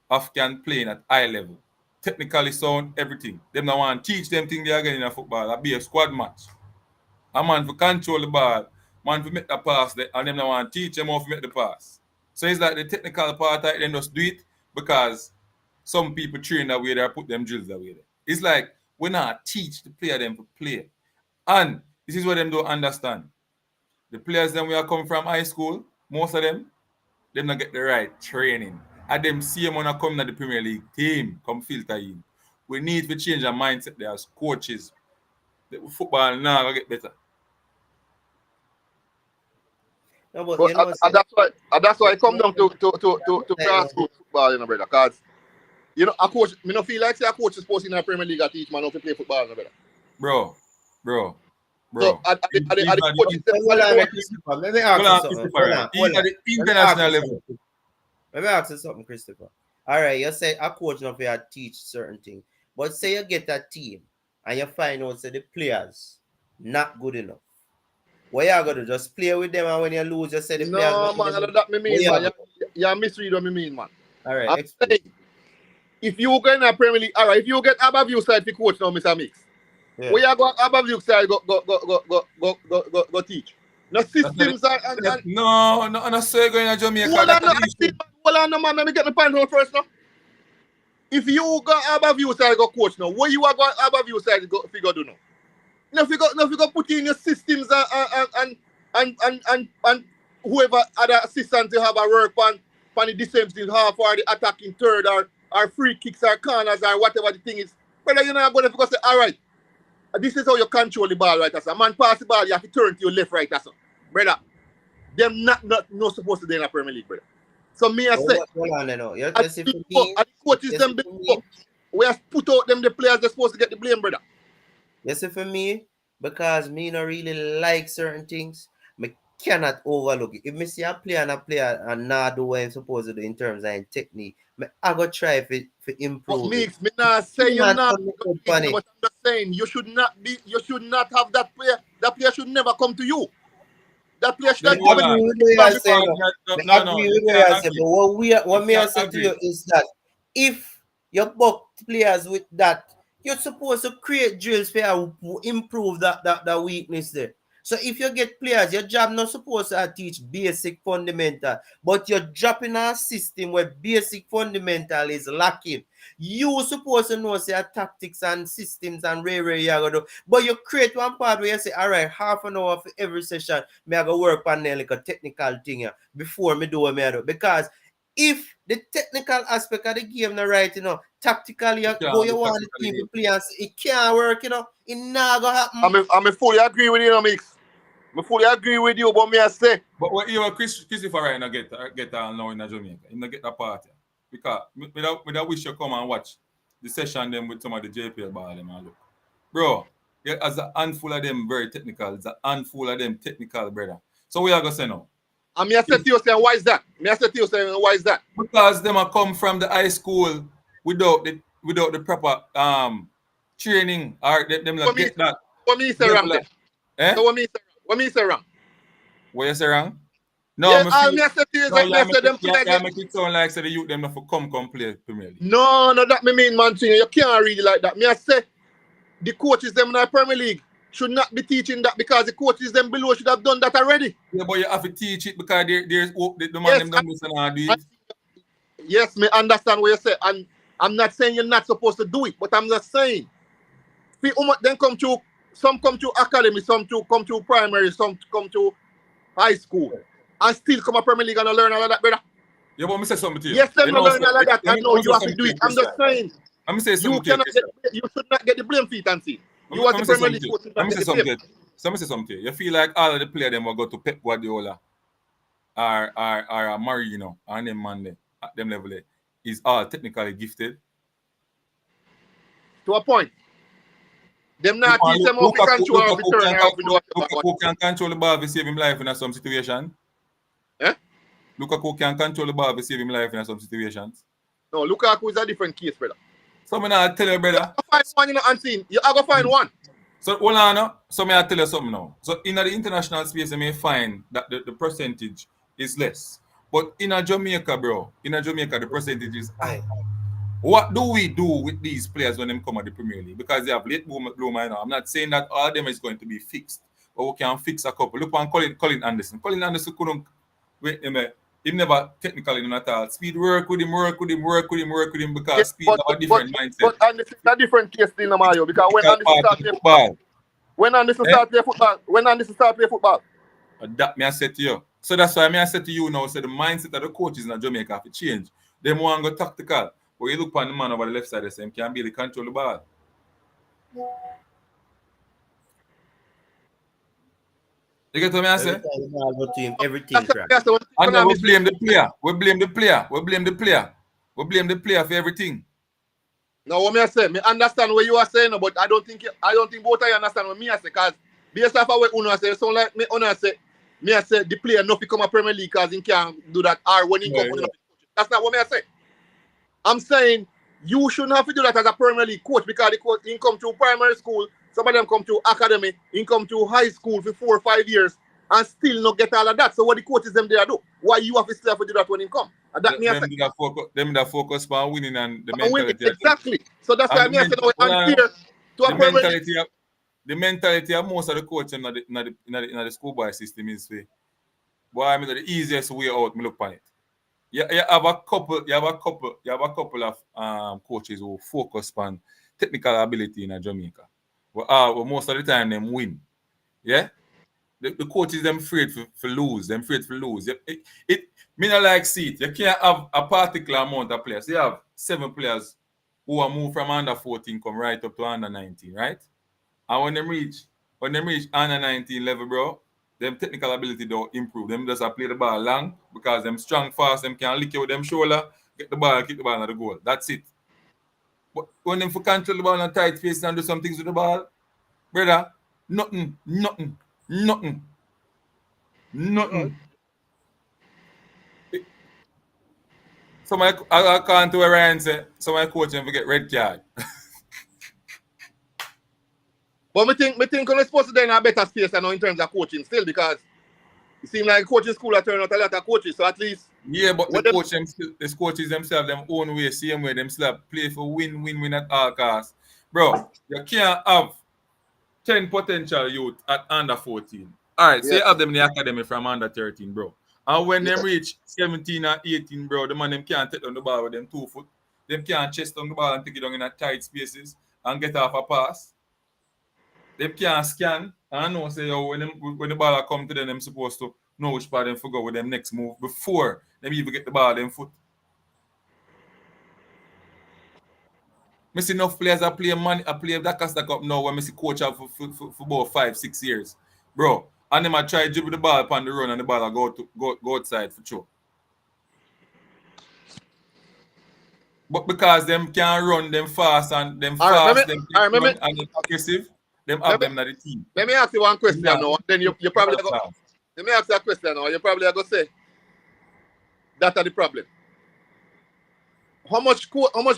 of can playing at high level. Technically sound, everything. Them not want to teach them things they again in a football. That be a squad match. A man for control the ball, man for make the pass, and them not want to teach them how to make the pass. So it's like the technical part, they just do it because some people train that way, they put them drills that way. It's like we not teach the player them to play. And this is what them don't understand. The players them we are coming from high school, most of them not get the right training. And them same when I come to the Premier League team, come filter in. We need to change our mindset there as coaches. The football now will get better. No, but But you know, that's why it come down to grassroots football, you know, brother. Because you know, a coach, me no feel like say a coach is supposed in the Premier League to teach man how to play football, you know, brother. Bro. So at the coaches, let me ask you something. Even at the international level. Let me ask you something, Christopher. All right, you say a coach not fair teach certain things, but say you get a team and you find out say the players not good enough. What you gonna do? Just play with them, and when you lose, you say the players. No, man, that me mean, man. You misread what me mean, man. All right, I'm saying, if you go in the Premier League, all right, if you get above you side for coach now, Mr. Mix, where you go above you side go teach. No systems and no, so going to Jamaica. Hold on, man. Let me get the point out first now. If you go above you side go coach now, where you are going above you side go figure do now? No figure put in your systems and whoever other assistants you have a work on the defensive half or the attacking third or free kicks or corners or whatever the thing is. Brother, you're not going to say, all right, this is how you control the ball, right? As a man pass the ball, you have to turn to your left, right? That's all. Brother, them not supposed to be in the Premier League, brother. So me I say, the coaches them before, we have put out them the players they're supposed to get the blame, brother. You see, for me, because me not really like certain things, me cannot overlook it. If me see a player and not do what I'm supposed to do in terms of technique, I go try for improve. But me not say you're not, but I'm just saying you should not have that player. That player should never come to you. That player should not come to you. But what me I say to you is that if you book players with that, you're supposed to create drills for improve that weakness there. So if you get players, your job not supposed to teach basic fundamental, but you're dropping a system where basic fundamental is lacking. You supposed to know say tactics and systems and where you are gonna do. But you create one part where you say, all right, half an hour for every session, me I go work on like a technical thing here before me do what me I do. Because if the technical aspect of the game not right, tactically you want the team to play and it can't work, it not gonna happen. I fully agree with you, Mix. I fully agree with you, but me I say. But what you Christopher right now get now in Jamaica, you not get that part. Because I wish you come and watch the session them with some of the JPL ball them and look. Bro, as a handful of them very technical, it's a handful of them technical, brother. So we are gonna say now. And me I say to you saying, why is that? Because them are come from the high school without the proper training or them like get that. What me say wrong then? Eh? So what me say wrong? What you say wrong? No, yeah, me say to you make it sound like say the youth them not for come play Premier League. No, that me mean, man. You can't read it like that. Me I say the coaches them in the Premier League should not be teaching that because the coaches them below should have done that already. Yeah, but you have to teach it because there's the man them don't listen and do it. Yes, me understand what you say, and I'm not saying you're not supposed to do it, but I'm just saying, then some come to academy, some come to primary, some come to high school, and still come to Premier League and learn all of that, brother. Yeah, but me say something to you. Yes, them learn all of that. I know you have to do it. I'm just saying. I'm say something to you. You should not get the blame feet and see. You want the Premier League coach. I'm say something. So say something. You feel like all of the players them will go to Pep Guardiola or Marino and them man there at them level there is all technically gifted. To a point. Them not teach them how to control Lukaku can control the ball to save him life in some situation. Eh? Lukaku can control the ball to save him life in some situations. No, Lukaku is a different case, brother. So me not tell you, brother. You find one, unseen. You are going to find one. So hold on, so me I tell you something now. So in the international space, you may find that the percentage is less. But in Jamaica, bro, the percentage is high. What do we do with these players when they come at the Premier League? Because they have late bloomer. I'm not saying that all of them is going to be fixed, but we can fix a couple. Look on Colin Anderson. Colin Anderson couldn't wait Him never technically not at all. Speed work with him because Yeah, Speed have a different mindset. and this is a different case still, Mario, because when Technical Anderson part start of play football. when Anderson Eh? start play football, when Anderson start play football. That me I said to you. So that's why me I said to you now, so the mindset of the coaches in Jamaica have to change. Them want to go tactical. But you look on the man over the left side, the same can barely control the ball. You get what me I Every say? time the ball go to him, everything That's crack. why I say, And when then I we miss blame the player. We blame the player. We blame the player. We blame the player for everything. now what me I say, me understand what you are saying, but I don't think both of you understand what me I say, because based off of what Uno say, it sound like me Uno say, me I say the player not become a Premier League because he can't do that, or when he come Yeah. that's not what me I say. I'm saying you shouldn't have to do that as a Premier League coach, because the coach he come to primary school, some of them come to academy, he come to high school for 4 or 5 years and still not get all of that. So what the coaches them there do? Why you have to still have to do that when he come? And that me I say. Them that focus on winning and the And winning. mentality. Exactly. So that's why And me I say no, it's unfair to a the Premier League. mentality of most of the coaches in the schoolboy system is say, boy, I mean the easiest way out, me look on it. You have a couple of coaches who focus on technical ability in Jamaica. Well, most of the time them win. Yeah? The coaches them afraid for lose. Them afraid for lose. Me not like see it. You can't have a particular amount of players. You have 7 players who are moved from under 14 come right up to under 19, right? And when them reach under 19 level, bro, them technical ability don't improve. Them just a play the ball long because them strong fast, them can lick you with them shoulder, get the ball, kick the ball at the goal. That's it. But when them for control the ball and tight space and do some things with the ball, brother, nothing. Somebody I can't to a Ryan say somebody coach him to get red card. But me think we're supposed to be in a better space now in terms of coaching still, because it seems like coaching school are turning out a lot of coaches. So at least Yeah, but the coaches themselves, them own way, same way, them still have play for win at all costs. Bro, you can't have 10 potential youth at under 14. All right, say yeah, you have them in the academy from under 13, bro. And when yeah. them reach 17 or 18, bro, the man them can't take on the ball with them 2 foot. Them can't chest on the ball and take it down in a tight spaces and get off a pass. Them can't scan. And know say when the ball come to them supposed to know which part them forgot with them next move before them even get the ball them foot. I see enough players that play that Costa Cup now when I see coach out for about 5-6 years. Bro. And them I try to dribble the ball upon the run and the ball go outside for sure. But because them can run them fast and them All right, fast, them can remember, run and them aggressive, them have them in the team. let me ask you one question Yeah. now, and then you probably go, let me ask you a question now, you probably go say that's the problem. How much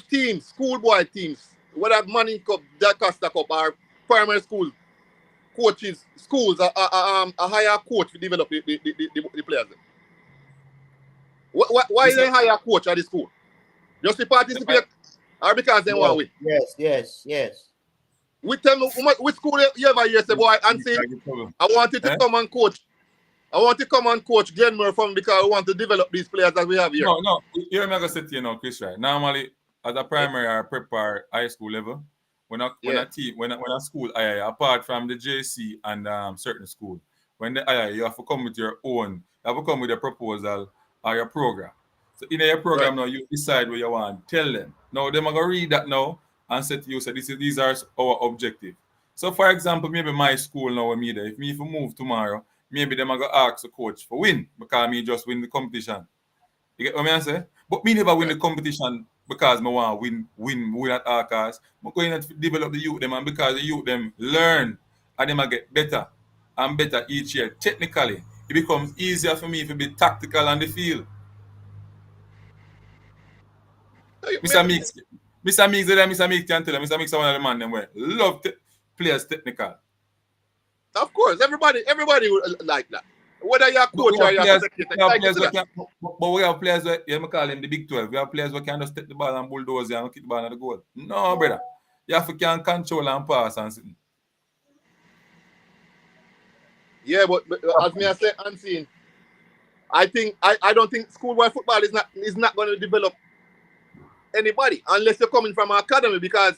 teams, schoolboy teams, whether money cup, that Costa Cup, or primary school coaches, schools a hire coach to develop the players? Why they hire a coach at the school? Just to participate, or because they want to win? Yes. We tell me which school you ever hear say, boy, and say, I wanted to come and coach. I want to come and coach Glenmore from because I want to develop these players that we have here. No. You're not gonna say to you now, Chris, right? Normally, as a primary or prep or high school level, when a school apart from the JC and certain school, when the you have to come with your own, you have to come with a proposal or your program. So in your program now, you decide what you want. Tell them. Now they're gonna read that now and say to you, so these are our objective. So for example, maybe my school now with me there, if I move tomorrow, maybe them go ask the coach for win because me just win the competition. You get what I say? But me never win the competition because I want to win at all costs. I'm going to develop the youth them, and because the youth them learn and them get better and better each year. Technically, it becomes easier for me to be tactical on the field. Mr. Meeks can tell them, Mr. Meeks is one of the man them where love players technical. Of course, everybody would like that. Whether you're a coach or you're a secretary. But we have players where you call them the Big 12. We have players who can just take the ball and bulldoze and kick the ball at the goal. No, brother. You have to can control and pass and something. Yeah, but as me I say, unseen, I don't think schoolboy football is not going to develop anybody unless you're coming from an academy, because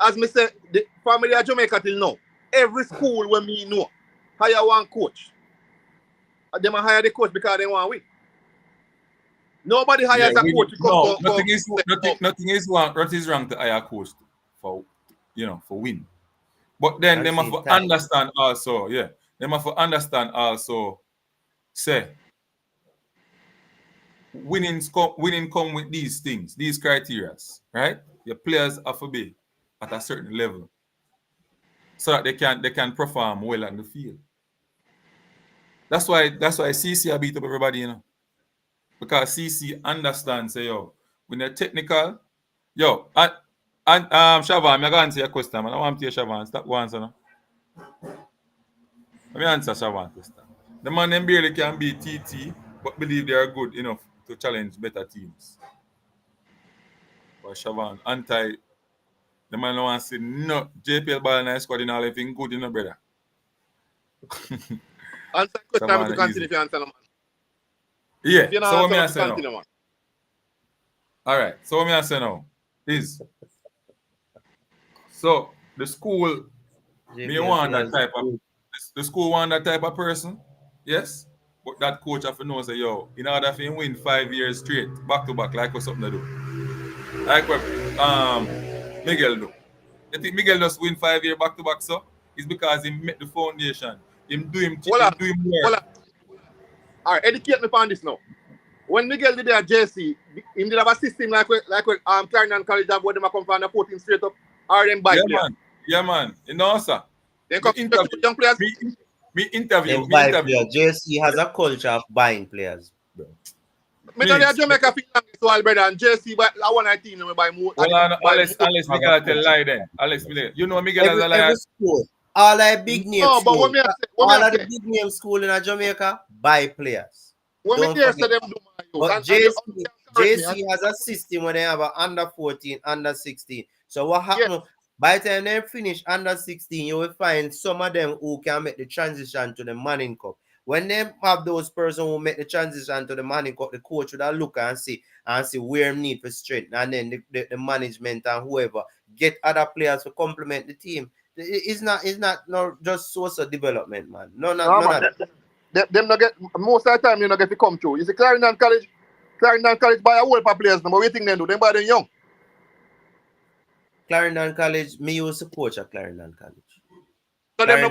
as me say, the family of Jamaica till now, every school when me know hire one coach. And them hire the coach because they want win. Nobody hires a coach to come no, nothing is wrong. What is wrong to hire a coach for for win. But then they must understand also, they must understand also, say winning come with these things, these criteria, right? Your players have to be at a certain level so that they can perform well on the field. That's why CC beat up everybody, because CC understands, say, when they're technical, and Shavan, I'm going to answer your question, man. I want to hear Shavan. Stop once, no. Let me answer Shavan question. The man them barely can beat TT, but believe they are good enough to challenge better teams. But Shavan, the man don't want to say no JPL ball in the squad in all everything good, brother. Answer question, I'm to continue if you answer, man. Yeah, if you so what me I to say continue, now? Man. All right, so what me I say now is, so the school may want that type of, the school want that type of person, yes, but that coach have to know, say, in order for him win 5 years straight, back to back, like what something to do. Like what Miguel do. You think Miguel just win 5 years back to back, so? It's because he met the foundation. Him do him work. All right, educate me on this now. When Miguel did at JC, he did have a system like Clarendon College have where them come from the 14 straight up, or them by players. Yeah, man. You know, sir. They come young players. Me interview. JC has a culture of buying players, bro. Me know they Jamaica feel like so brother, and JC but I want a team to buy more. Well, Alex Miguel tell lie then. Alex Miguel. You know Miguel as a liar. Every school, all the big name no, schools, but what me say, all of the big name school in Jamaica buy players. What me hear say them do but JC has a system where they have a under 14, under 16. So what happens? Yeah. By the time they finish under 16, you will find some of them who can make the transition to the Manning Cup. When they have those persons who make the transition to the Manning Cup, the coach would look and see where need for strength, and then the management and whoever get other players to complement the team. It's not just source of development, man. No, them not get most of the time you not get to come through. You see Clarendon College buy a whole of players. Now, what do you think they do? They buy them young. Clarendon College, me used to coach at Clarendon College. So them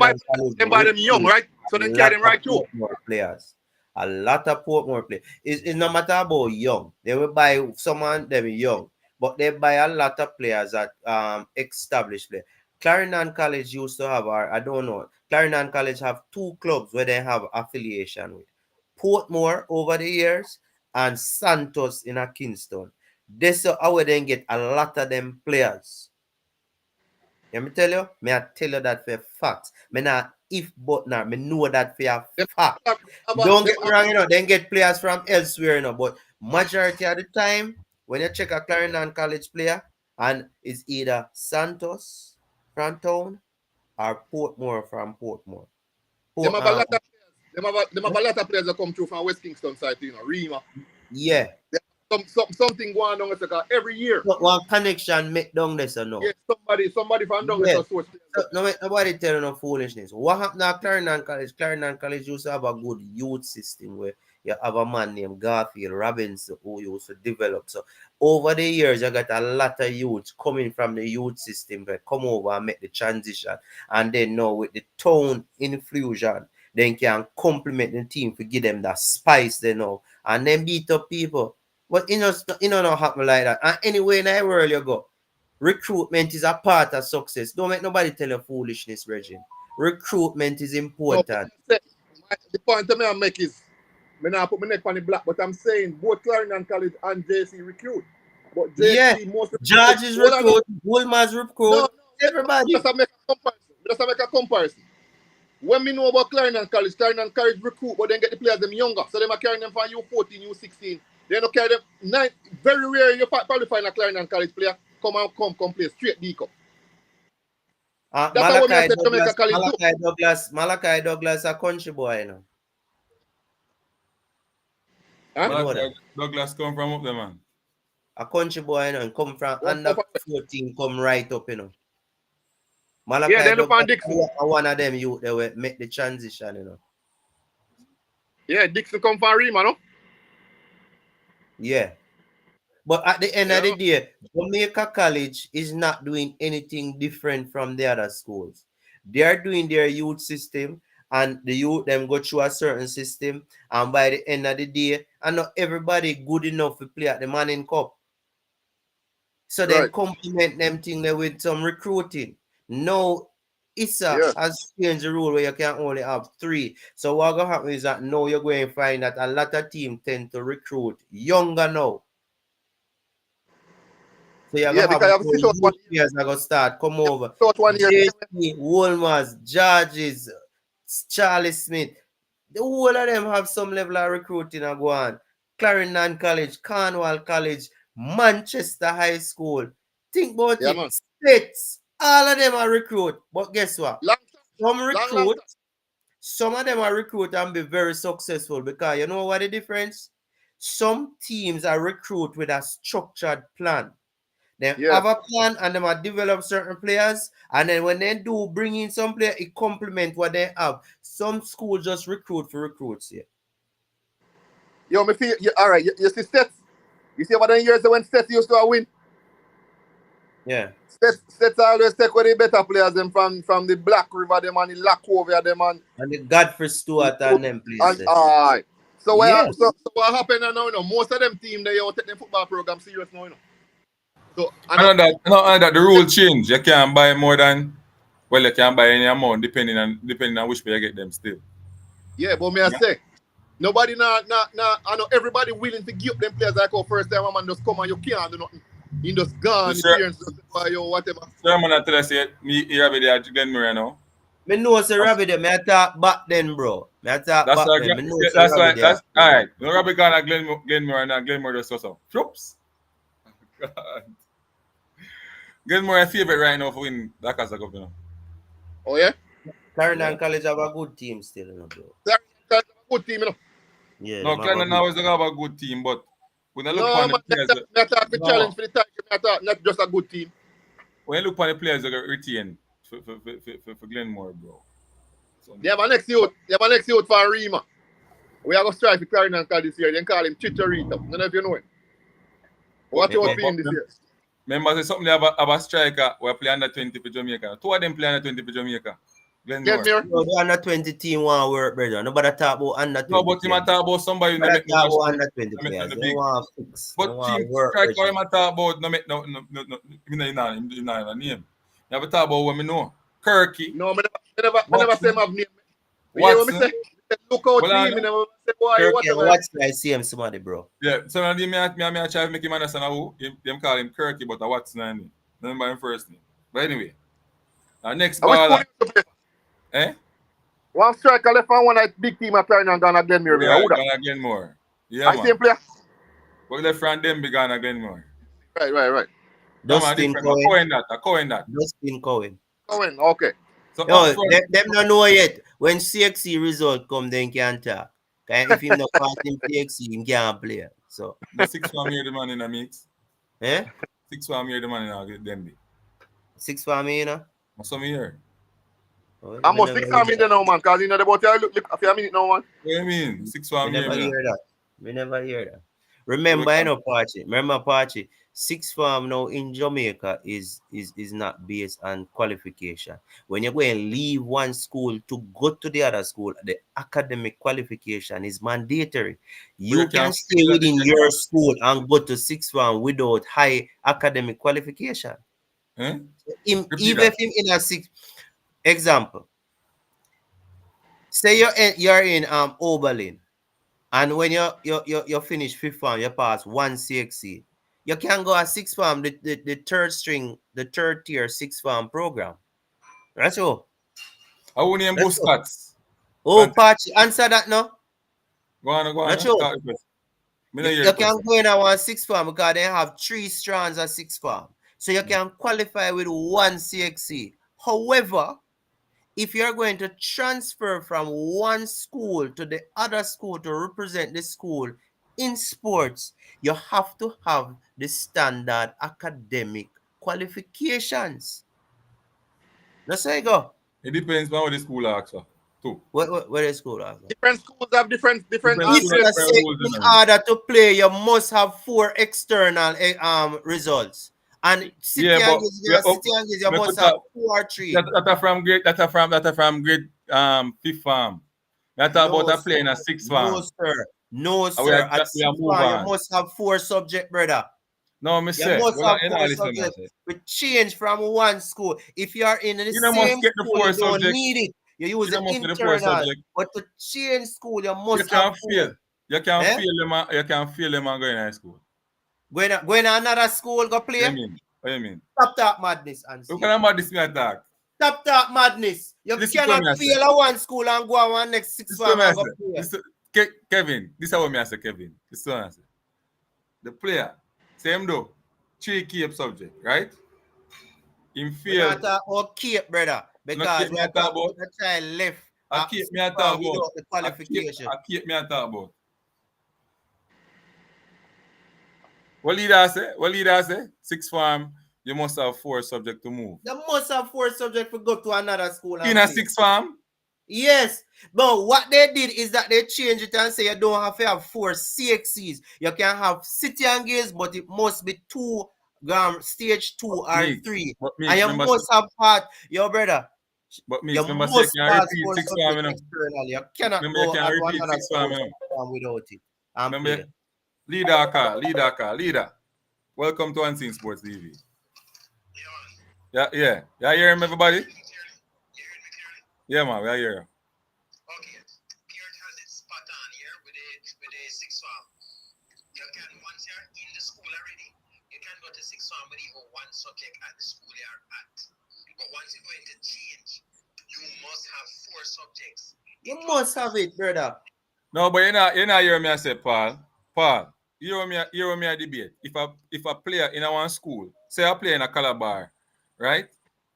buy them young, right? So they carry them right through. More players. A lot of Portmore players. It's no matter about young. They will buy someone them young, but they buy a lot of players at established players. Clarendon College used to have, I don't know, Clarendon College have 2 clubs where they have affiliation with. Portmore over the years and Santos in a Kingston. This is how we then get a lot of them players. Let me tell you, that for a fact. Me not if but now, me know that for a fact. Don't get me wrong, then get players from elsewhere, but majority of the time, when you check a Clarendon College player, and it's either Santos from town or Portmore from Portmore. Them have a lot of players. Them have a lot of players that come through from West Kingston side, Rima. Yeah. Something going on every year. One connection make down this or no? Yeah, somebody from down there source. Nobody tell no foolishness. What happened at Clarendon College? Clarendon College used to have a good youth system where you have a man named Garfield Robinson who used to develop. So over the years, you got a lot of youths coming from the youth system that come over and make the transition. And then now with the town infusion, then can complement the team to give them that spice they know. And then beat up people. But not happen like that. And anyway, in the world you go, recruitment is a part of success. Don't make nobody tell you foolishness, Regine. Recruitment is important. No, the point I make is, I not put my neck on the block, but I'm saying both Clarendon College and JC recruit. But JC most George is recruit, Woolman's recruit, no, everybody. Just make a comparison. When we know about Clarendon College recruit, but then get the players them younger. So they are carrying them from U14, U16. They don't carry them. Very rare you probably find a Clarendon College player come play straight D Cup. That's Malachi Douglas a country boy, Huh? You know that. Douglas come from up there, man. A country boy, you know, and come from One under over. 14, come right up, you know. Malachi Yeah, then upon Douglas, Dixon. one of them youth, they will make the transition, you know. Yeah, Dixon come from Rima, no? Yeah. But at the end of the Yeah. day, Jamaica College is not doing anything different from the other schools. They are doing their youth system, and the youth them go through a certain system, and by the end of the day, and not everybody good enough to play at the Manning Cup. So then Right. complement them thing there with some recruiting. No, ISA Yeah. has changed the rule where you can only have 3. So what gonna happen is that now you're going to find that a lot of teams tend to recruit younger now. So you're Yeah, gonna have because I have to more sit out one youth players that gonna start come year. over. Sit out 1 year. JC, Wolmers, Georges, Charlie Smith. The whole of them have some level of recruiting and go on. Clarendon College, Cornwall College, Manchester High School. Think about Yeah, it. man. States. All of them are recruit. But guess what? Long time. Some Long recruit, time. some of them are recruit and be very successful because you know what the difference? Some teams are recruit with a structured plan. They Yeah. have a plan and they might develop certain players. And then when they do bring in some player, it complement what they have. Some schools just recruit for recruits here. Yo, me feel, all right, you see Sets? You see about the years when Sets used to win? Yeah. Sets always take away the better players them from the Black River them and the Lackovia them And the Godfrey Stewart and them and places. alright. Yeah. So what happened now, you know, most of them team they all take them football program serious now, you know. So I know, And that the rule change. You can't buy more than you can buy any amount depending on which way you get them still. yeah, but me I Yeah. say nobody I know everybody willing to give up them players like our first time a man just come and you can't do nothing. You just The gone, the sir, parents just buy you whatever. Sermon I tell us say me here be there Glenmore now. Me know say That's Robbie there. Me I talk back then, bro. Me I talk that's back why then. Me know say that's why Robbie there. that's all right. No Robbie gone at Glenmore and Glenmore just so. Oops. Glenmore my favorite right now for win that Casa Cup, you know. Oh yeah? Clarendon Yeah. College have a good team still, you know, bro. That's a good team, you know. Yeah, No, them have a Clinton good. always have a good team, but when I look No upon the man, players, me talk the no, challenge for the title, me talk not just a good team. when you look upon the players, they get retained for Glenmore, bro. So, They have a next youth, for Rima. We are going to strike for Clarendon College this year. They call him Chicharito. I don't know if you know him. Watch out for him this year. remember, say something have a striker who play under 20 for Jamaica. 2 of them play under 20 for Jamaica. Get Glenmore. me? No, the under 20 team want work, brother. Nobody talk about under No, 20 but him a players. talk about somebody who no Nobody make no talk dash, about under 20 no make players. no They big. want fix. They But want team work, striker brother. him a talk about no make no him not a name. You have to talk about what me know. Kirky, No, I never say Watson, my name. You hear what me Watson. say? Me say, look out Well, for I him. I know. never say, why, Turkey and whatever. watch I see him somebody, bro. Yeah, so now me try to make him understand who them call him Kirky, but Watson and him. Remember him first name. But anyway, our next I wish school baller, used to play. eh? One striker left and one like big team at Clarendon and Ghana Glenmere. Right, Who that? Ghana Glenmore. Yeah, I see him man. play. But left from them be Ghana Glenmore. Right. No man, Dustin different. Cohen. I Cohen that. Dustin Cohen. Going, okay. So up No, front, them don't know yet. When CXC result come, then can talk. Cause if him not pass him CXC, him can't play. So, the 6 here the man in a mix. eh? 6 here the man in a them be. 6 for me, you know. What's some here? Oh, I me must never 6 hear minutes that. now, man, because you know the boat look a few minutes now, man. What do you mean? 6 Me here, never man. hear that. Me never hear that. So Remember, you know, Pachi. Remember, Pachi. 6 farm now in Jamaica is not based on qualification. When you're going to leave one school to go to the other school, the academic qualification is mandatory. You can stay within your school and go to 6 farm without high academic qualification. Eh? Even Repeat if him in a 6 example, say you're in Oberlin. And when you finish 5th farm, you pass 1 CXC. You can go at 6th farm, the third string, the third tier 6th farm program. That's all. I won't name That's all. Buscats. Oh, Patch, answer that now. Go on. That's all. Talk first. Me not hear You the can question. go in at 1 6th farm because they have 3 strands at 6th farm. So you can qualify with 1 CXC. However, if you're going to transfer from one school to the other school to represent the school, In sports, you have to have the standard academic qualifications. That's how you go. It depends on what the school asks for, too. Where is school at? Different schools have different Different If school have you grades. different say rules, in you know. order to play, you must have 4 external results. And Yeah, but City and Guild, you me must could have talk, 2 or 3. that are from grade fifth farm. That about No, a play in sir. a sixth No, farm. sir. No, And we are, sir. At we are six move one, you on. must have 4 subject, brother. No, me You say, must well, have you know, four listen, I subjects. say. We change from one school. If you are in the You know, must same get the school, you four don't subject. need it. You use You the know, must get the four internal. subject. But to change school, you You must have can't 4. fail. You can Eh? fail them. You can fail them and go in high school. Going to another school, go What play. you mean? What you mean? Stop that madness and Look see. at about this me attack. Stop that madness. You Listen to cannot me, I say. fail at one school and go on one next six Listen to form me, I and say. go play. Kevin, this is what me I say, Kevin. Listen to me, I say. The player, same though, 3 key subject, right? Him We're not fail. talking about Cape, brother, No because keep we me are a talk talking about. about a child left I at keep me six a talk form about. without the qualification. I keep me a talk about. What leader say? What leader say? Six farm, you must have 4 subject to move. You must have 4 subjects to go to another school In and a play. six farm? Yes, but what they did is that they changed it and say you don't have to have 4 CXCs. You can have city and games, but it must be 2 stage 2 or Meeks. 3. But And Meeks, you remember, must have part, your brother. You remember say you must can pass repeat 4 six farm, subjects you know. externally. You cannot Remember you go can at one repeat another six farm, school you know. without it and Remember, play. leader. Welcome to Unseen Sports TV. Yeah, man. Yeah. You hear him, everybody? You hear me clearly? Yeah, man, we are here. Okay. Pierre has it spot on here with a six form. You can once you're in the school already, you can go to six form with even one subject at the school you're at. But once you're going to change, you must have 4 subjects. You must have it, brother. No, but you not hear me I say, Paul. Paul, hear me I debate. If a player in a one school, say I play in a Calabar, right?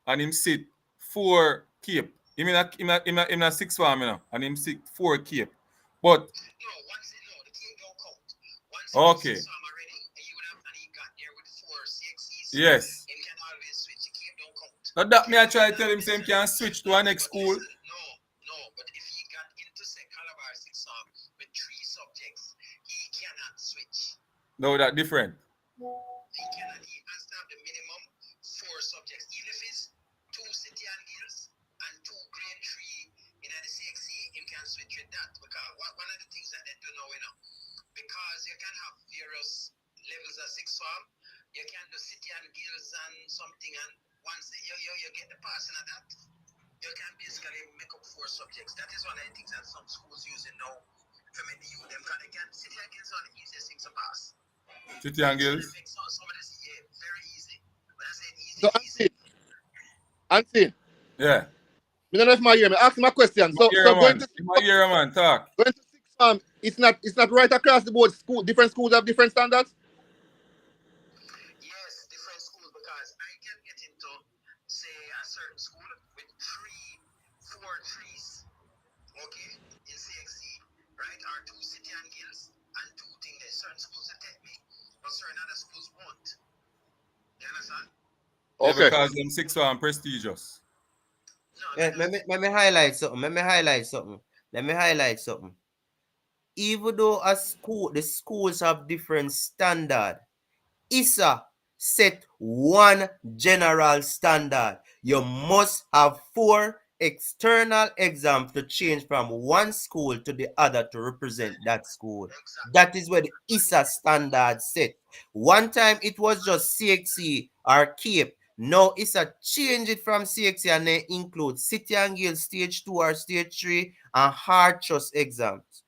And him sit 4 cape. Him in a six farm, you know, and him sit 4 cape. But No, the team don't count. Once you okay, six form already, and you would have and he got there with 4 CXCs, yes. him can always switch. The team don't count. Now that me I try to tell him same can switch to a next But school. listen, no, but if he got into say Calabar six form with 3 subjects, he cannot switch. No, that different. He cannot. He has to have the minimum 4 subjects. Even if it's 2 city and guilds and 2 grade 3 in the CXC, he can switch with that. Because one of the things that they do now, because you can have various levels of six form, you can do city and guilds and something, and once you get the passing of that, you can basically make up 4 subjects. That is one of the things that some schools using now to make the youth them, because they can city and guilds are the easiest things to pass. City and Gills. Some of this, yeah, very easy. When I say So easy, Auntie, Yeah. me don't know if my hear me. Ask my question. My So year going man. to six My year man, talk. going to six it's not right across the board. Different schools have different standards. yes, different schools, because I can get into, say, a certain school with 3, 4 trees, okay, in CXC, right, or 2 city and guilds, and 2 things that certain schools will take me, but certain other schools won't. You understand? Yeah, Okay. because them six farm prestigious. No, Let me highlight something. Let me highlight something. Even though the schools have different standard, ISA set one general standard. You must have 4 external exams to change from one school to the other to represent that school. exactly. That is where the ISA standard set. One time it was just CXC or CAPE. Now ISA change it from CXC and they include City and Guild stage 2 or stage 3 and hard trust exams.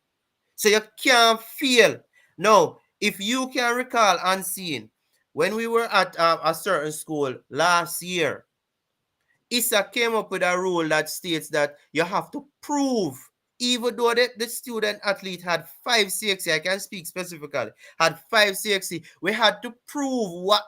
So you can't fail. Now, if you can recall unseen, when we were at a certain school last year, ISA came up with a rule that states that you have to prove even though the student athlete had 5 CXC, I can speak specifically, had 5 CXC, we had to prove what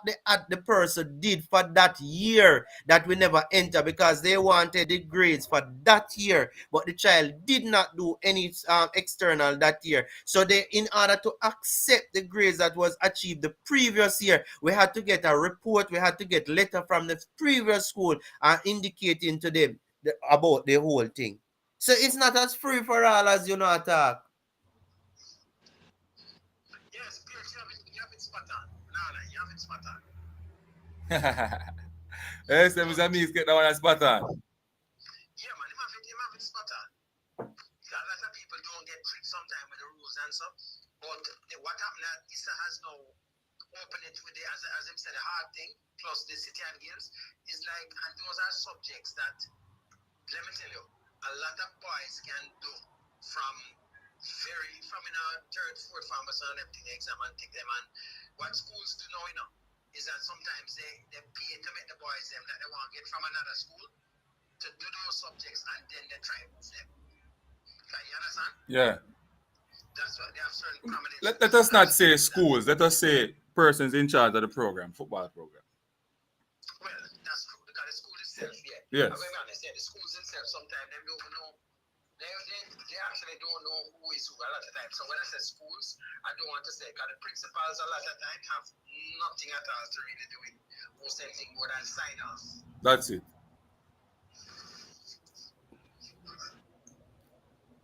the person did for that year that we never enter, because they wanted the grades for that year, but the child did not do any external that year. So they, in order to accept the grades that was achieved the previous year, we had to get a report, we had to get letter from the previous school indicating to them about the whole thing. So it's not as free for all as you know attack. Yes, Pierce, you have it spot on. No, you have it spot on. Yes, Mr. Meeks get that one spot on. Yeah, man, you have it spot on. A lot of people don't get tricked sometimes with the rules and stuff. But what happened that ISA has now opened it with the, as him said, the hard thing, plus the city and games, is like, and those are subjects that, let me tell you, a lot of boys can do from in a third, fourth pharmacy and everything, exam and take them. And what schools do now, is that sometimes they pay to make the boys them that they want to get from another school to do those subjects, and then they try and move them. Can you understand? Yeah. That's why they have certain prominent. Let us not say schools. Let us say persons in charge of the program, football program. Well, that's true, because the school itself, Yes. I'm going to understand the schools themselves sometimes they don't know. They actually don't know who is who a lot of times. So when I say schools, I don't want to say, because the principals a lot of times have nothing at all to really do with most anything more than sign off. That's it.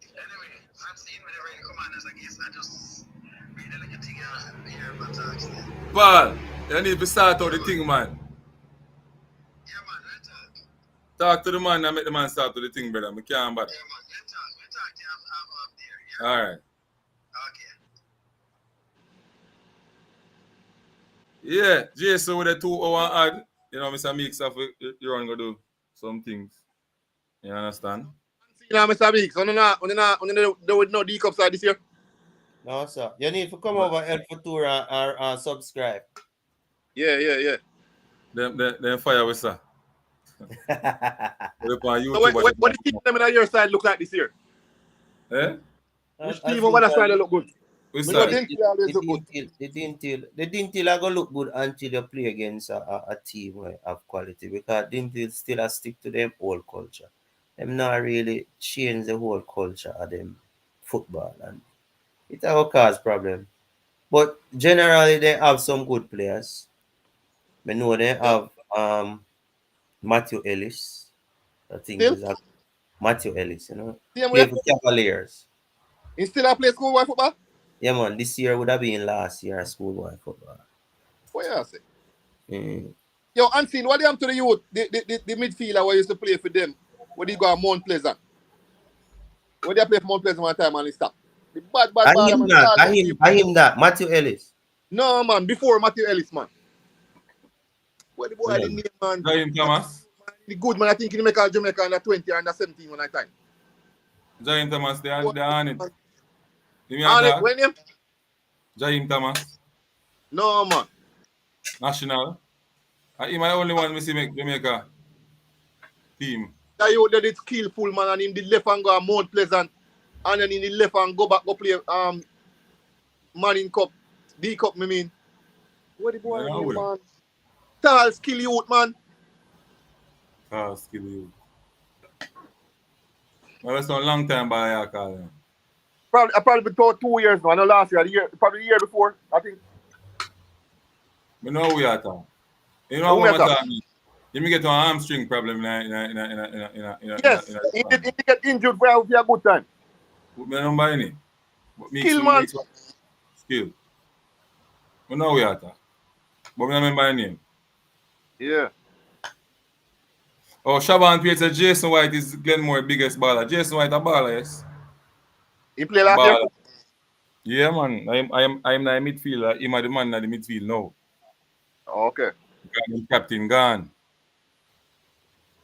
Anyway, I'm seeing whenever you come on as a guest, I just read a little thing here about talks there. Paul, you need to start out the thing, man. Yeah, man, let's talk. Talk to the man and make the man start to the thing, brother. I can't bother. Yeah, man, let's talk. I'm up there. Yeah. All right. Okay. Yeah, Jason with a 2 hour ad. Mr. Meeks have you're going to do some things. You understand? Mr. Meeks, there would no D cups this year. No, sir. You need to come over El Futura or subscribe. Yeah. Then fire with sir. So what the team them on your side look like this year? Eh? Which team on one side look good? With We sir. know Dinty always look good. The Dintil are gonna look good until you play against a team of quality, because Dintil still a stick to them old culture. Them not really change the whole culture of them football, and it will cause problem. But generally they have some good players. I know they have Matthew Ellis. I think Still? is Matthew Ellis, Same play way? for Cavaliers. He still a play schoolboy football? Yeah, man, this year would have been last year schoolboy football. What you say? Mm. Yo, Unseen, what happened to the youth? The midfielder who used to play for them. What he got Mount Pleasant? When they play for Mount Pleasant one time and he stopped. The bad I man. him that. Matthew Ellis. No, man, before Matthew Ellis, man. What the boy Yeah. the name, man? Kahiem Thomas. The good man, I think he make a Jamaica under 20 or under 17 one time. Kahiem Thomas, they are on it. Give me a And talk. when him? Kahiem Thomas. No, man. National. He my only one we see make Jamaica team. That you did it skillful, man, and him the left and go Mount Pleasant. And then in the left and go play Manning Cup. D Cup, me mean. What the boy Yeah, name, well. man? Tall skill youth, man. Skill you. Well, that's a long time by I call him. Probably been told 2 years now. I know last year, probably the year before, I think. We know we are talking. You know Who what we I'm are talking? You may get a hamstring problem Yes, he get injured for a good time. Put me number in it. Skill, man. Skill. We know we are talking. But we don't remember the name. Yeah. Oh, Shaban Pierce said Jason White is Glenmore's biggest baller. Jason White a baller, yes. He play last year? Baller. Yeah, man. I'm not a midfielder. Him are the man in the midfield now. Okay. The captain gone.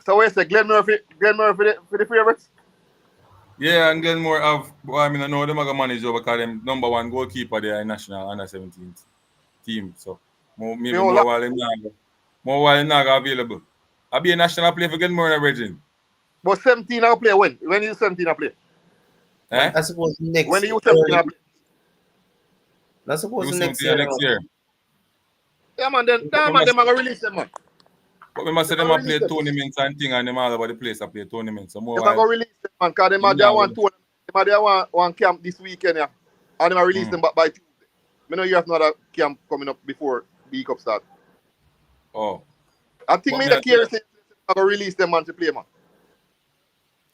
So where's the Glenn Murphy for the favorites? Yeah, and Glenmore have, I know them are going to manage over because them number one goalkeeper there in national under 17 team. So maybe more while him not available. I'll be a national player for Glenmore and Virgin. But 17 I'll play when? When is 17 I'll play? Eh? I suppose When next the youth them early, gonna play. I suppose You next see year. next year. Yeah, man, then But we them must, gonna release them, man. but we must say Them them gonna a release play them. tournaments and thing and them all over the place. I play tournaments. So more Them gonna while release them, man, because them you are there know one tour, them are there one camp this weekend, yeah. And them are release them back by Tuesday. Me know you have another camp coming up before the cup start. Oh. I think But me me the I say, care say I'm gonna release them man to play, man.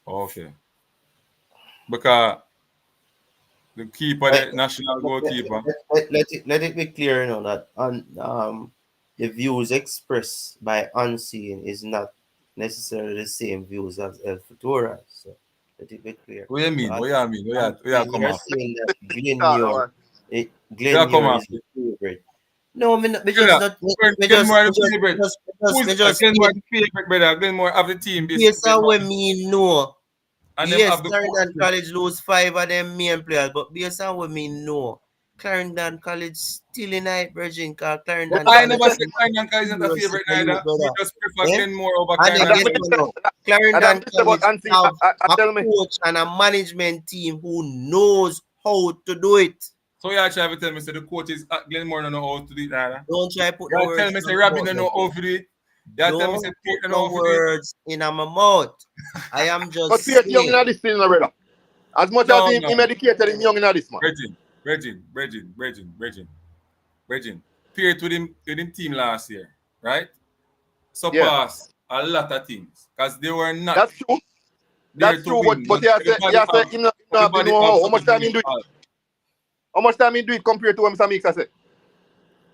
okay. Because the keeper, Let, the national goalkeeper. let it be clear, that the views expressed by Unseen is not necessarily the same views as El Futura. So let it be clear. What you mean? So What you mean? What you Unseen, come you're off? saying that Start, man. What you come Glenmuir off? is the favorite. No, me Yeah. just not me Glenmore the favorite. Who's just Glenmore the favorite, brother? Glenmore have the team. This based on Glenmore what me know. and them Yes, have the Clarendon coach. College lose 5 of them main players, but based on what me know, Clarendon College still in high virgin, because But Clarendon I College never is said Clarendon is not a serious favorite super neither. youth, We brother. just prefer Eh? Glenmore over And then And that guess Clarendon. me what say, now? and that Clarendon me say about College Ansi, have I a tell me. coach and a management team who knows how to do it. So you actually have to tell me say the coach is at Glenmore don't know how to do it neither. Don't try put the You tell words me in say my Robin mouth, don't my know how brother. to do it. You tell me say Don't Pete put don't know no how to do it. words in my mouth. I am But just Pierre young saying. in this thing, brother. As much as No, him, no. him educated, him young in this, man. Regin. Paired with him team last year, right? Yeah, Surpass a lot of teams. Because they were not that's true. there That's to true. But win. but But he has said him not have the everybody have know-how. How much something to time do he do it? all. How much time he do it compared to what Mr. Mix I said?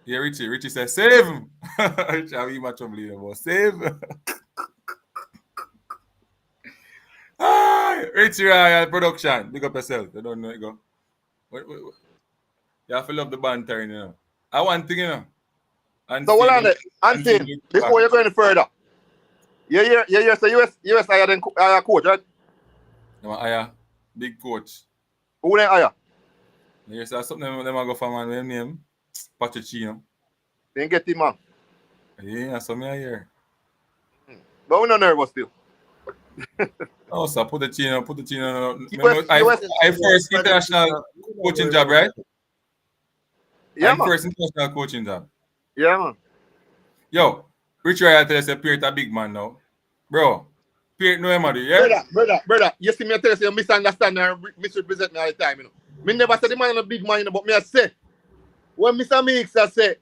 Yeah, Richie said, save him. Richie, how you much trouble you about save. Richie Ryan production. Big up yourself. You don't know it go. What? You have to love the banter, I want thing, And So hold see, on there. and see Unseen, before you go any further, so US higher than coach, right? Aya, big coach. Who then higher? Yes, that's something them I go for man with name. Pachachino. Then get him, man. Yeah, that's something I hear. But we're not nervous still. Oh, so put the Chino. US, US, I first international coaching job, right? yeah, I man. first international coaching job. Yeah, man. Yo, Richard, I tell you, say Pierre a big man now. Bro, Pierre know him, yeah? Brother, you see me tell you, say you misunderstand and misrepresent me all the time, Me never say the man is a big man, but me I say, when Mr. Mix I say,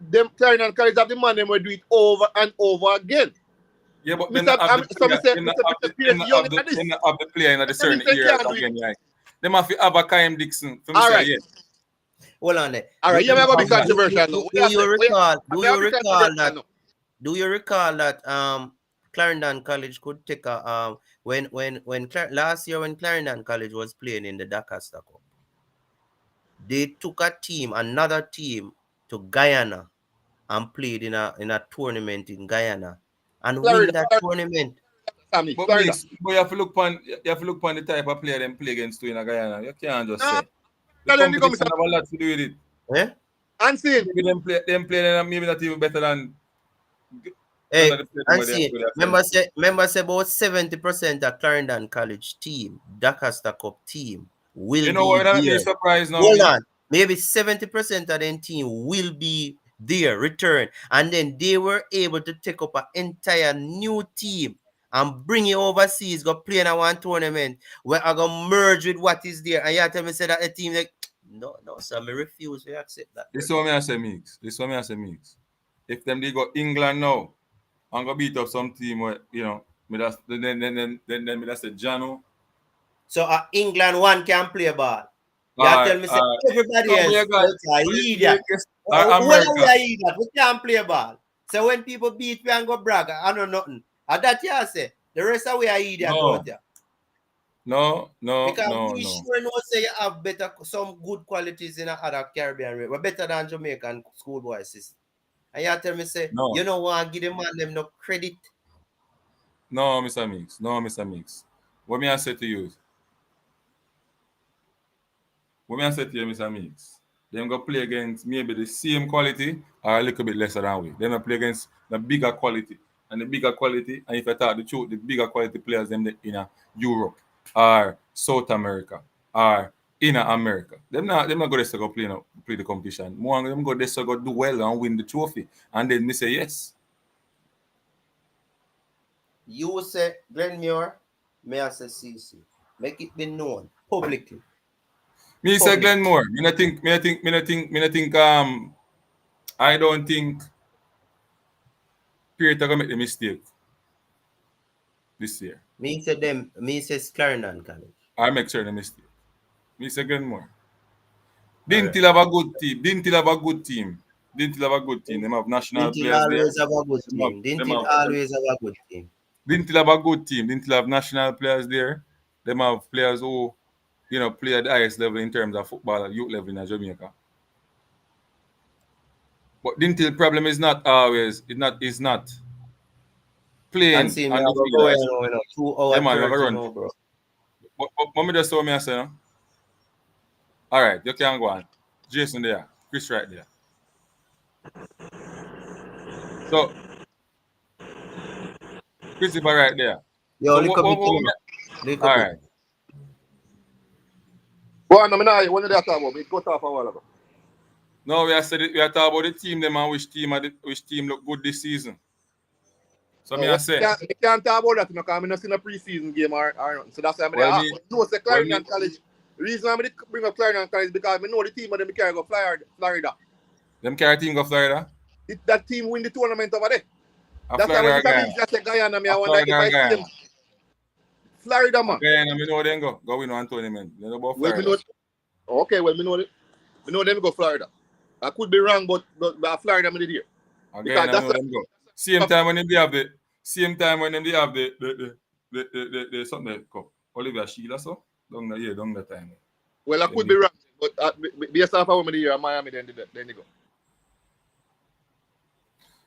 them Clarendon College have the man, them will do it over and over again. Yeah, but then Mr. have the So me player, say, then Mr. Pierce young in this. have the player in the That certain means they areas can't do it. again, yeah. Them have to have a Kahiem Dixon. For me All say, right. yeah. Hold on there. All right, Them you're going to have be that. controversial now. Do you recall Controversial now. Do you recall that Clarendon College could take a last year when Clarendon College was playing in the Dakasta Cup, they took another team to Guyana and played in a tournament in Guyana and win that tournament. But Florida. you have to look upon the type of player them play against in Guyana. You can't just say. The Tell them to come, competition have a lot to do with it. Eh? Unseen. Maybe them play maybe not even better than Hey, none of the players and over there. see, remember say about 70% of Clarendon College team, Dakasta Cup team, will You know be what? I'm there. surprised now. Hold on. Maybe 70% of the team will be there, return. And then they were able to take up an entire new team and bring it overseas, go play in a one tournament where I go merge with what is there. And you tell me say that the team like, no, sir, I refuse to accept that. This one me I say mix. If them they go England now, I'm gonna beat up some team where me that's then me that's a Jano. So England one can play ball. You tell me say everybody no, else that's a idiot. When America. we are idiot, we can't play ball. So when people beat me and go brag, I know nothing. And that you say, the rest of we are idiot out there. No. Because we sure know say you have some good qualities in other Caribbean race. We're better than Jamaican schoolboy system. And you tell me say, you know what, give the man them no credit. No, Mr. Mix. What me I say to you, Mr. Mix, them go play against maybe the same quality or a little bit lesser than we. They don't play against the bigger quality. And the bigger quality, and if I talk the truth, the bigger quality players them in Europe or South America. are in America. Them not go there to go play the competition. More of them go there to go do well and win the trophy. And then me say yes. You say Glenmore, may I say CC. Make it be known publicly. Me say Glenmore. I don't think Peter gonna make the mistake this year. Me say Clarendon College. I make sure the mistake. Me say Glenmore. Alright. Dintil have a good team. Dintil have a good team. Dintil have a good team. Them have national Dintil players there. always have a good team. Dintil always have a good team. Dintil have a good team. Dintil have national players there. Them have players who, play at the highest level in terms of football at youth level in Jamaica. But Dintil problem is not always is not playing And see me on have the a field. go Right? 2 hours Yeah, man, you have a 30 run. now, bro. What me just told me I say, no? All right, you can go on. Jason there, Chris right there. So Christopher right there. Yo, So look up all right. Go on, I when did I talk about? It got off a while ago. No, we are talking about the team them and which team look good this season. So me I say, We can't talk about that because I'm not in a preseason game or nothing. So that's why I'm Well, there. me- No, say Clarendon College. The reason I'm bring up Clarendon College is because I know the team of them carry go Florida. them carry team go Florida. That team win the tournament over there. A That's why Florida when Mr. guy. Reeves just said Guyana, I A wonder if I Florida see them. Florida, man. Guyana, me know them go win one tournament. You know about Well, Florida. okay, well, we know them go Florida. I could be wrong, but Florida, me did here. Again, I know them go. Same time when they have the something like cup. Olivia Sheila so down the time. Well, I could be wrong, but based off of what me did here, Miami, then they go.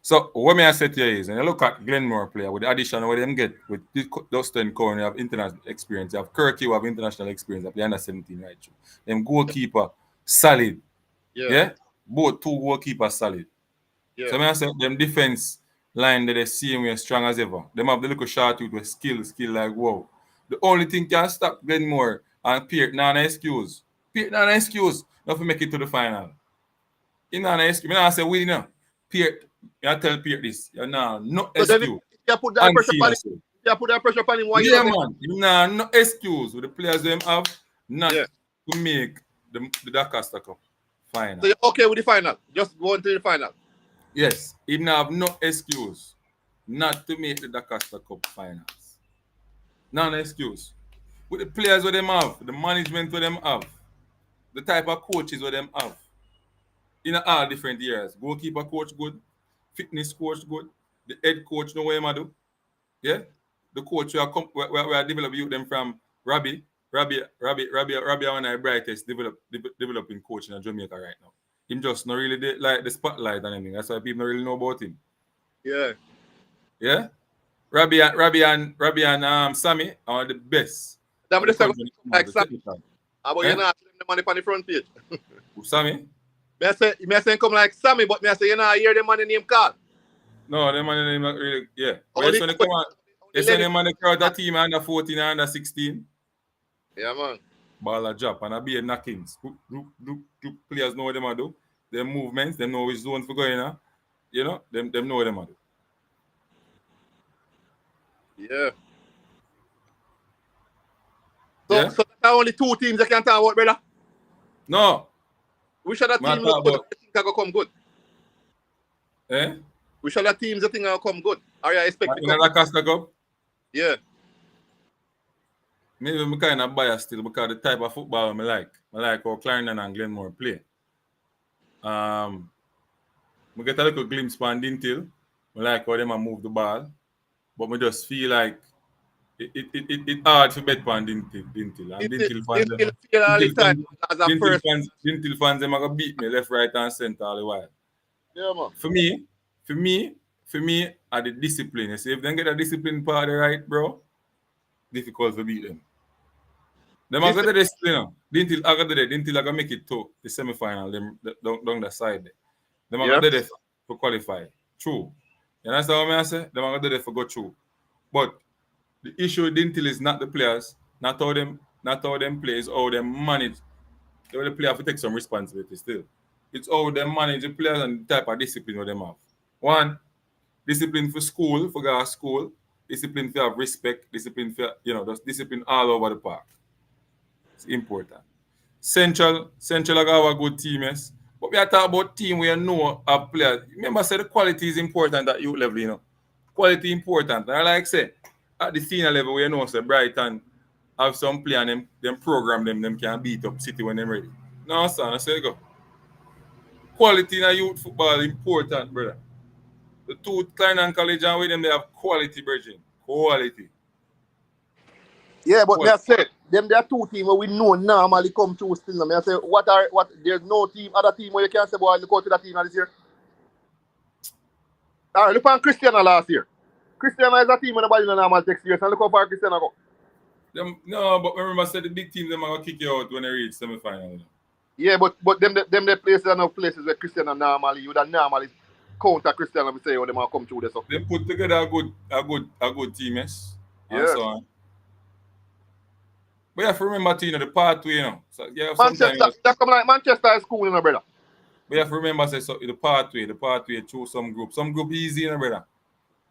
So what may I say to you is, when you look at Glenmore player with the addition of what them get with Dustin Cohen, you have international experience, you have Kirky, you have international experience, you have the under 17 right through. Them goalkeeper solid. Yeah. Both two goalkeepers solid. Yeah. So I say them defense line that they see we as strong as ever. Them have the little short with skill like wow. The only thing can stop Glenmore and Pierre, not an excuse. Pierre, not an excuse not to make it to the final. You know, an excuse. I say we know. Pierre, I tell Pierre this. You know, no So then excuse. you put that pressure on him. You put that pressure on him. Why Yeah, you man. You know, no excuse with the players them have not to make the Doncaster Cup final. So you're okay with the final? Just go into the final? Yes. He have no excuse not to make the Doncaster Cup finals. Not an excuse. With the players what them have, the management what them have, the type of coaches what them have. In all different years. Goalkeeper coach good, fitness coach good, the head coach know what him do. Yeah? The coach we are developing them from Robbie, one of the brightest developing coach in Jamaica right now. Him just not really like the spotlight and anything. That's why people don't really know about him. Yeah. Yeah? Robbie and Sammy are the best. That of the second country. like Sammy. But you're not the money on the front page. Sammy? Me say come like Sammy, but me say you not hear the money name called. No, the money name not really. Yeah. But when they come on, it's when the money crowd a team under 14 and under 16. Yeah, man. Ball a drop and a be a knockings. Players know what them do. Their movements, them know which zone for going on. You know, them know what them do. Yeah. So there are only two teams that can talk about, brother. No. Which other team look good? Think I go come good? Eh? Which other teams you think will come good? Are you expecting? In the Costa Cup? Yeah. Maybe I'm kind of biased still because the type of football I like. I like how Clarendon and Glenmore play. We get a little glimpse on Dintil. I like how them move the ball. But I just feel like it's hard to bet on Dintil. And Dintil fans them are going to beat me left, right, and center all the while. Yeah, man. For me, are the discipline. You see, if they get a discipline part right, bro, difficult to beat them. Them are going to discipline. Dintil are going to make it to the semi-final. Them down the side. Them are going to for qualify. True. You understand what I say? Them are going to for go through. But the issue with Dintil is not the players, not how them Not how them play, it's how them manage. The player have to take some responsibility still. It's how them manage the players and the type of discipline what them have. One, discipline for school, for go to school, discipline for have respect, discipline for just discipline all over the park. It's important. Central I have a good team, yes. But we are talking about team where you know have players. Remember, say the quality is important at youth level, Quality important. And like I say, at the senior level, we know say Brighton have some player and them program them can beat up City when they're ready. No, son, I say go. Quality in a youth football important, brother. The two Klein and College and with them they have quality, brethren. Quality. Yeah, but me I Quality. say them there are two teams where we know normally come through still. Me I say what there's no other team where you can say boy look out to that team this year. Alright, look on Cristiano last year. Cristiano is a team when nobody no normal takes serious and look how far Cristiano go. No, but remember I said the big teams them are gonna kick you out when they reach semi-final. Yeah, but them the places are no places where Cristiano normally you would normally counter Cristiano and say oh them are come through there so. They put together a good team, yes. And Yes. so on. But you have to remember too, the pathway, So yeah, Manchester, sometimes that's coming like Manchester is cool, brother. but you have to remember say so the pathway through some group. Some group easy, brother.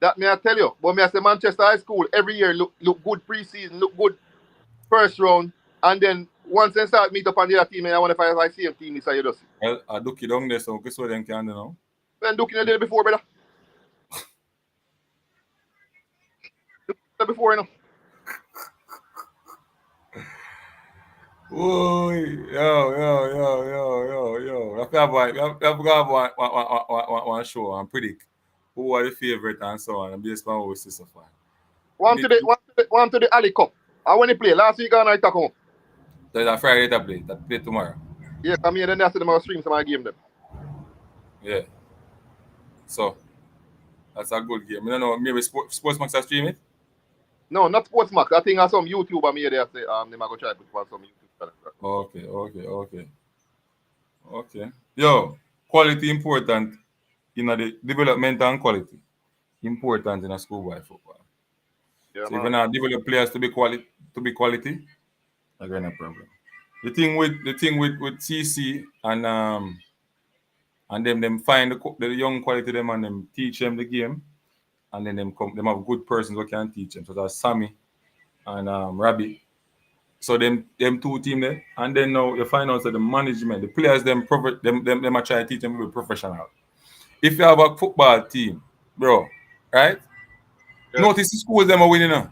That may I tell you. But me I say Manchester High School every year look good pre-season, look good first round, and then once they start meet up on the other team, I wonder if I see a team this year just. Well, I do it down there, so guess what them can do now? Then Duke the day before, brother. The before, Oh, yo. I have one show and predict who are the favorite and so on, and based on what we see so far. One to the Alley Cup. I when he play last week and I talk home. There's a Friday that play tomorrow. Yeah, come here then after them stream some of my game them. Yeah. So that's a good game. I don't know, maybe Sportsmax are stream it? No, not Sportsmax. I think I some YouTube and me there say they might go try to put on some YouTube channel. Okay. Yo, quality important in the development and quality. Important in a schoolboy football. Yeah, So if you not develop players to be quality, I got no problem. The thing with CC and them find the young quality them and them teach them the game, and then them have good persons who can teach them. So that's Sammy and Rabbit. So them two team there, and then now you find out that the management, the players them are trying to teach them to be professional. If you have a football team, bro, right? Yeah. Notice the schools them are winning now.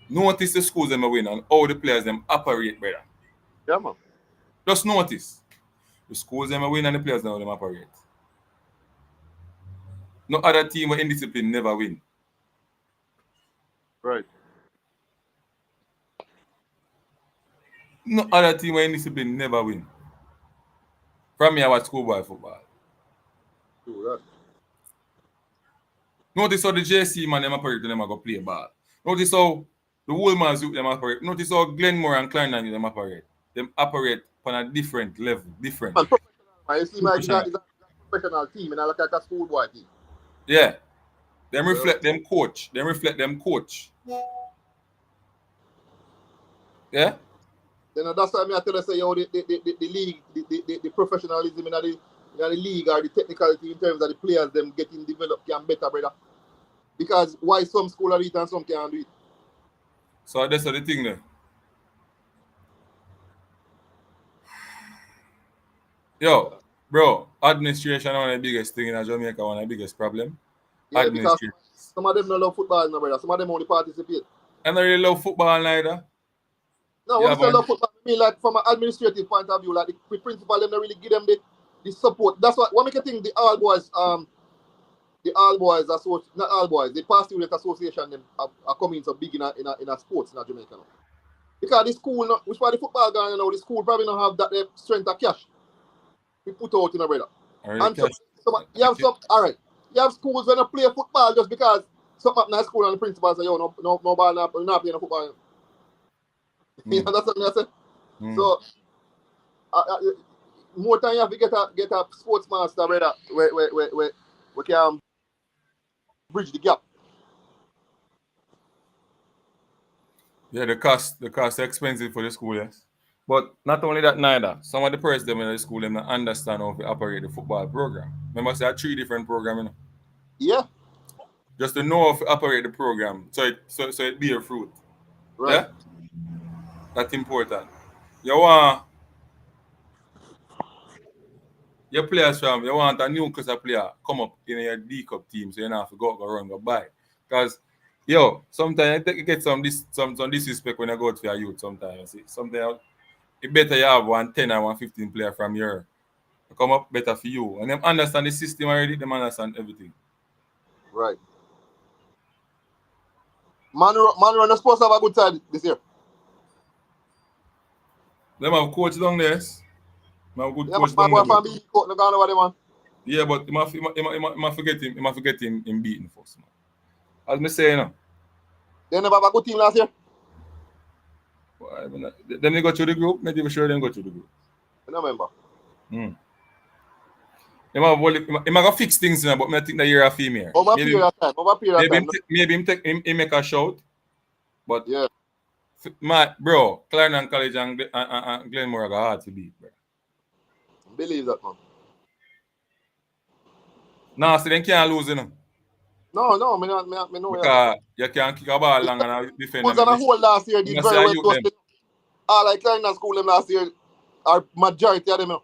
Notice the schools them are winning and how the players them operate, brother. Yeah, man. Just notice. The schools them are winning and the players them operate. No other team with indiscipline never win. Right. No other team with indiscipline never win. From me, I watch schoolboy football. True that. Notice how the JC man them operate when them go play ball. Notice how the Woolmans them operate. Notice how Glenmore and Clarendon them operate. Them operate on a different level. Different. Man, professional. You see like it's a professional team and I look like a schoolboy team. Yeah. Them reflect them coach. Yeah? Then that's why I tell you say yo the league, the professionalism in the league or the technicality in terms of the players them getting developed can better, brother. Because why some school are it and some can't do it. So that's the thing there. Yo, bro, administration one of the biggest thing in Jamaica, one of the biggest problem. Yeah, because some of them don't love football, no, brother. Some of them only participate. And I really love football neither. No, when I say love football, I mean like from an administrative point of view, like the principal them don't really give them the support. That's what make you think the All Boys, not All Boys, the Past Student Association them are coming so big in a sports in Jamaica now. Because the school, which part the football going now, the school probably don't have that strength of cash. We put out in a brother. And you have some, all right. You have schools when they play football just because something happened at school and the principal say, yo, no ball, we're not playing football. You understand what I say? So, more time you have to get a sports master, brother, we can bridge the gap. Yeah, the cost expensive for the school, yes. But not only that neither. Some of the president in the school them not understand how to operate the football program. Remember, there are three different programs, you know? Yeah, Just to know how to operate the program, so it bear fruit. right. Yeah, that's important. You want your players from you want a new class of player come up in your D Cup team, so you don't have to go run go buy. Because sometimes you get some disrespect when you go to your youth. Sometimes you see sometimes it better you have 110 or 115 player from your come up better for you. And them understand the system already, them understand everything. Right. Man run is supposed to have a good side this year. Them have coach down there. Yes. Them have good Yeah, man, coach my down boy there, but from BD Court, no gone over there, man. yeah, but he must forget him beating first, man. As me say, you know, They never have a good team last year. them they go through the group, not even sure them go through the group. I don't remember. Hmm. He might go fix things, you know, but I think that you're a female. Over a period of time. Over a period of time. He make a shout, but Yeah, my bro, Clarendon College and Glenmore are hard to beat, bro. believe that, man. Nah, so they can't lose, you know. No, me know that. Because you can kick a ball long and defend Ones them. on a whole last year did I say very I well youth close them to all like Clarendon school them last year. Our majority of them, you know,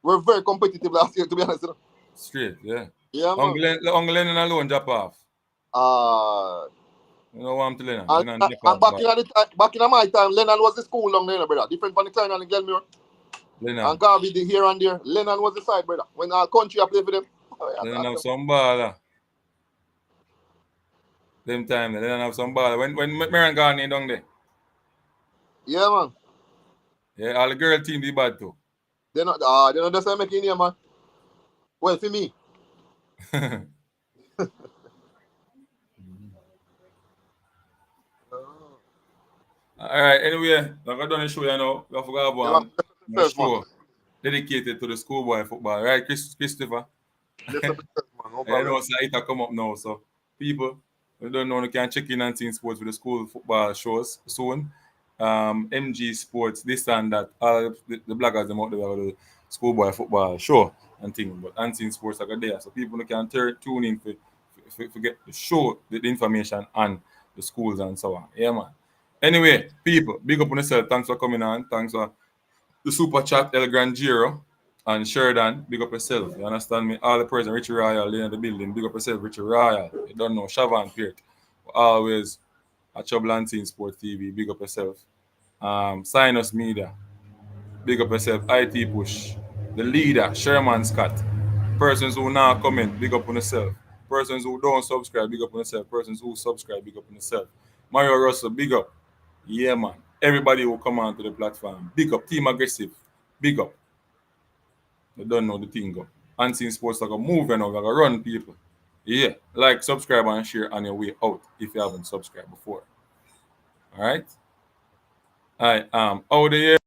were very competitive last year, to be honest. You know. straight, yeah. Yeah, man. Uncle Lennon alone drop off. Uh, You know what I'm telling you? Lennon drop and off, but back in my time, Lennon was the school long there, brother. Different from the Clarendon and Glenmore. Lennon. And Garvey did here and there. Lennon was the side, brother. When our country I played for them. Oh, yeah, Lennon have some baller. Them time, Lennon have some baller. When Maran Garney down there. yeah, man. Yeah, all the girl team be bad too. They not just making here, man. Well, for me. Alright, anyway, like I done a show, you know, we have to have Yeah, man. a Yourself, man. show dedicated to the schoolboy football, right, Christopher? Just yourself, man. No And you problem. know, so it come up now. So people who don't know, you can check in and see sports with the school football shows soon. MG Sports, this and that. All the bloggers them out there about the schoolboy football show and things. But unseen sports are there. So people can tune in for get the show, the information and the schools and so on. Yeah, man. Anyway, people, big up on yourself. Thanks for coming on. Thanks for the super chat, El Granjiro and Sheridan, big up yourself. You understand me? All the person, Richie Royal in the building, big up yourself, Richie Royal. You don't know, Shavan Peart. Always at Trouble and Teen Sport TV, big up yourself. Sinus Media, big up yourself. IT Push, the leader, Sherman Scott. Persons who now comment, big up on yourself. Persons who don't subscribe, big up on yourself. Persons who subscribe, big up on yourself. Mario Russell, big up. Yeah, man. Everybody who come on to the platform, big up. Team Aggressive, big up. You don't know the thing go. Unseen Sports like a move and like a run people. Yeah. Like, subscribe and share on your way out if you haven't subscribed before. Alright? I am out of here.